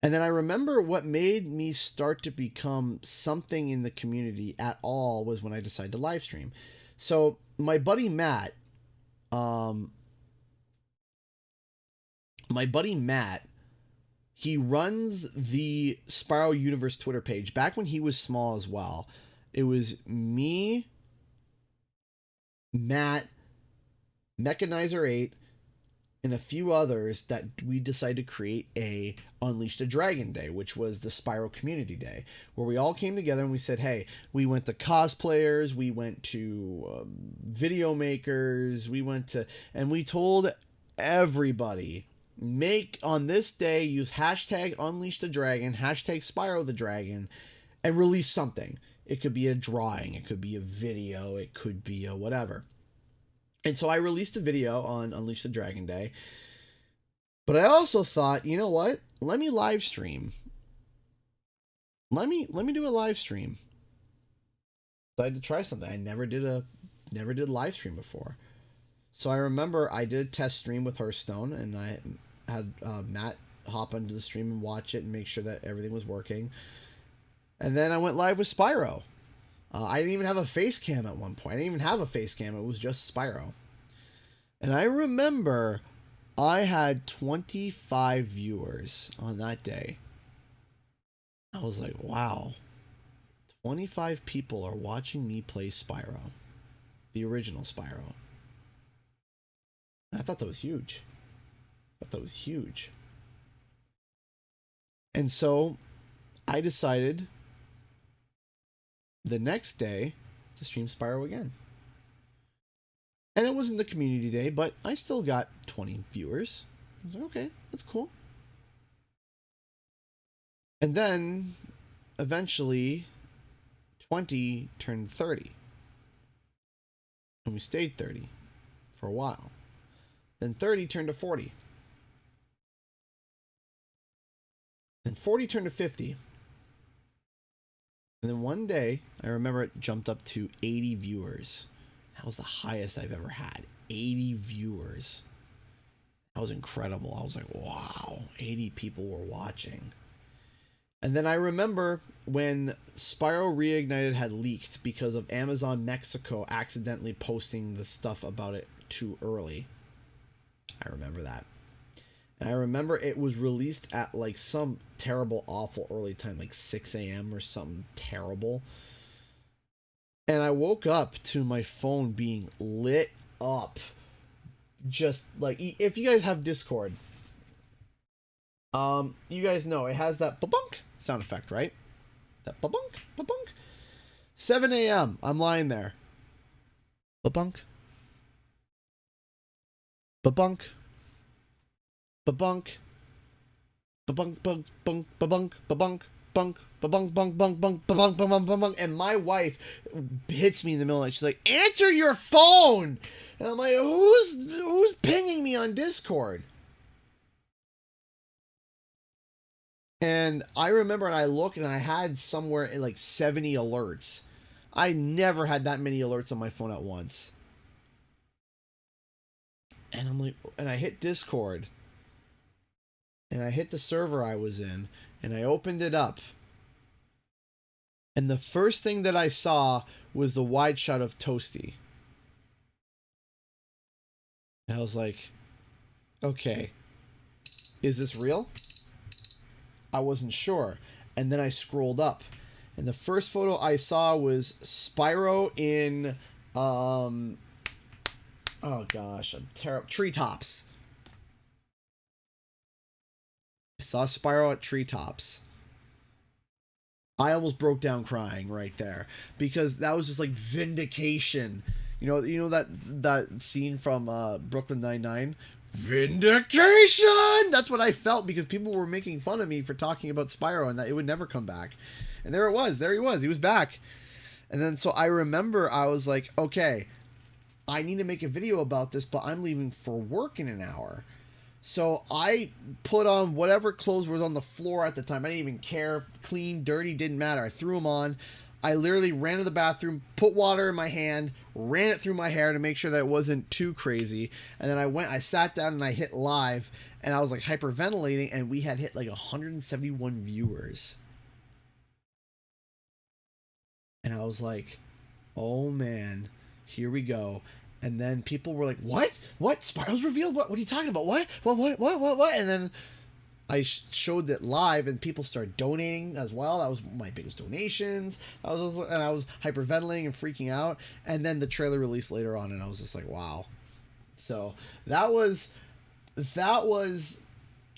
And then I remember what made me start to become something in the community at all was when I decided to live stream. So my buddy Matt, he runs the Spyro Universe Twitter page. Back when he was small as well, it was me, Matt, Mechanizer8, and a few others that we decided to create a Unleash the Dragon Day, which was the Spyro Community Day, where we all came together and we said, hey, we went to cosplayers, we went to video makers, and we told everybody, make on this day, use hashtag Unleash the Dragon, hashtag Spyro the Dragon, and release something. It could be a drawing, it could be a video, it could be a whatever. And so I released a video on Unleash the Dragon Day. But I also thought, you know what? Let me live stream. Let me do a live stream. So I had to try something. I never did a live stream before. So I remember I did a test stream with Hearthstone, and I had Matt hop onto the stream and watch it and make sure that everything was working. And then I went live with Spyro. I didn't even have a face cam at one point. I didn't even have a face cam. It was just Spyro. And I remember I had 25 viewers on that day. I was like, wow. 25 people are watching me play Spyro. The original Spyro. And I thought that was huge. And so I decided the next day to stream Spyro again. And it wasn't the community day, but I still got 20 viewers. I was like, okay, that's cool. And then eventually 20 turned 30. And we stayed 30 for a while. Then 30 turned to 40. Then 40 turned to 50. And then one day, I remember it jumped up to 80 viewers. That was the highest I've ever had. 80 viewers. That was incredible. I was like, wow, 80 people were watching. And then I remember when Spyro Reignited had leaked because of Amazon Mexico accidentally posting the stuff about it too early. I remember that. And I remember it was released at like some terrible, awful early time, like 6 a.m. or something terrible. And I woke up to my phone being lit up. Just like, if you guys have Discord, you guys know it has that ba-bunk sound effect, right? That ba-bunk, ba-bunk. 7 a.m. I'm lying there. Ba-bunk. Ba-bunk. Ba-bunk. Ba-bunk, bunk, bunk, ba-bunk, ba-bunk, bunk, ba-bunk, bunk, bunk, bunk, ba-bunk, ba-bunk, ba-bunk. And my wife hits me in the middle of the night. She's like, answer your phone! And I'm like, who's pinging me on Discord? And I remember, and I look, and I had somewhere like 70 alerts. I never had that many alerts on my phone at once. And I'm like, and I hit Discord. And I hit the server I was in, and I opened it up. And the first thing that I saw was the wide shot of Toasty. And I was like, okay, is this real? I wasn't sure. And then I scrolled up, and the first photo I saw was Spyro in, oh gosh, I'm terrible. Treetops. I saw Spyro at Treetops. I almost broke down crying right there because that was just like vindication. You know that scene from Brooklyn Nine-Nine? Vindication! That's what I felt because people were making fun of me for talking about Spyro and that it would never come back. And there it was. There he was. He was back. And then so I remember I was like, okay, I need to make a video about this, but I'm leaving for work in an hour. So I put on whatever clothes was on the floor at the time. I didn't even care. Clean, dirty, didn't matter. I threw them on. I literally ran to the bathroom, put water in my hand, ran it through my hair to make sure that it wasn't too crazy. And then I sat down and I hit live, and I was like hyperventilating, and we had hit like 171 viewers. And I was like, oh man, here we go. And then people were like, what? Spirals revealed? What are you talking about? What? And then I showed that live, and people started donating as well. That was my biggest donations. I was hyperventilating and freaking out. And then the trailer released later on, and I was just like, wow. So that was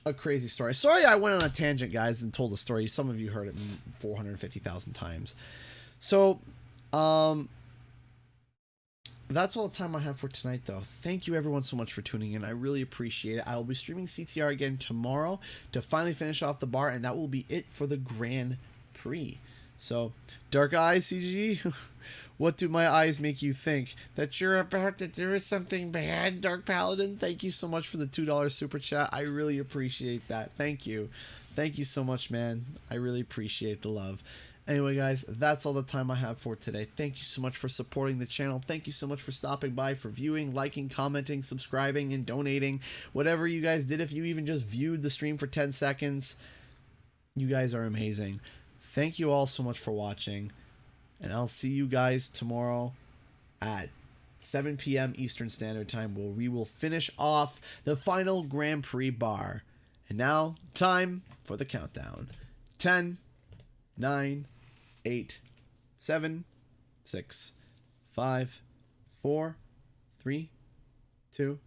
a crazy story. Sorry I went on a tangent, guys, and told the story. Some of you heard it 450,000 times. So, that's all the time I have for tonight, though. Thank you, everyone, so much for tuning in. I really appreciate it. I will be streaming CTR again tomorrow to finally finish off the bar, and that will be it for the Grand Prix. So, Dark Eyes, CG, what do my eyes make you think? That you're about to do something bad, Dark Paladin? Thank you so much for the $2 super chat. I really appreciate that. Thank you. Thank you so much, man. I really appreciate the love. Anyway, guys, that's all the time I have for today. Thank you so much for supporting the channel. Thank you so much for stopping by, for viewing, liking, commenting, subscribing, and donating. Whatever you guys did, if you even just viewed the stream for 10 seconds, you guys are amazing. Thank you all so much for watching, and I'll see you guys tomorrow at 7 p.m. Eastern Standard Time, where we will finish off the final Grand Prix bar. And now, time for the countdown. 10, 9, 8, 7, 6, 5, 4, 3, 2,